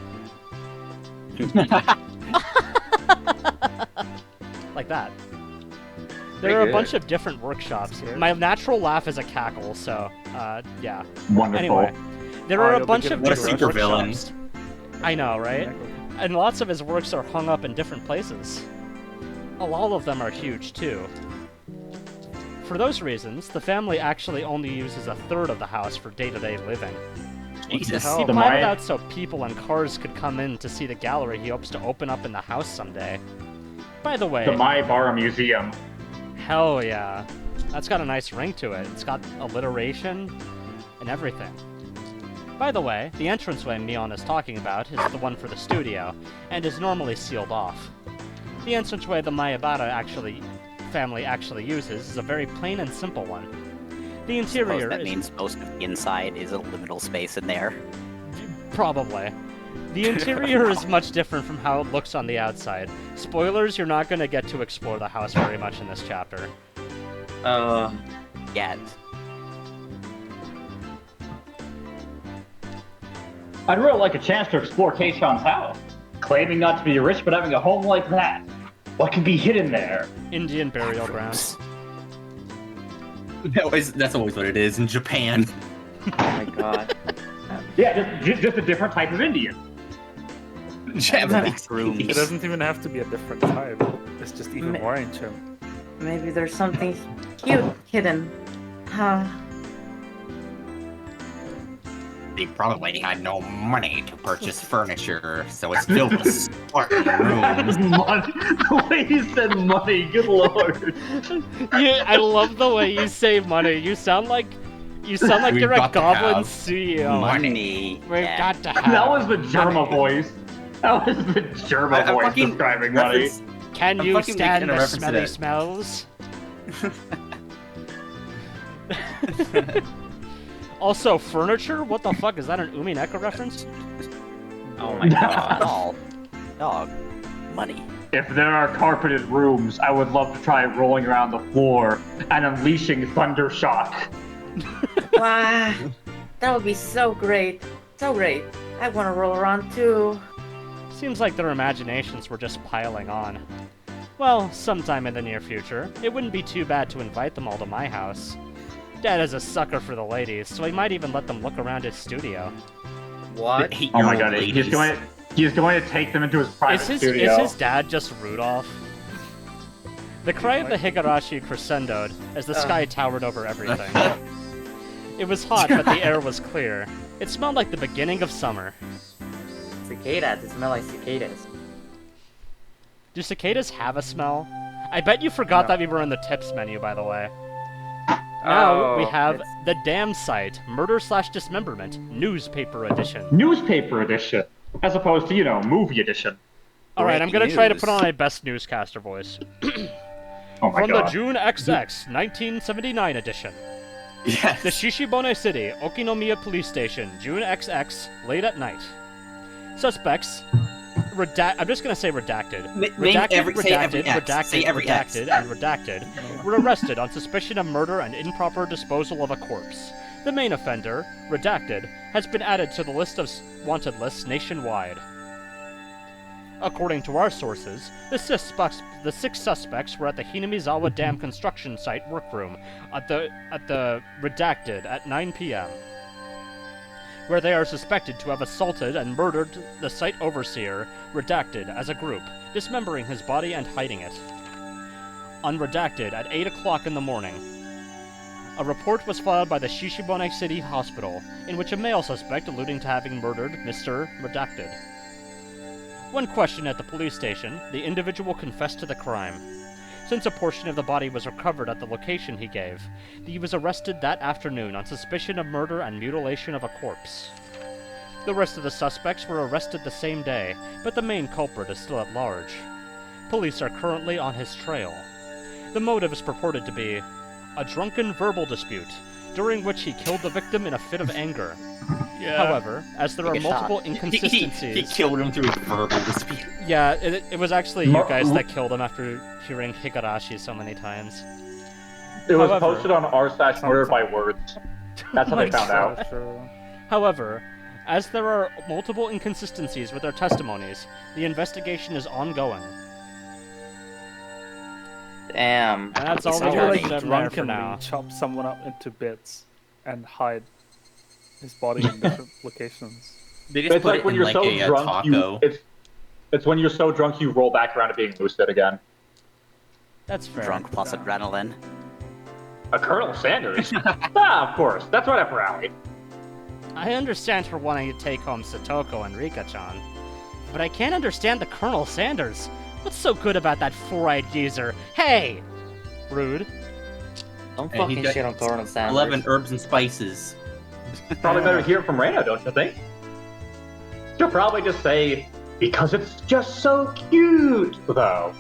Like that. There are a bunch of different workshops. My natural laugh is a cackle, so, yeah. Wonderful. Anyway, there are a you'll bunch be of giving different me the workshops. I know, right? And lots of his works are hung up in different places. All of them are huge, too. For those reasons, the family actually only uses a third of the house for day-to-day living. Jesus. He The planned it Maya- out so people and cars could come in to see the gallery he hopes to open up in the house someday. By the way, The Maibara Museum. hell yeah. That's got a nice ring to it. It's got alliteration and everything. By the way, the entranceway Mion is talking about is the one for the studio, and is normally sealed off. The entranceway the Mayabara family actually uses is a very plain and simple one. The Suppose interior that is means most of the inside is a liminal space in there. probably. The interior is much different from how it looks on the outside. Spoilers, you're not going to get to explore the house very much in this chapter. Yet. I'd really like a chance to explore Keishan's house. Claiming not to be rich, but having a home like that. What could be hidden there? Indian burial ground. That's always what it is in Japan. Oh my god. Yeah, just a different type of Indian. Japanese Rooms. It doesn't even have to be a different type. It's just even Ma- more ancient. Maybe there's something cute hidden. Huh. They probably had no money to purchase furniture, so it's filled with sparkling rooms. Money. The way you said money, good lord. Yeah, I love the way you say money. You sound like We've you're a got to goblin have CEO. Money. We've Yeah. got to have. That was the Germa voice. That was the Germa I'm voice fucking describing money. Can I'm you fucking stand making a the reference to smelly that. smells? Also, furniture? What the fuck? Is that an Umineka reference? Oh my god. All. Dog. Money. If there are carpeted rooms, I would love to try rolling around the floor and unleashing thunder shock. Wow. That would be so great. So great. I want to roll around too. Seems like their imaginations were just piling on. Well, sometime in the near future, it wouldn't be too bad to invite them all to my house. Dad is a sucker for the ladies, so he might even let them look around his studio. What? Oh my god, he's going to take them into his private studio. Is his dad just Rudolph? The cry of the Higurashi crescendoed as the sky towered over everything. It was hot, but the air was clear. It smelled like the beginning of summer. Cicadas. It smells like cicadas. Do cicadas have a smell? I bet you forgot that we were in the tips menu, by the way. Now we have the Damn Site, Murder/Dismemberment, Newspaper Edition. Newspaper edition, as opposed to, movie edition. Alright, I'm gonna try to put on my best newscaster voice. Oh my From god. the June XX, 1979 edition. Yes. The Shishibone City, Okinomiya Police Station, June XX, late at night. Suspects, I'm just gonna say redacted. Redacted, and redacted were arrested on suspicion of murder and improper disposal of a corpse. The main offender, redacted, has been added to the list of wanted lists nationwide. According to our sources, the 6 suspects were at the Hinamizawa Dam construction site workroom at the redacted at 9 p.m., where they are suspected to have assaulted and murdered the site overseer, redacted, as a group, dismembering his body and hiding it. Unredacted at 8 o'clock in the morning. A report was filed by the Shishibone City Hospital, in which a male suspect alluding to having murdered Mr. Redacted. When questioned at the police station, the individual confessed to the crime. Since a portion of the body was recovered at the location he gave, he was arrested that afternoon on suspicion of murder and mutilation of a corpse. The rest of the suspects were arrested the same day, but the main culprit is still at large. Police are currently on his trail. The motive is purported to be a drunken verbal dispute, during which he killed the victim in a fit of anger. However, as there are multiple inconsistencies... He killed him through a verbal dispute. Yeah, it was actually you guys that killed him after hearing Higurashi so many times. It was However- posted on r/murder by words. That's how they found out. However, as there are multiple inconsistencies with their testimonies, the investigation is ongoing. Damn. And that's all He's we got already from them there for drunkenly now. chop someone up into bits and hide his body in different locations. They just It's put like it when in you're like so a drunk, taco. it's when you're so drunk you roll back around to being lucid again. That's fair. Drunk plus adrenaline. A Colonel Sanders? Ah, of course. That's right up her alley. I understand her wanting to take home Satoko and Rika-chan, but I can't understand the Colonel Sanders. What's so good about that four-eyed geezer? Hey! Rude. Don't And he's fucking got shit on Colonel Sanders. 11 herbs and spices. Probably better to hear it from Reina, don't you think? She'll probably just say, because it's just so cute, though.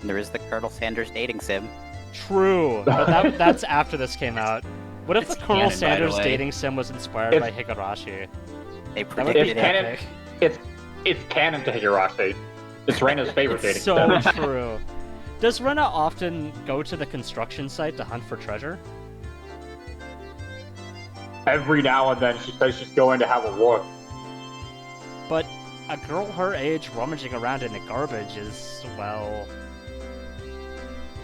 There is the Colonel Sanders dating sim. True, but that's after this came out. What if It's the Colonel canon, by the Sanders way. dating sim was inspired by Higurashi? They That would predicted be It's it. canon. epic. It's canon to Higurashi. It's Reina's favorite dating It's so sim. true. Does Rena often go to the construction site to hunt for treasure? Every now and then she says she's going to have a look. But a girl her age rummaging around in the garbage is, well...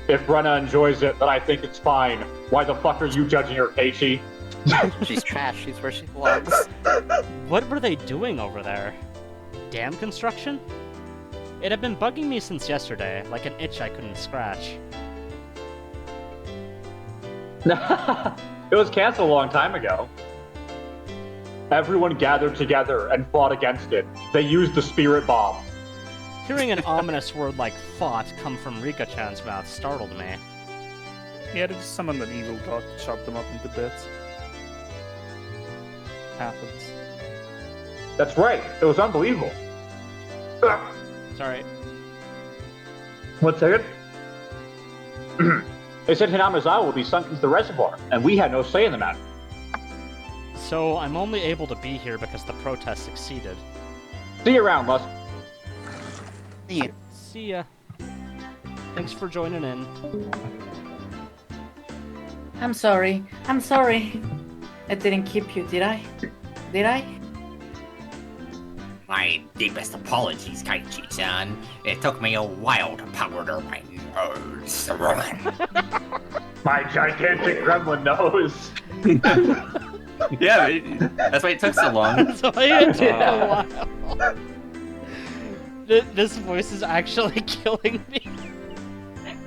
If Rena enjoys it, then I think it's fine. Why the fuck are you judging her, Keiichi? She's trash. She's where she belongs. What were they doing over there? Dam construction? It had been bugging me since yesterday, like an itch I couldn't scratch. It was canceled a long time ago. Everyone gathered together and fought against it. They used the spirit bomb. Hearing an ominous word like fought come from Rika-chan's mouth startled me. Yeah, they just summoned an evil god to chop them up into bits. Happens. That's right. It was unbelievable. Ugh. Sorry. 1 second. They said Hinamizawa will be sunk into the reservoir, and we had no say in the matter. So I'm only able to be here because the protest succeeded. See you around, Lus. Yeah. See ya. Thanks for joining in. I'm sorry. I'm sorry. I didn't keep you, did I? Did I? My deepest apologies, Kaichi-chan. It took me a while to powder my nose. My gigantic gremlin nose. Yeah, that's why it took so long. So it took a while. This voice is actually killing me.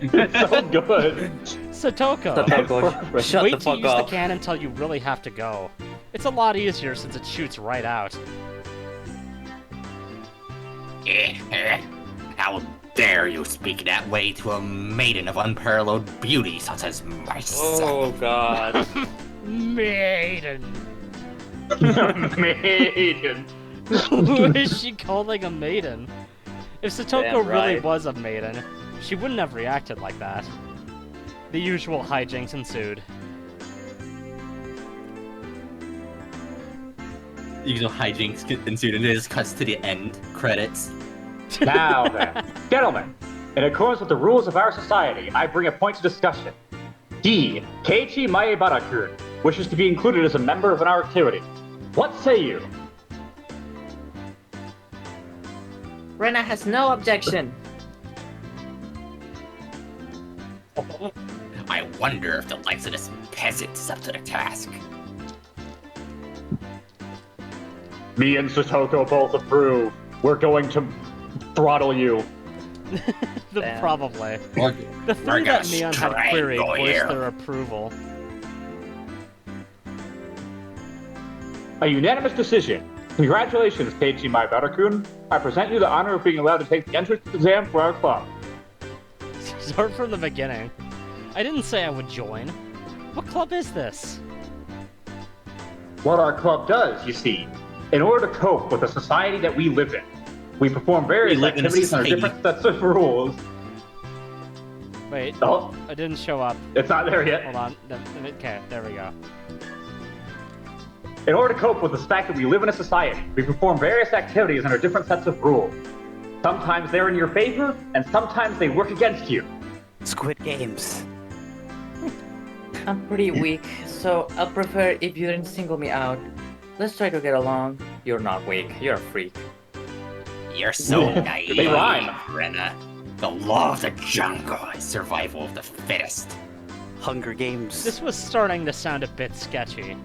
It's so good. Satoko, Satoko, shut wait the to fuck use up. the cannon until you really have to go. It's a lot easier since it shoots right out. How dare you speak that way to a maiden of unparalleled beauty such as myself? Oh god. Maiden. Maiden. Who is she calling a maiden? If Satoko Damn really right. was a maiden, she wouldn't have reacted like that. The usual hijinks ensued. Usual hijinks ensued, and it just cuts to the end credits. Now then, gentlemen, in accordance with the rules of our society, I bring a point to discussion. D. Keiichi Maebara-kun wishes to be included as a member of our activity. What say you? Rena has no objection. I wonder if the likes of this peasant is up to the task. Me and Satoko both approve. We're going to throttle you. Damn. Probably. We're The three that gonna Neon had queried strangle voiced you. their approval. A unanimous decision. Congratulations, Keiichi Maebara-kun. I present you the honor of being allowed to take the entrance exam for our club. Start from the beginning. I didn't say I would join. What club is this? What our club does, you see, in order to cope with the society that we live in, we perform various We live in a activities under society. different sets of rules. Wait, Oh, I didn't show up. it's not there yet. Hold on. Okay, there we go. In order to cope with the fact that we live in a society, we perform various activities under different sets of rules. Sometimes they're in your favor, and sometimes they work against you. Squid Games. I'm pretty weak, so I'll prefer if you didn't single me out. Let's try to get along. You're not weak, you're a freak. You're so They naive, rhyme. Rena. The law of the jungle is survival of the fittest. Hunger Games. This was starting to sound a bit sketchy.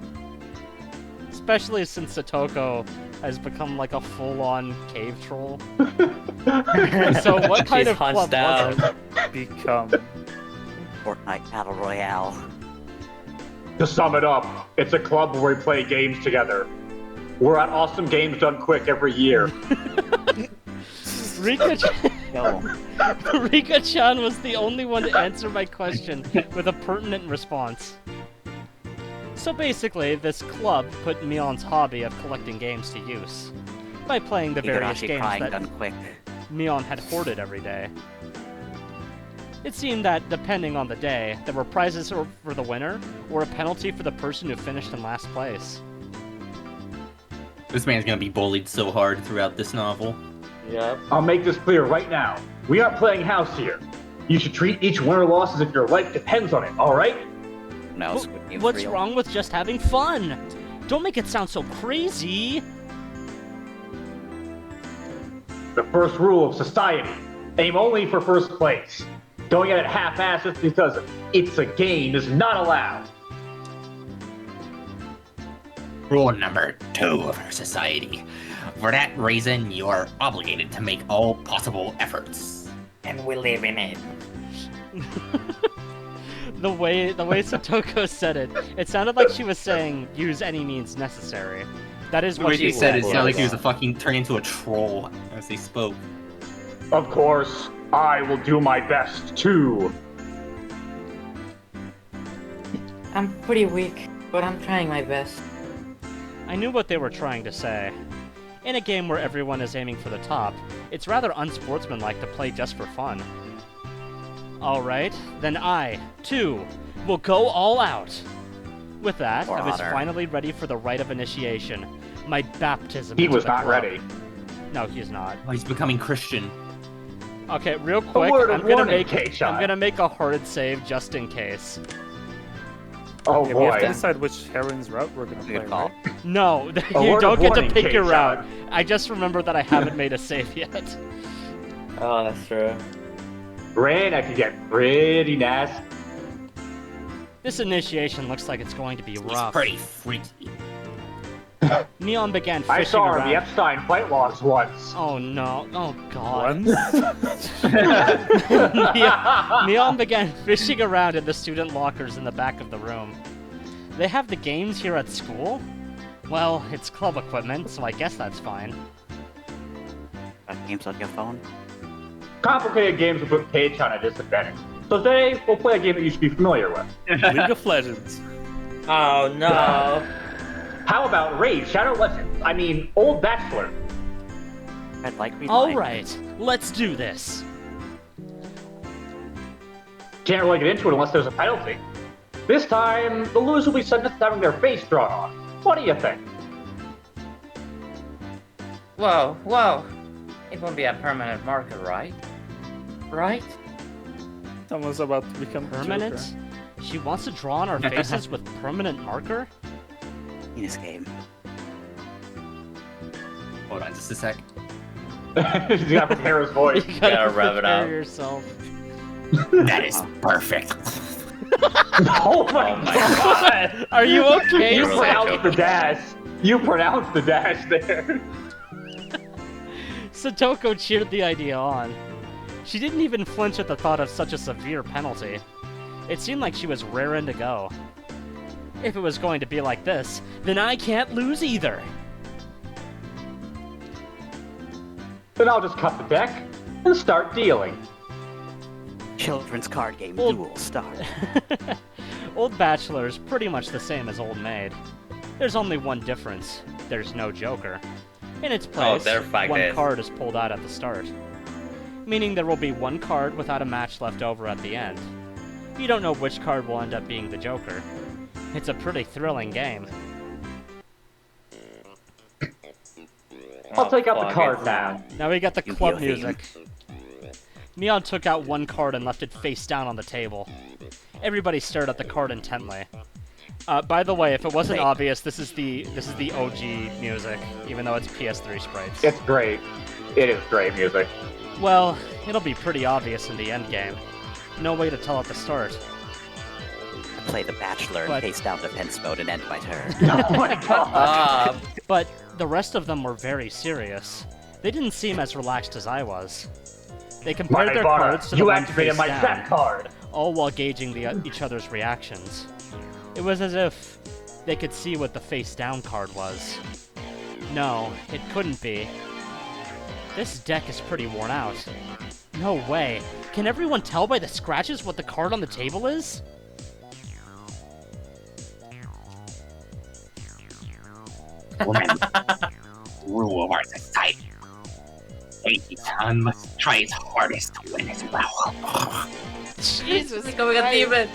Especially since Satoko has become like a full-on cave troll. So what kind She's of club hunched down. was it? Become. Fortnite Battle Royale. To sum it up, it's a club where we play games together. We're at Awesome Games Done Quick every year. Yo. Rika-chan was the only one to answer my question with a pertinent response. So basically, this club put Mion's hobby of collecting games to use by playing the various Higurashi games crying that done quick. Mion had hoarded every day. It seemed that, depending on the day, there were prizes for the winner, or a penalty for the person who finished in last place. This man's gonna be bullied so hard throughout this novel. Yep. I'll make this clear right now. We aren't playing house here. You should treat each win or loss as if your life depends on it, alright? No, Squid Game's What's real. wrong with just having fun? Don't make it sound so crazy! The first rule of society. Aim only for first place. Going at it half-assed just because it's a game is not allowed. Rule number 2 of our society. For that reason, you are obligated to make all possible efforts. And we live in it. The way Satoko said it, it sounded like she was saying, use any means necessary. That is The what way she she said it said. sounded like he was a fucking turned into a troll as they spoke. Of course, I will do my best too. I'm pretty weak, but I'm trying my best. I knew what they were trying to say. In a game where everyone is aiming for the top, it's rather unsportsmanlike to play just for fun. Alright, then I, too, will go all out. With that, For I was honor. finally ready for the rite of initiation. My baptism He into was the not club. ready. No, he's not. Oh, he's becoming Christian. Okay, real quick, word of I'm gonna warning, make K-Chan. I'm gonna make a hard save just in case. Oh Yeah, we have to boy. decide which heroine's route we're gonna play. Good call. Right? No, A you word don't of get to warning, pick your K-Chan. route. I just remembered that I haven't made a save yet. Oh, that's true. Rain, I could get pretty nasty. This initiation looks like it's going to be He's rough. pretty freaky. Neon began fishing I saw her in around. the Epstein flight logs once. Oh no! Oh god! Once? Neon began fishing around in the student lockers in the back of the room. They have the games here at school? Well, it's club equipment, so I guess that's fine. Got games on your phone? Complicated games will put K-Chan at a disadvantage. So today, we'll play a game that you should be familiar with. League of Legends. Oh no. How about Raid Shadow Legends? I mean, Old Bachelor. Red light, green light. Alright, let's do this. Can't really get into it unless there's a penalty. This time, the loser will be sentenced to having their face drawn on. What do you think? Whoa, whoa. It won't be a permanent marker, right? Right? Someone's about to become the Permanent? Joker. She wants to draw on our faces with permanent marker? In this game. Hold on just a sec. He's gotta prepare his voice. You gotta Gotta rev it prepare up. yourself. That is perfect. Oh my god! Are you okay? You You're Sam? pronounced the dash. You pronounced the dash there. Satoko cheered the idea on. She didn't even flinch at the thought of such a severe penalty. It seemed like she was raring to go. If it was going to be like this, then I can't lose either. Then I'll just cut the deck and start dealing. Children's card game Well- duel start. Old Bachelor is pretty much the same as Old Maid. There's only one difference. There's no Joker. In its place, their fact one is- card is pulled out at the start. Meaning there will be one card without a match left over at the end. You don't know which card will end up being the Joker. It's a pretty thrilling game. I'll take out the fuck card it. now. Now we got the Yu-Gi-Oh club theme. music. Neon took out one card and left it face down on the table. Everybody stared at the card intently. By the way, if it wasn't obvious, this is the OG music, even though it's PS3 sprites. It's great. It is great music. Well, it'll be pretty obvious in the end game. No way to tell at the start. Play the Bachelor and face down defense mode and end my turn. Oh my god! But the rest of them were very serious. They didn't seem as relaxed as I was. They compared their cards to the you one activated face my down, trap card! all while gauging each other's reactions. It was as if they could see what the face down card was. No, it couldn't be. This deck is pretty worn out. No way. Can everyone tell by the scratches what the card on the table is? Remember, rule of our society. Keiichi-san must try his hardest to win as well. Jesus, becoming a demon!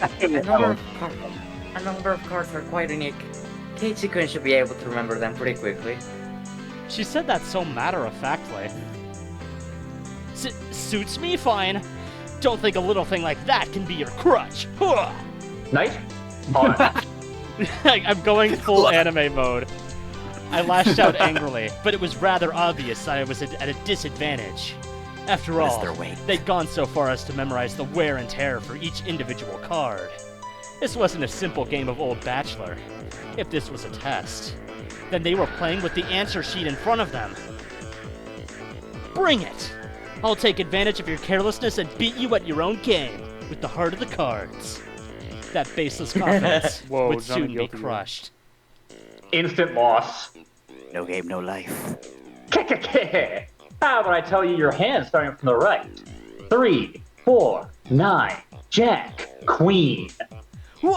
A number of cards are quite unique. Keiichi-kun should be able to remember them pretty quickly. She said that so matter-of-factly. Suits me fine. Don't think a little thing like that can be your crutch. Huh. Nice. Alright. I'm going full anime mode. I lashed out angrily, but it was rather obvious that I was at a disadvantage. After all, they'd gone so far as to memorize the wear and tear for each individual card. This wasn't a simple game of Old Bachelor. If this was a test, then they were playing with the answer sheet in front of them. Bring it! I'll take advantage of your carelessness and beat you at your own game, with the heart of the cards. That baseless confidence would soon be crushed. Instant loss. No game, no life. How about I tell you your hand starting from the right? 3, 4, 9, Jack, Queen. He's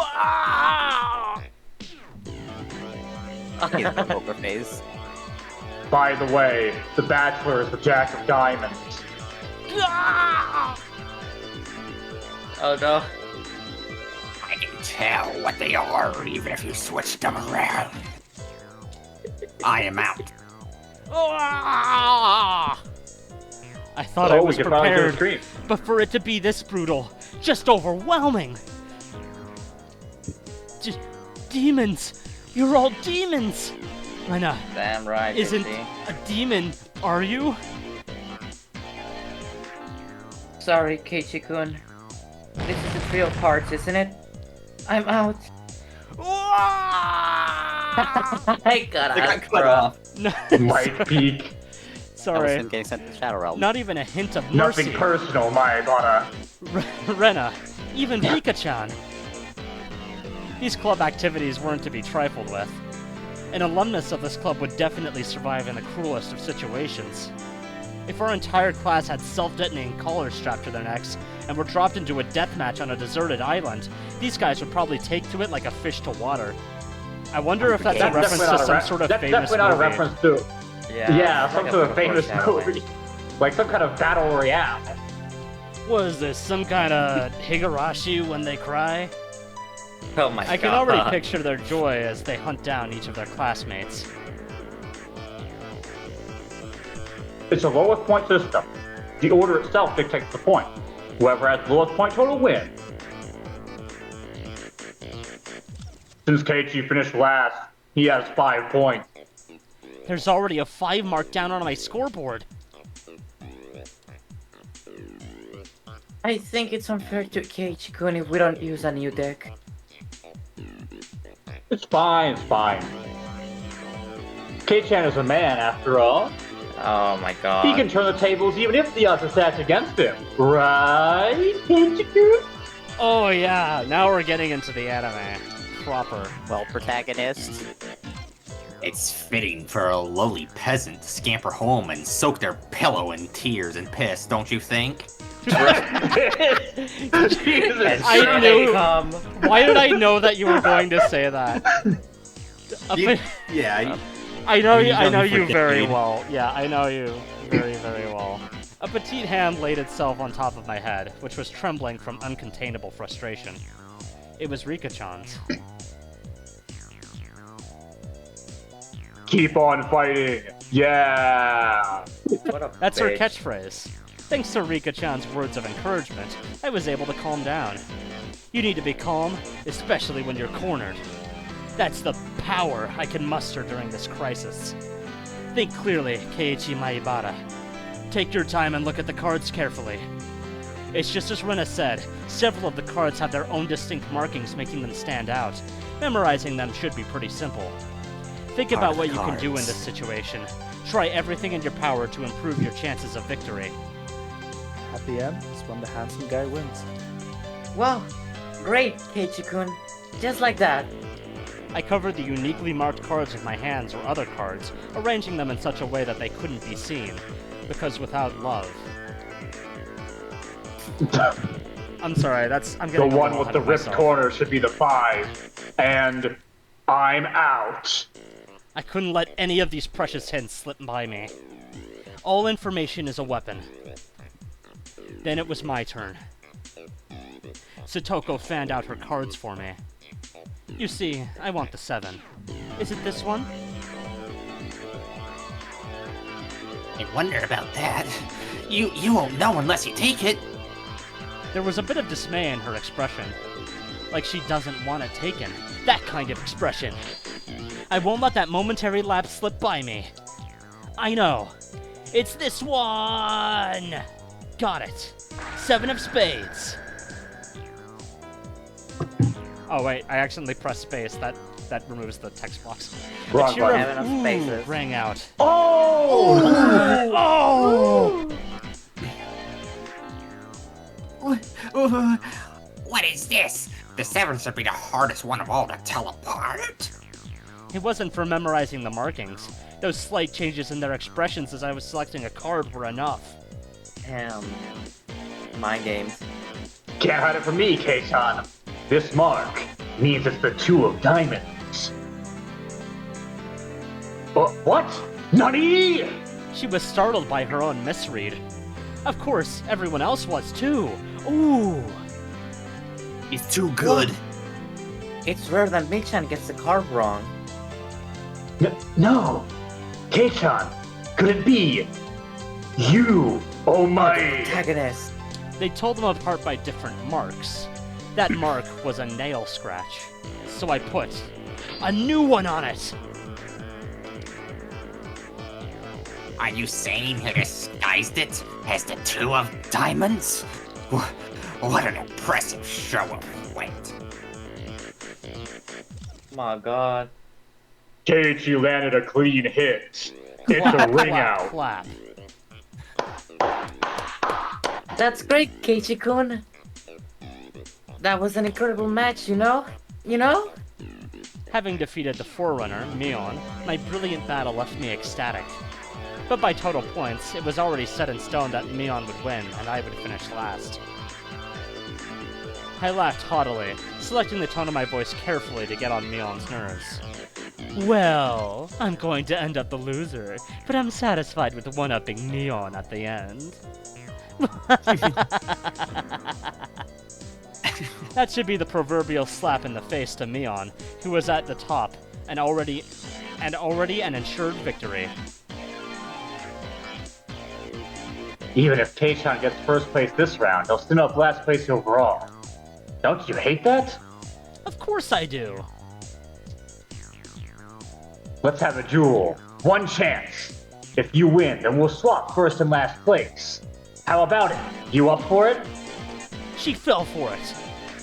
in the poker phase. By the way, the Bachelor is the Jack of Diamonds. Oh no. I can tell what they are, even if you switch them around. I am out. I thought I was prepared, but for it to be this brutal, just overwhelming. Demons! You're all demons! Rena, damn right, isn't a demon, are you? Sorry, Keiichi-kun. This is the trio of cards, isn't it? I'm out. I got cut off. White peak. Sorry. That was him getting sent to the Shadow Realm. Not even a hint of mercy. Nothing personal, my daughter. Rena, even Rika-chan. These club activities weren't to be trifled with. An alumnus of this club would definitely survive in the cruelest of situations. If our entire class had self-detonating collars strapped to their necks and were dropped into a deathmatch on a deserted island, these guys would probably take to it like a fish to water. I wonder if that's a reference to some sort of famous movie. That's definitely not a reference to... Yeah, some sort of famous movie. Like some kind of battle royale. Was this some kind of Higurashi when they cry? Oh my god. I can already picture their joy as they hunt down each of their classmates. It's a lowest point system. The order itself dictates the point. Whoever has the lowest point total wins. Since Keiichi finished last, he has 5 points. There's already a 5 mark down on my scoreboard. I think it's unfair to Keiichi-kun if we don't use a new deck. It's fine, it's fine. Kei-chan is a man, after all. Oh my god. He can turn the tables even if the odds are stacked against him. Right, Keiichi-kun? Oh yeah, now we're getting into the anime. Proper. Well, protagonist. It's fitting for a lowly peasant to scamper home and soak their pillow in tears and piss, don't you think? Jesus. I knew. Why did I know that you were going to say that? I know you very well. Yeah, I know you very, very well. A petite hand laid itself on top of my head, which was trembling from uncontainable frustration. It was Rika-chan's. Keep on fighting! Yeah! That's her catchphrase. Thanks to Rika-chan's words of encouragement, I was able to calm down. You need to be calm, especially when you're cornered. That's the power I can muster during this crisis. Think clearly, Keiichi Maibara. Take your time and look at the cards carefully. It's just as Rena said, several of the cards have their own distinct markings making them stand out. Memorizing them should be pretty simple. Think about what you can do in this situation. Try everything in your power to improve your chances of victory. At the end is when the handsome guy wins. Wow, great, Keiichi-kun. Just like that. I covered the uniquely marked cards with my hands or other cards, arranging them in such a way that they couldn't be seen. Because without love... I'm sorry, I'm getting The one with the ripped corner should be the 5. And I'm out. I couldn't let any of these precious hints slip by me. All information is a weapon. Then it was my turn. Satoko fanned out her cards for me. You see, I want the 7. Is it this one? I wonder about that. You won't know unless you take it. There was a bit of dismay in her expression. Like she doesn't want it taken. That kind of expression. I won't let that momentary lapse slip by me. I know. It's this one! Got it. 7 of spades. Oh wait, I accidentally pressed space. That removes the text box. Wrong The cheer button. of Seven of ooh spaces. rang out. Oh! Oh! What is this? The 7 should be the hardest one of all to tell apart. It wasn't for memorizing the markings. Those slight changes in their expressions as I was selecting a card were enough. Damn. Mind games. Can't hide it from me, Kei-chan. This mark means it's the 2 of diamonds. What? Nani? She was startled by her own misread. Of course, everyone else was too. Ooh! It's too good. It's rare that Michan gets the card wrong. No. Kei-chan, could it be you? Oh my! Antagonist. They told them apart by different marks. That mark was a nail scratch. So I put a new one on it! Are you saying he disguised it as the 2 of diamonds? What an impressive show of weight. My god. Keiichi landed a clean hit. It's Clap, a ring clap, out. clap. That's great, Keiichi-kun. That was an incredible match, you know? You know? Having defeated the Forerunner, Mion, my brilliant battle left me ecstatic. But by total points, it was already set in stone that Mion would win, and I would finish last. I laughed haughtily, selecting the tone of my voice carefully to get on Mion's nerves. Well, I'm going to end up the loser, but I'm satisfied with one-upping Mion at the end. That should be the proverbial slap in the face to Mion, who was at the top, and already an ensured victory. Even if Kei-chan gets first place this round, he'll still have last place overall. Don't you hate that? Of course I do. Let's have a duel. One chance. If you win, then we'll swap first and last place. How about it? You up for it? She fell for it.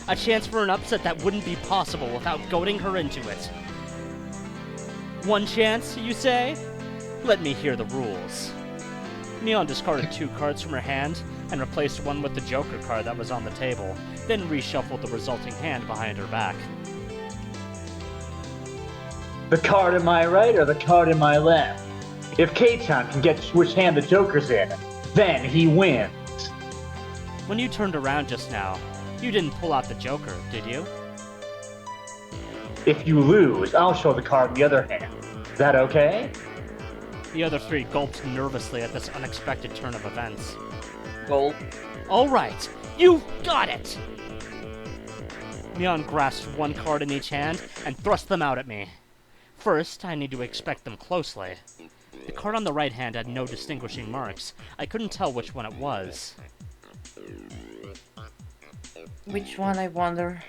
A chance for an upset that wouldn't be possible without goading her into it. One chance, you say? Let me hear the rules. Mion discarded 2 cards from her hand and replaced one with the Joker card that was on the table, then reshuffled the resulting hand behind her back. The card in my right or the card in my left? If Kei-chan can get which hand the Joker's in, then he wins. When you turned around just now, you didn't pull out the Joker, did you? If you lose, I'll show the card in the other hand. Is that okay? The other 3 gulped nervously at this unexpected turn of events. Gold. All right, you got it! Mion grasped 1 card in each hand and thrust them out at me. First, I need to inspect them closely. The card on the right hand had no distinguishing marks. I couldn't tell which one it was. Which one, I wonder?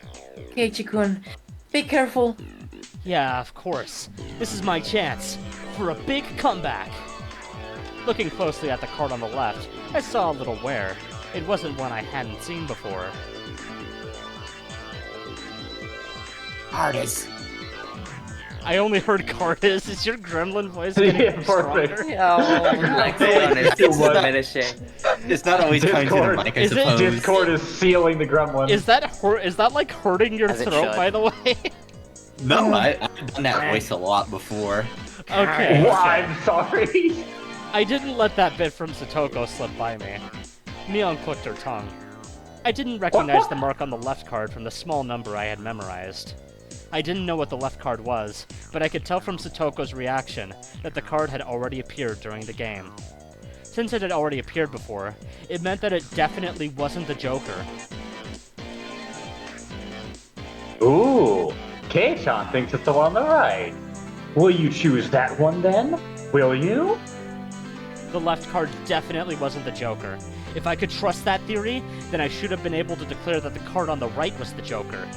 Keiichi-kun, be careful. Yeah, of course. This is my chance for a big comeback. Looking closely at the card on the left, I saw a little wear. It wasn't one I hadn't seen before. Artis. I only heard Cardis. Is your gremlin voice getting Yeah, stronger? perfect. Oh, next one is diminishing. It's not always coming to the Discord. mic, I Is it- suppose. Discord is sealing the gremlin. Is that like hurting your As it throat, should. by the way? No, I've done that voice a lot before. Okay. Well, I'm sorry. I didn't let that bit from Satoko slip by me. Mion clicked her tongue. I didn't recognize the mark on the left card from the small number I had memorized. I didn't know what the left card was, but I could tell from Satoko's reaction that the card had already appeared during the game. Since it had already appeared before, it meant that it definitely wasn't the Joker. Ooh, Kei-chan thinks it's the one on the right. Will you choose that one then? Will you? The left card definitely wasn't the Joker. If I could trust that theory, then I should have been able to declare that the card on the right was the Joker.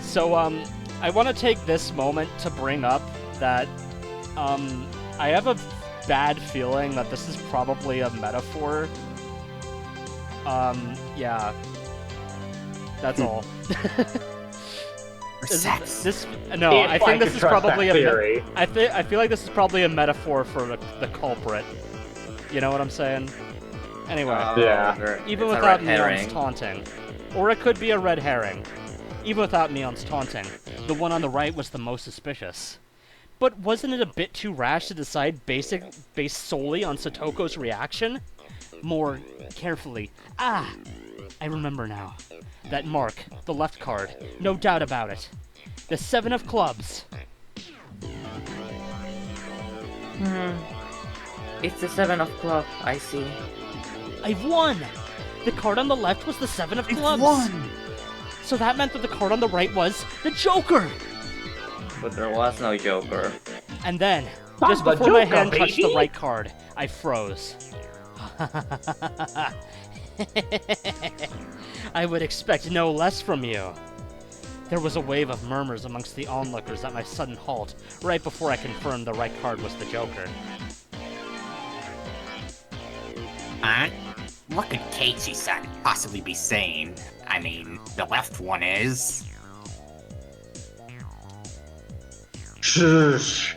So, I want to take this moment to bring up that, I have a bad feeling that this is probably a metaphor. Yeah. That's all. For sex. No, If I think could this is trust probably that theory. I feel like this is probably a metaphor for the culprit. You know what I'm saying? Anyway, Yeah. even It's a without red herring. Mion's taunting, or it could be a red herring. Even without Mion's taunting, the one on the right was the most suspicious. But wasn't it a bit too rash to decide based solely on Satoko's reaction? More carefully. Ah! I remember now. That mark, the left card, no doubt about it. The 7 of clubs. It's the 7 of club, I see. I've won! The card on the left was the 7 of clubs. Won! So that meant that the card on the right was the Joker! But there was no Joker. And then, I'm just the before my Joker, hand touched the baby. right card, I froze. I would expect no less from you. There was a wave of murmurs amongst the onlookers at my sudden halt, right before I confirmed the right card was the Joker. Huh? What could Keiichi-san possibly be saying? I mean, the left one is... Shush.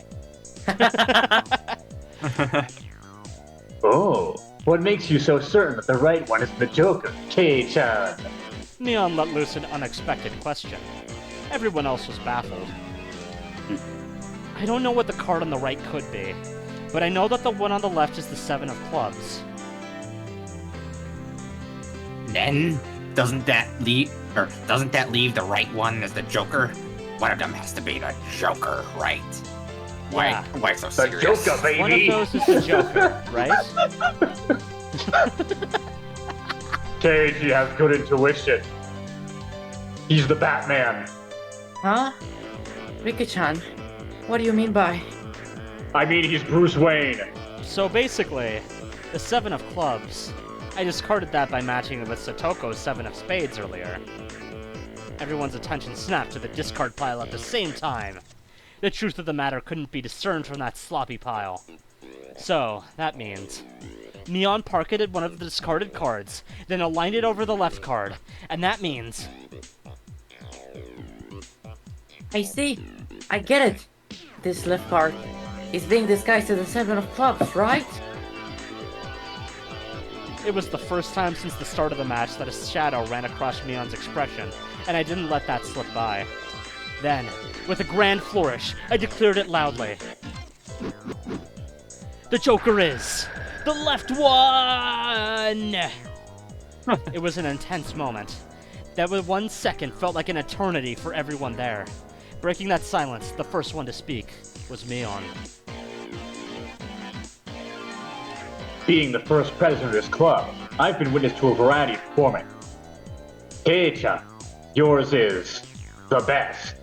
Oh, what makes you so certain that the right one is the Joker, Kei-chan? Mion let loose an unexpected question. Everyone else was baffled. I don't know what the card on the right could be, but I know that the one on the left is the 7 of clubs. Then, doesn't that leave the right one as the Joker? One of them has to be the Joker, right? Yeah. Why so The serious? Joker, baby! One of those is the Joker, right? Keiji has good intuition. He's the Batman. Huh? Riki-chan, what do you mean by... I mean, he's Bruce Wayne. So basically, the 7 of clubs, I discarded that by matching it with Satoko's 7 of spades earlier. Everyone's attention snapped to the discard pile at the same time. The truth of the matter couldn't be discerned from that sloppy pile. So, that means... Mion pocketed one of the discarded cards, then aligned it over the left card, and that means... I see. I get it. This left card is being disguised as the 7 of clubs, right? It was the first time since the start of the match that a shadow ran across Mion's expression, and I didn't let that slip by. Then, with a grand flourish, I declared it loudly. The Joker is the left one! It was an intense moment. That with 1 second felt like an eternity for everyone there. Breaking that silence, the first one to speak was Mion. Being the first president of this club, I've been witness to a variety of performing. Kei-chan, yours is the best.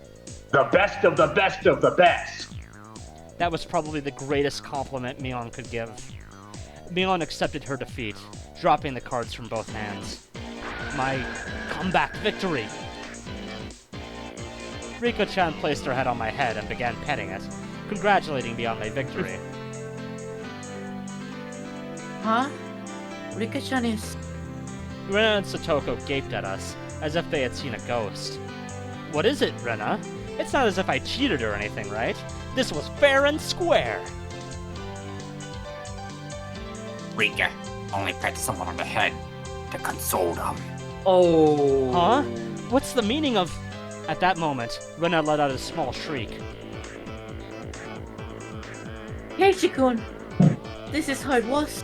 The best of the best of the best. That was probably the greatest compliment Mion could give. Mion accepted her defeat, dropping the cards from both hands. My comeback victory. Rika-chan placed her head on my head and began petting it, congratulating me on my victory. Huh? Rika-chan is... Rena and Satoko gaped at us, as if they had seen a ghost. What is it, Rena? It's not as if I cheated or anything, right? This was fair and square. Rika only pat someone on the head to console them. Oh. Huh? What's the meaning of... At that moment, Rena let out a small shriek. Keiichi-kun! This is how it was.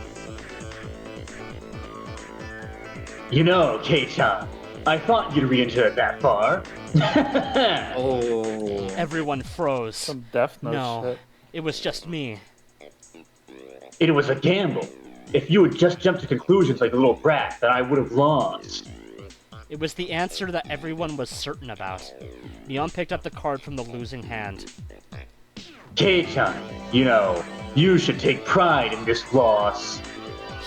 You know, Kei-chan, I thought you'd read into it that far. Oh. Everyone froze. Some Death Note No, shit. it was just me. It was a gamble. If you had just jumped to conclusions like a little brat, then I would have lost. It was the answer that everyone was certain about. Neon picked up the card from the losing hand. Kei-chan, you know, you should take pride in this loss.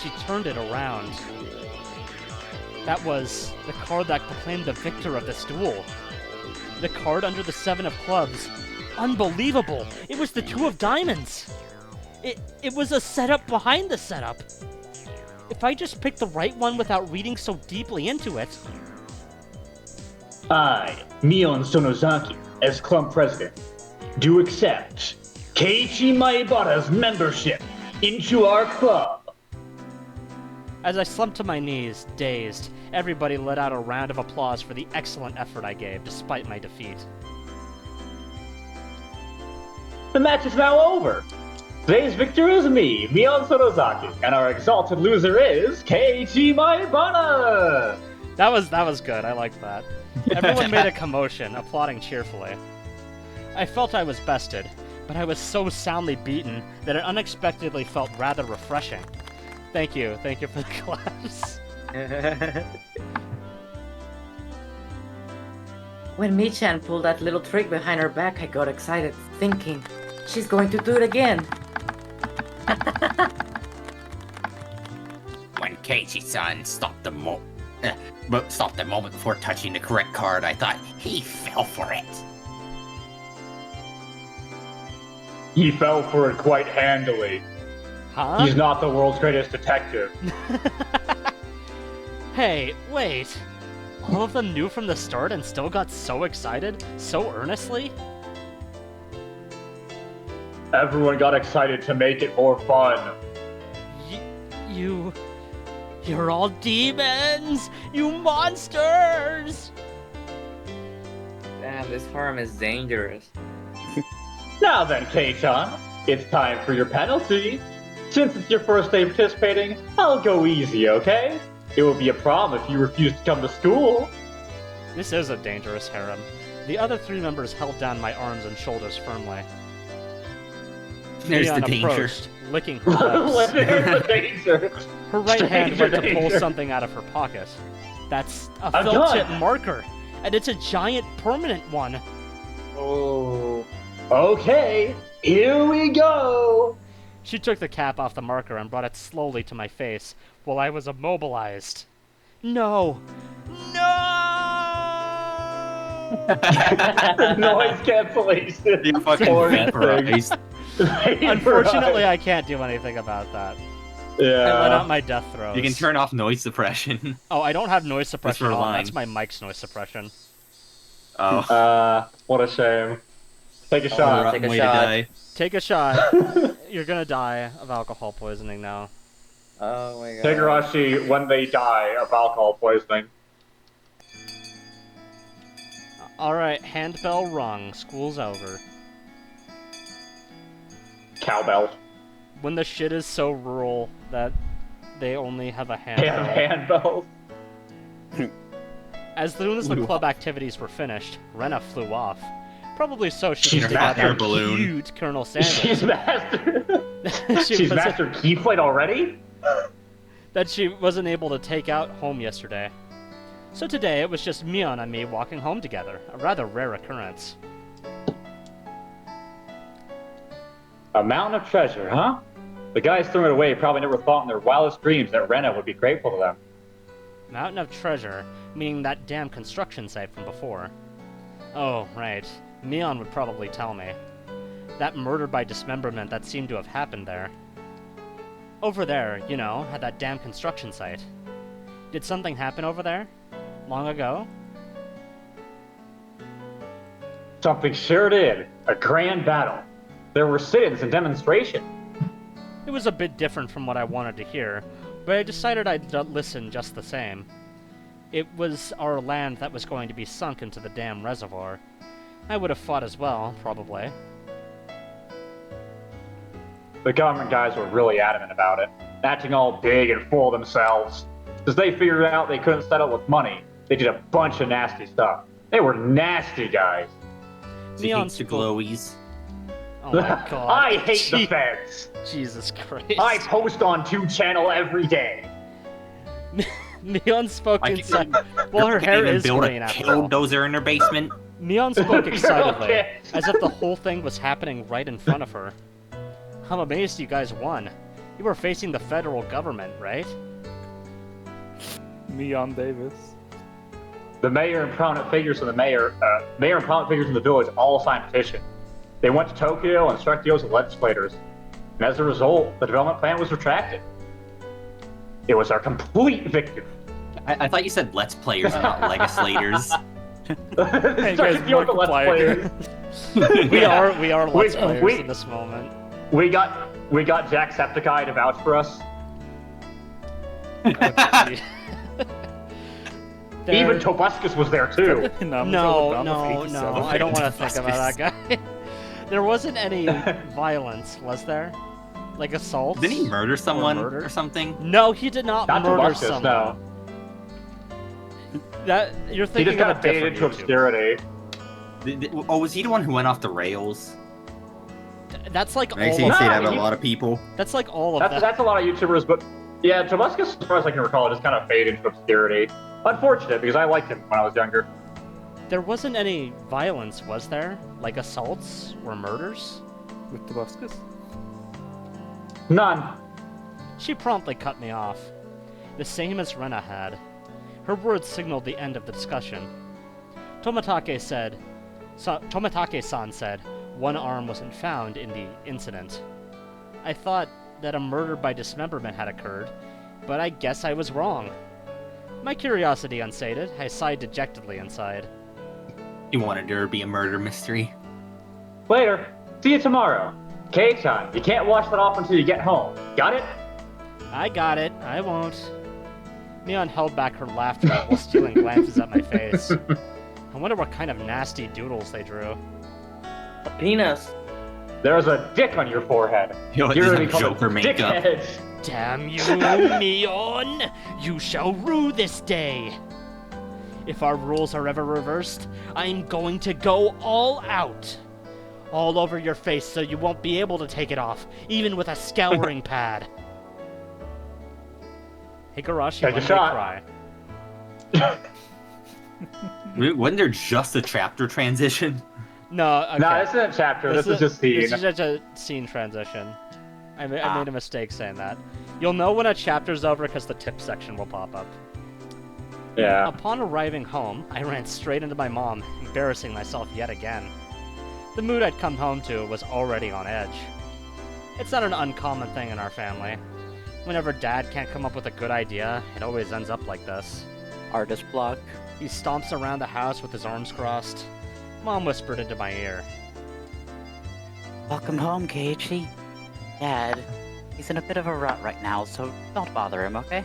She turned it around. That was the card that proclaimed the victor of this duel. The card under the 7 of clubs. Unbelievable! It was the 2 of diamonds! It was a setup behind the setup! If I just picked the right one without reading so deeply into it... I, Mion Sonozaki, as club president, do accept Keiichi Maebara's membership into our club. As I slumped to my knees, dazed, everybody let out a round of applause for the excellent effort I gave, despite my defeat. The match is now over. Today's victor is me, Mion Sonozaki, and our exalted loser is Keiichi Maebara! That was good, I liked that. Everyone made a commotion, applauding cheerfully. I felt I was bested, but I was so soundly beaten that it unexpectedly felt rather refreshing. Thank you for the claps. When Michan pulled that little trick behind her back, I got excited, thinking, she's going to do it again. When Keiichi-san stopped the moment before touching the correct card, I thought he fell for it. He fell for it quite handily. Huh? He's not the world's greatest detective. Hey, wait. All of them knew from the start and still got so excited, so earnestly? Everyone got excited to make it more fun. You're all demons! You monsters! Damn, this farm is dangerous. Now then, Kei-chan, it's time for your penalty. Since it's your first day participating, I'll go easy, okay? It will be a problem if you refuse to come to school. This is a dangerous harem. The other 3 members held down my arms and shoulders firmly. There's Neon the danger. approached, licking her lips. There's the danger. Her right hand went to pull Danger. something out of her pocket. That's a A felt tip gun. marker, and it's a giant permanent one. Oh. Okay, here we go. She took the cap off the marker and brought it slowly to my face while I was immobilized. No! No! Noise cancellation. You fucking Poor vaporized. thing. Unfortunately, I can't do anything about that. I let out Yeah. my death throes. You can turn off noise suppression. Oh, I don't have noise suppression for on. line. That's my mic's noise suppression. Oh. What a shame. Take a What a shot. rotten take a way shot. to die. Take a shot. You're gonna die of alcohol poisoning now. Oh my god. Higurashi when they die of alcohol poisoning. Alright, handbell rung. School's over. Cowbell. When the shit is so rural that they only have a handbell. Handbell. As soon as the Flew club activities were finished, Rena flew off. Probably so she She's could a dig out master that balloon. cute Colonel She's Sanders. master. She She's was- master key flight already? that she wasn't able to take out home yesterday. So today it was just Mion and me walking home together, a rather rare occurrence. A mountain of treasure, huh? The guys throwing it away probably never thought in their wildest dreams that Rena would be grateful to them. Mountain of treasure, meaning that damn construction site from before. Oh, right. Mion would probably tell me. That murder by dismemberment that seemed to have happened there. Over there, you know, at that damn construction site. Did something happen over there? Long ago? Something sure did. A grand battle. There were sit-ins and demonstrations. It was a bit different from what I wanted to hear, but I decided I'd listen just the same. It was our land that was going to be sunk into the damn reservoir. I would have fought as well, probably. The government guys were really adamant about it, acting all big and full of themselves. As they figured out they couldn't settle with money, they did a bunch of nasty stuff. They were nasty guys. He hates the glowies. Oh my god. I hate the feds. Jesus Christ. I post on 2channel every day. Mion spoke inside. Well, her hair is green after all. Bulldozer in her basement. Mion spoke excitedly, Okay. as if the whole thing was happening right in front of her. I'm amazed you guys won. You were facing the federal government, right? Mion Davis. The mayor and prominent figures in the village all signed petitions. They went to Tokyo and struck deals with legislators. And as a result, the development plan was retracted. It was our complete victory. I thought you said let's players, not legislators. Hey Struck guys, a deal with the Markiplier. let's players. we are let's We- players we- in this moment. We got Jacksepticeye to vouch for us. Even Tobuscus was there too. No, I don't want to think about that guy. There wasn't any violence, was there? Like assault? Didn't he murder someone murder? or something? No, he did not Not murder Tobuscus, someone. no. That you're He thinking just of got a faded different into YouTuber. obscurity. Oh, was he the one who went off the rails? That's like all Makes of you say that No, about he- a lot of people. That's like all of that. That's a lot of YouTubers, but yeah, Tobuscus, as far as I can recall, just kind of faded into obscurity. Unfortunate, because I liked him when I was younger. There wasn't any violence, was there? Like assaults or murders? With Tobuscus? None. She promptly cut me off. The same as Rena had. Her words signaled the end of the discussion. Tomitake-san said one arm wasn't found in the incident. I thought that a murder by dismemberment had occurred, but I guess I was wrong. My curiosity unsated, I sighed dejectedly inside. You wanted there to be a murder mystery. Later. See you tomorrow. Kei-chan, you can't wash that off until you get home. Got it? I got it. I won't. Mion held back her laughter while stealing glances at my face. I wonder what kind of nasty doodles they drew. A penis. There's a dick on your forehead. Yo, You're this gonna is be called Joker a makeup. dickhead. Damn you, Mion! You shall rue this day! If our rules are ever reversed, I'm going to go all out. All over your face so you won't be able to take it off, even with a scouring pad. Higurashi, Take a when they shot. cry. Wasn't there just a chapter transition? No, okay. No, this isn't a chapter. This is just scene. This is just a scene transition. I made a mistake saying that. You'll know when a chapter's over because the tip section will pop up. Yeah. Upon arriving home, I ran straight into my mom, embarrassing myself yet again. The mood I'd come home to was already on edge. It's not an uncommon thing in our family. Whenever Dad can't come up with a good idea, it always ends up like this. Artist block. He stomps around the house with his arms crossed. Mom whispered into my ear. Welcome home, Keiichi. Dad, he's in a bit of a rut right now, so don't bother him, okay?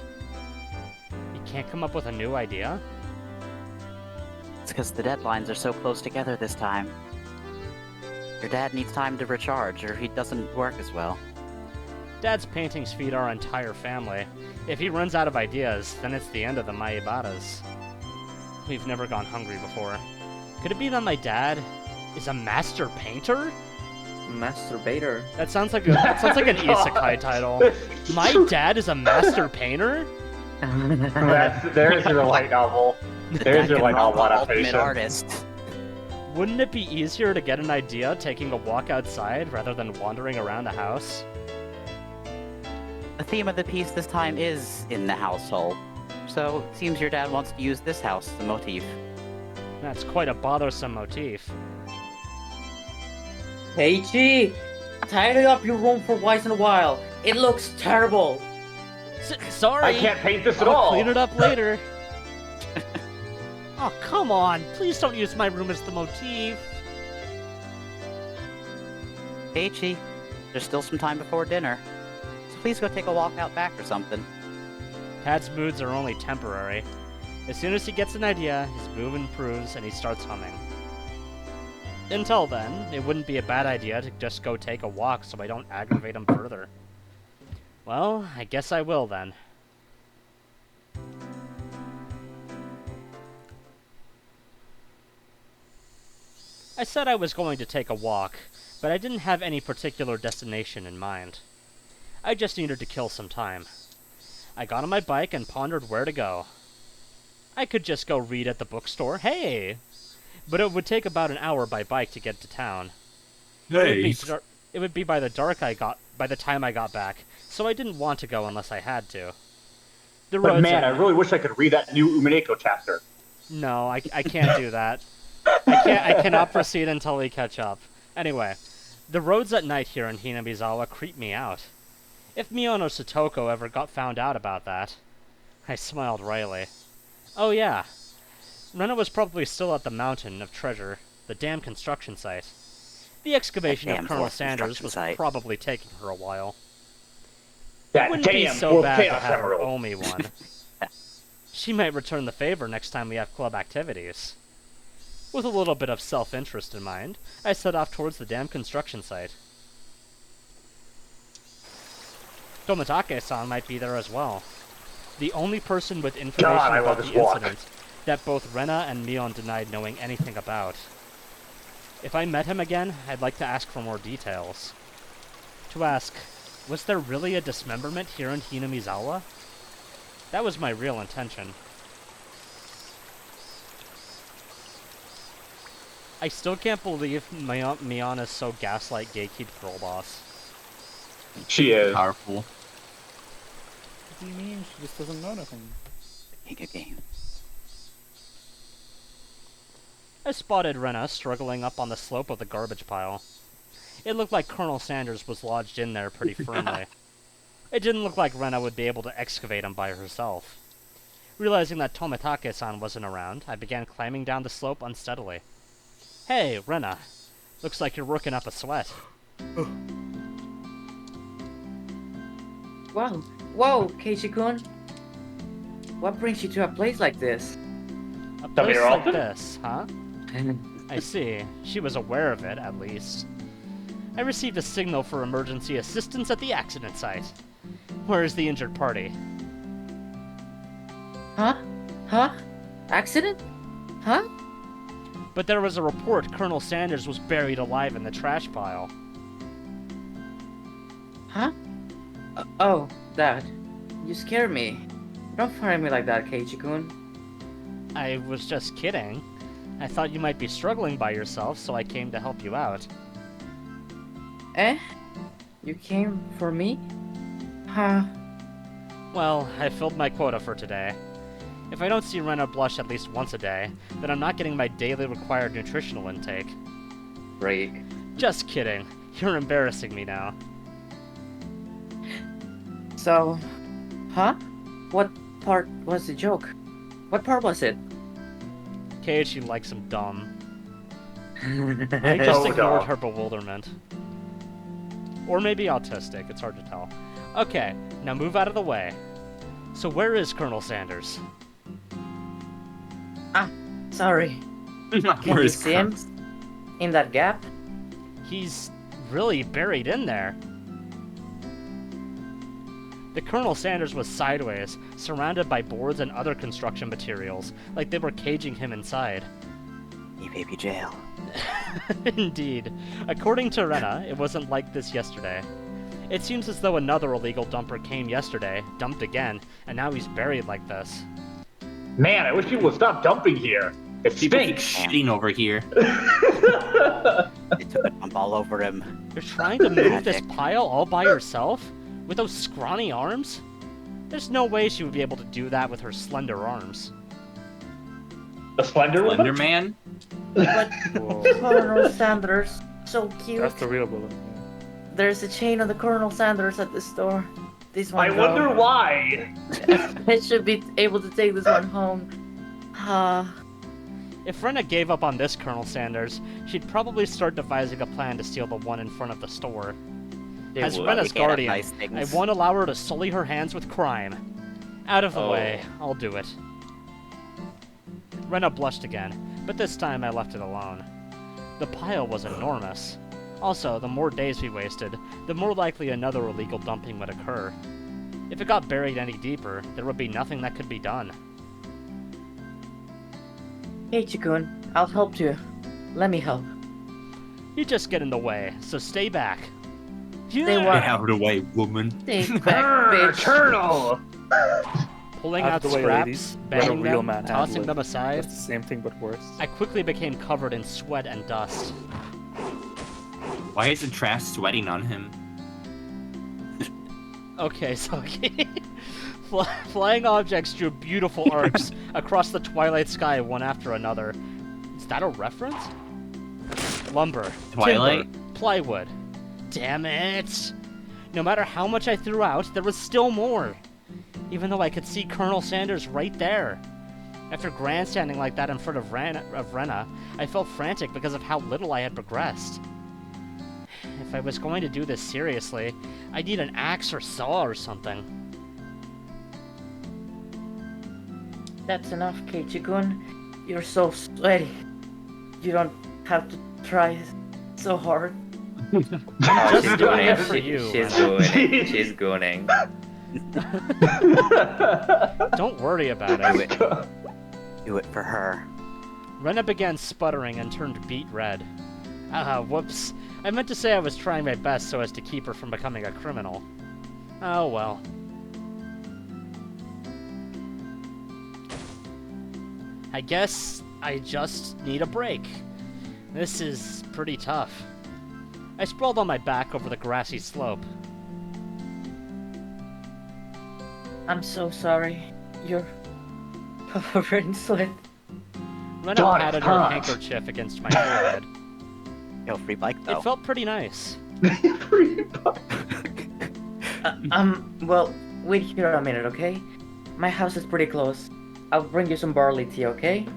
You can't come up with a new idea? It's because the deadlines are so close together this time. Your dad needs time to recharge, or he doesn't work as well. Dad's paintings feed our entire family. If he runs out of ideas, then it's the end of the Maebatas. We've never gone hungry before. Could it be that my dad is a master painter? Masturbator. That sounds like an isekai title. My dad is a master painter? There's your light novel. There's your light novel Ultimate adaptation. artist. Wouldn't it be easier to get an idea taking a walk outside rather than wandering around the house? The theme of the piece this time is in the household. So, it seems your dad wants to use this house as a motif. That's quite a bothersome motif. Heichi, tidy up your room for once in a while. It looks terrible. Sorry. I can't paint this at I'll all. clean it up later. Oh, come on. Please don't use my room as the motif. Heichi, there's still some time before dinner. So please go take a walk out back or something. Tad's moods are only temporary. As soon as he gets an idea, his mood improves and he starts humming. Until then, it wouldn't be a bad idea to just go take a walk so I don't aggravate him further. Well, I guess I will then. I said I was going to take a walk, but I didn't have any particular destination in mind. I just needed to kill some time. I got on my bike and pondered where to go. I could just go read at the bookstore, hey! But it would take about an hour by bike to get to town. It would be by the time I got back, so I didn't want to go unless I had to. But man, I really wish I could read that new Umineko chapter. No, I can't do that. I cannot proceed until we catch up. Anyway, the roads at night here in Hinamizawa creep me out. If Mion or Satoko ever got found out about that... I smiled wryly. Oh yeah. Rena was probably still at the Mountain of Treasure, the damn construction site. The excavation of Colonel Sanders was probably taking her a while. It wouldn't be so bad to have her owe me one. She might return the favor next time we have club activities. With a little bit of self-interest in mind, I set off towards the damn construction site. Tomitake-san might be there as well. The only person with information about the incident that both Rena and Mion denied knowing anything about. If I met him again, I'd like to ask for more details. To ask, was there really a dismemberment here in Hinamizawa? That was my real intention. I still can't believe Mion is so gaslight gatekeep girl boss. She is. Powerful. What do you mean? She just doesn't know anything. Make a game. I spotted Rena struggling up on the slope of the garbage pile. It looked like Colonel Sanders was lodged in there pretty firmly. It didn't look like Rena would be able to excavate him by herself. Realizing that Tomitake-san wasn't around, I began climbing down the slope unsteadily. Hey, Rena. Looks like you're working up a sweat. Wow. Whoa, Keiichi-kun. What brings you to a place like this? A place like this, huh? I see. She was aware of it, at least. I received a signal for emergency assistance at the accident site. Where is the injured party? Huh? Huh? Accident? Huh? But there was a report Colonel Sanders was buried alive in the trash pile. Huh? Oh, that. You scare me. Don't fire me like that, Keiichi-kun. I was just kidding. I thought you might be struggling by yourself, so I came to help you out. Eh? You came for me? Huh? Well, I filled my quota for today. If I don't see Rena blush at least once a day, then I'm not getting my daily required nutritional intake. Break. Just kidding. You're embarrassing me now. So, huh? What part was the joke? What part was it? Keiichi likes him dumb. I just ignored her bewilderment. Or maybe autistic, it's hard to tell. Okay, now move out of the way. So where is Colonel Sanders? Ah, sorry. Can you see him? In that gap? He's really buried in there. The Colonel Sanders was sideways, surrounded by boards and other construction materials, like they were caging him inside. Baby jail. Indeed. According to Rena, it wasn't like this yesterday. It seems as though another illegal dumper came yesterday, dumped again, and now he's buried like this. Man, I wish people would stop dumping here. It stinks. Shitting over here. They took a dump all over him. You're trying to move this pile all by yourself? With those scrawny arms? There's no way she would be able to do that with her slender arms. The Slender Woman? Slender Man? But Whoa. Colonel Sanders, so cute. That's the real bullet. There's a chain of the Colonel Sanders at the store. This one. I wonder why. I should be able to take this one home. If Rena gave up on this Colonel Sanders, she'd probably start devising a plan to steal the one in front of the store. As would. Rena's They can't have guardian, nice things. I won't allow her to sully her hands with crime. Out of the way, I'll do it. Rena blushed again, but this time I left it alone. The pile was enormous. Also, the more days we wasted, the more likely another illegal dumping would occur. If it got buried any deeper, there would be nothing that could be done. Hey, Chikun, I'll help you. Let me help. You just get in the way, so stay back. Stay Get what? out of the way, woman. Stay back, bitch. Colonel! Pulling Out out of the way, scraps, ladies. Let a banging real them, man tossing handle them it. aside, It's the same thing but worse. I quickly became covered in sweat and dust. Why isn't Trash sweating on him? Okay, so flying objects drew beautiful arcs across the twilight sky one after another. Is that a reference? Lumber, Twilight? timber, plywood. Damn it! No matter how much I threw out, there was still more. Even though I could see Colonel Sanders right there. After grandstanding like that in front of Rena, I felt frantic because of how little I had progressed. If I was going to do this seriously, I'd need an axe or saw or something. That's enough, Keiichi-kun. You're so sweaty. You don't have to try so hard. Just doing it for you. She's gooning. She's gooning. Don't worry about it. Do it for her. Rena began sputtering and turned beet red. Whoops. I meant to say I was trying my best so as to keep her from becoming a criminal. Oh well. I guess I just need a break. This is pretty tough. I sprawled on my back over the grassy slope. I'm so sorry. You're covered in sweat. Rena Got it, patted her huh? handkerchief against my forehead. Yo, free bike though. It felt pretty nice. Well, wait here a minute, okay? My house is pretty close. I'll bring you some barley tea, okay?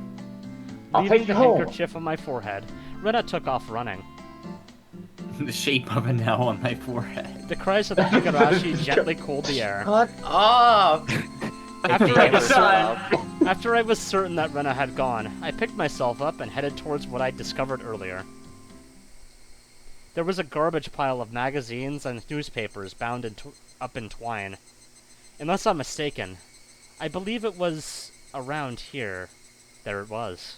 I'll Leaving take the you home. handkerchief on my forehead, Rena took off running. The shape of an L on my forehead. The cries of the Higurashi gently cooled the air. Cut off! After I was certain that Rena had gone, I picked myself up and headed towards what I'd discovered earlier. There was a garbage pile of magazines and newspapers bound up in twine. Unless I'm mistaken, I believe it was around here. There it was.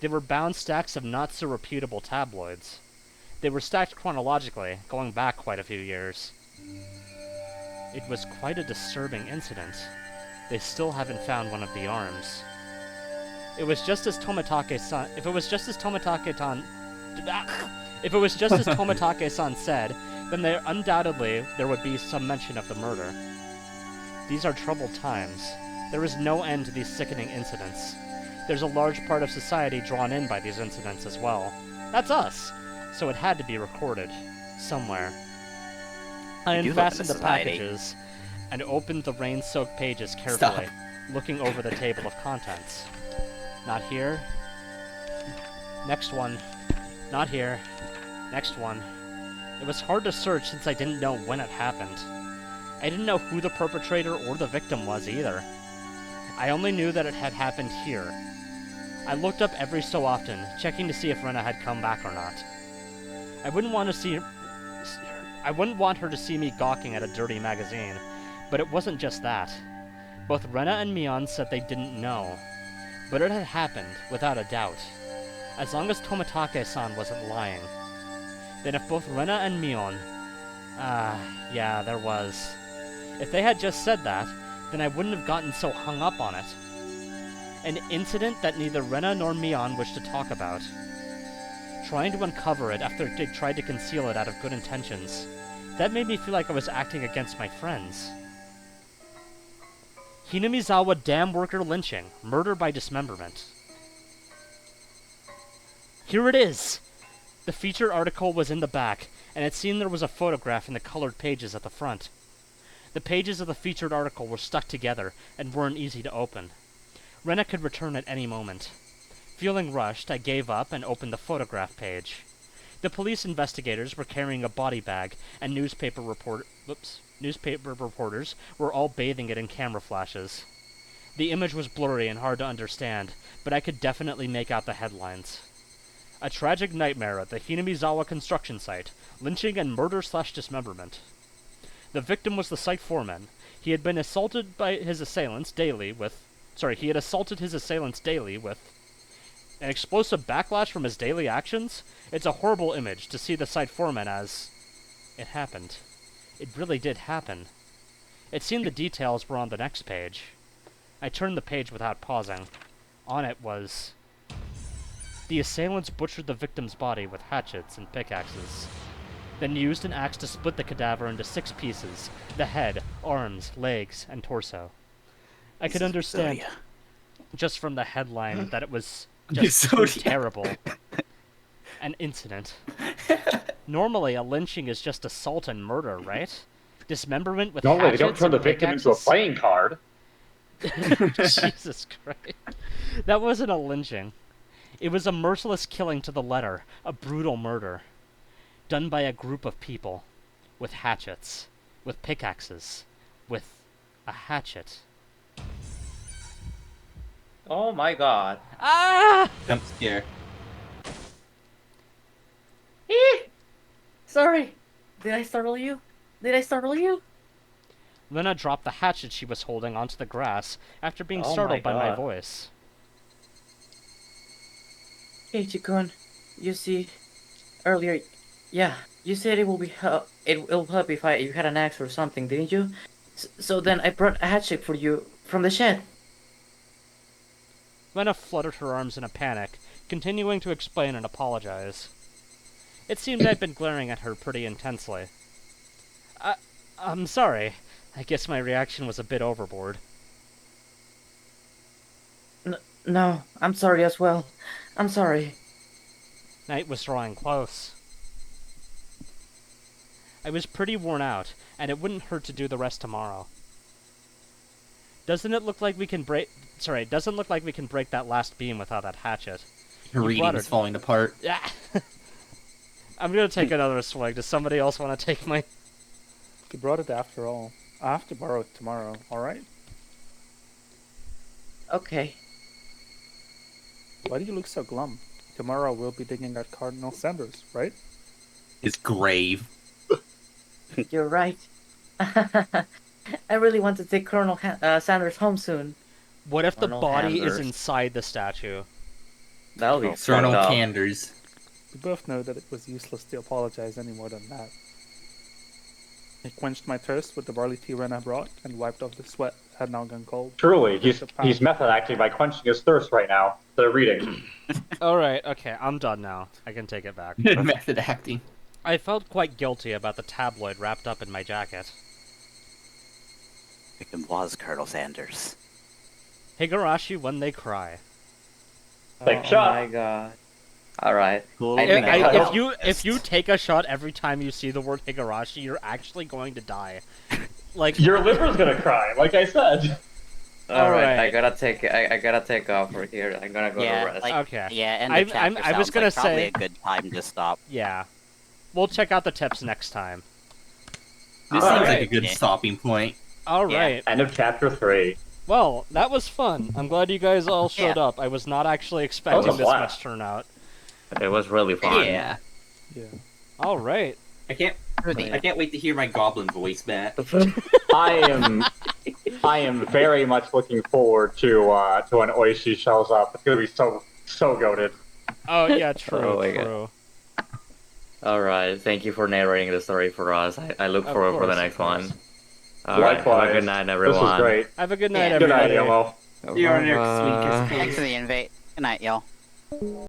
They were bound stacks of not-so-reputable tabloids. They were stacked chronologically, going back quite a few years. It was quite a disturbing incident. They still haven't found one of the arms. If it was just as Tomitake-san said, then undoubtedly there would be some mention of the murder. These are troubled times. There is no end to these sickening incidents. There's a large part of society drawn in by these incidents as well. That's us! So it had to be recorded. Somewhere. I You do live in a unfastened the society. packages and opened the rain-soaked pages carefully, looking over the table of contents. Not here. Next one. Not here. Next one. It was hard to search since I didn't know when it happened. I didn't know who the perpetrator or the victim was either. I only knew that it had happened here. I looked up every so often, checking to see if Rena had come back or not. I wouldn't want her to see me gawking at a dirty magazine, but it wasn't just that. Both Rena and Mion said they didn't know, but it had happened without a doubt. As long as Tomitake-san wasn't lying. Then if both Rena and Mion... yeah, there was. If they had just said that, then I wouldn't have gotten so hung up on it. An incident that neither Rena nor Mion wished to talk about. Trying to uncover it after they tried to conceal it out of good intentions. That made me feel like I was acting against my friends. Hinamizawa dam worker lynching. Murder by dismemberment. Here it is! The featured article was in the back, and it seemed there was a photograph in the colored pages at the front. The pages of the featured article were stuck together and weren't easy to open. Rena could return at any moment. Feeling rushed, I gave up and opened the photograph page. The police investigators were carrying a body bag, and newspaper reporters were all bathing it in camera flashes. The image was blurry and hard to understand, but I could definitely make out the headlines. A tragic nightmare at the Hinamizawa construction site. Lynching and murder/dismemberment. The victim was the site foreman. He had been assaulted by his assailants daily with... he had assaulted his assailants daily with... an explosive backlash from his daily actions? It's a horrible image to see the site foreman as... it happened. It really did happen. It seemed the details were on the next page. I turned the page without pausing. On it was... the assailants butchered the victim's body with hatchets and pickaxes, then used an axe to split the cadaver into 6 pieces, the head, arms, legs, and torso. I could understand, just from the headline, that it was just so terrible. An incident. Normally, a lynching is just assault and murder, right? Dismemberment with Normally, they hatchets don't turn the and victim into a pickaxes? playing card. Jesus Christ. That wasn't a lynching. It was a merciless killing to the letter, a brutal murder. Done by a group of people. With hatchets. With pickaxes. With a hatchet. Oh my god. Ah! Jump scare. Sorry. Did I startle you? Did I startle you? Lena dropped the hatchet she was holding onto the grass after being Oh startled my by my God. voice. Hey, Chikun. You see, earlier, yeah, you said it will be it'll help if you had an axe or something, didn't you? So then I brought a hatchet for you from the shed. Lena fluttered her arms in a panic, continuing to explain and apologize. It seemed I'd been glaring at her pretty intensely. I'm sorry. I guess my reaction was a bit overboard. No, I'm sorry as well. I'm sorry. Night was drawing close. I was pretty worn out, and it wouldn't hurt to do the rest tomorrow. Doesn't look like we can break that last beam without that hatchet. Your You reading brought is her- falling apart. Yeah. I'm gonna take another swig. Does somebody else want to take my... You brought it after all. I have to borrow it tomorrow, alright? Okay. Why do you look so glum? Tomorrow we'll be digging at Cardinal Sanders, right? His grave. You're right. I really want to take Colonel Sanders home soon. What if the Colonel body is Sanders. inside the statue? That'll be Colonel fucked up. Canders. We both know that it was useless to apologize any more than that. I quenched my thirst with the barley tea Rena brought and wiped off the sweat that had now gone cold. Truly, he's method acting by quenching his thirst right now. Instead of reading. Alright, okay, I'm done now. I can take it back. Method acting. I felt quite guilty about the tabloid wrapped up in my jacket. Victim was Colonel Sanders. Higurashi when they cry. Take a Oh shot. my god. Alright. Cool. I think If you take a shot every time you see the word Higurashi, you're actually going to die. Like Your liver's gonna cry, like I said. Alright, Alright. I gotta take off for here. I'm gonna go to Yeah, rest. like, Okay. yeah, and I- the chapter I was sounds gonna like probably say- a good time to stop. Yeah. We'll check out the tips next time. This All seems right. like a good Yeah. stopping point. Alright. End of chapter 3. Well, that was fun. I'm glad you guys all showed up. I was not actually expecting this blast. much turnout. It was really fun. Yeah. Yeah. Alright. I can't wait to hear my goblin voice back. I am very much looking forward to when Oishi shows up. It's gonna be so goated. Oh yeah, true, Oh my God. true. Alright, thank you for narrating the story for us. I look Of forward for the course, next of course. one. Alright, have a Likewise. good night, everyone. This was great. Have a good night, Yeah. Good everybody. night, Yellow. See you on next week. Thanks for the invite. Good night, y'all.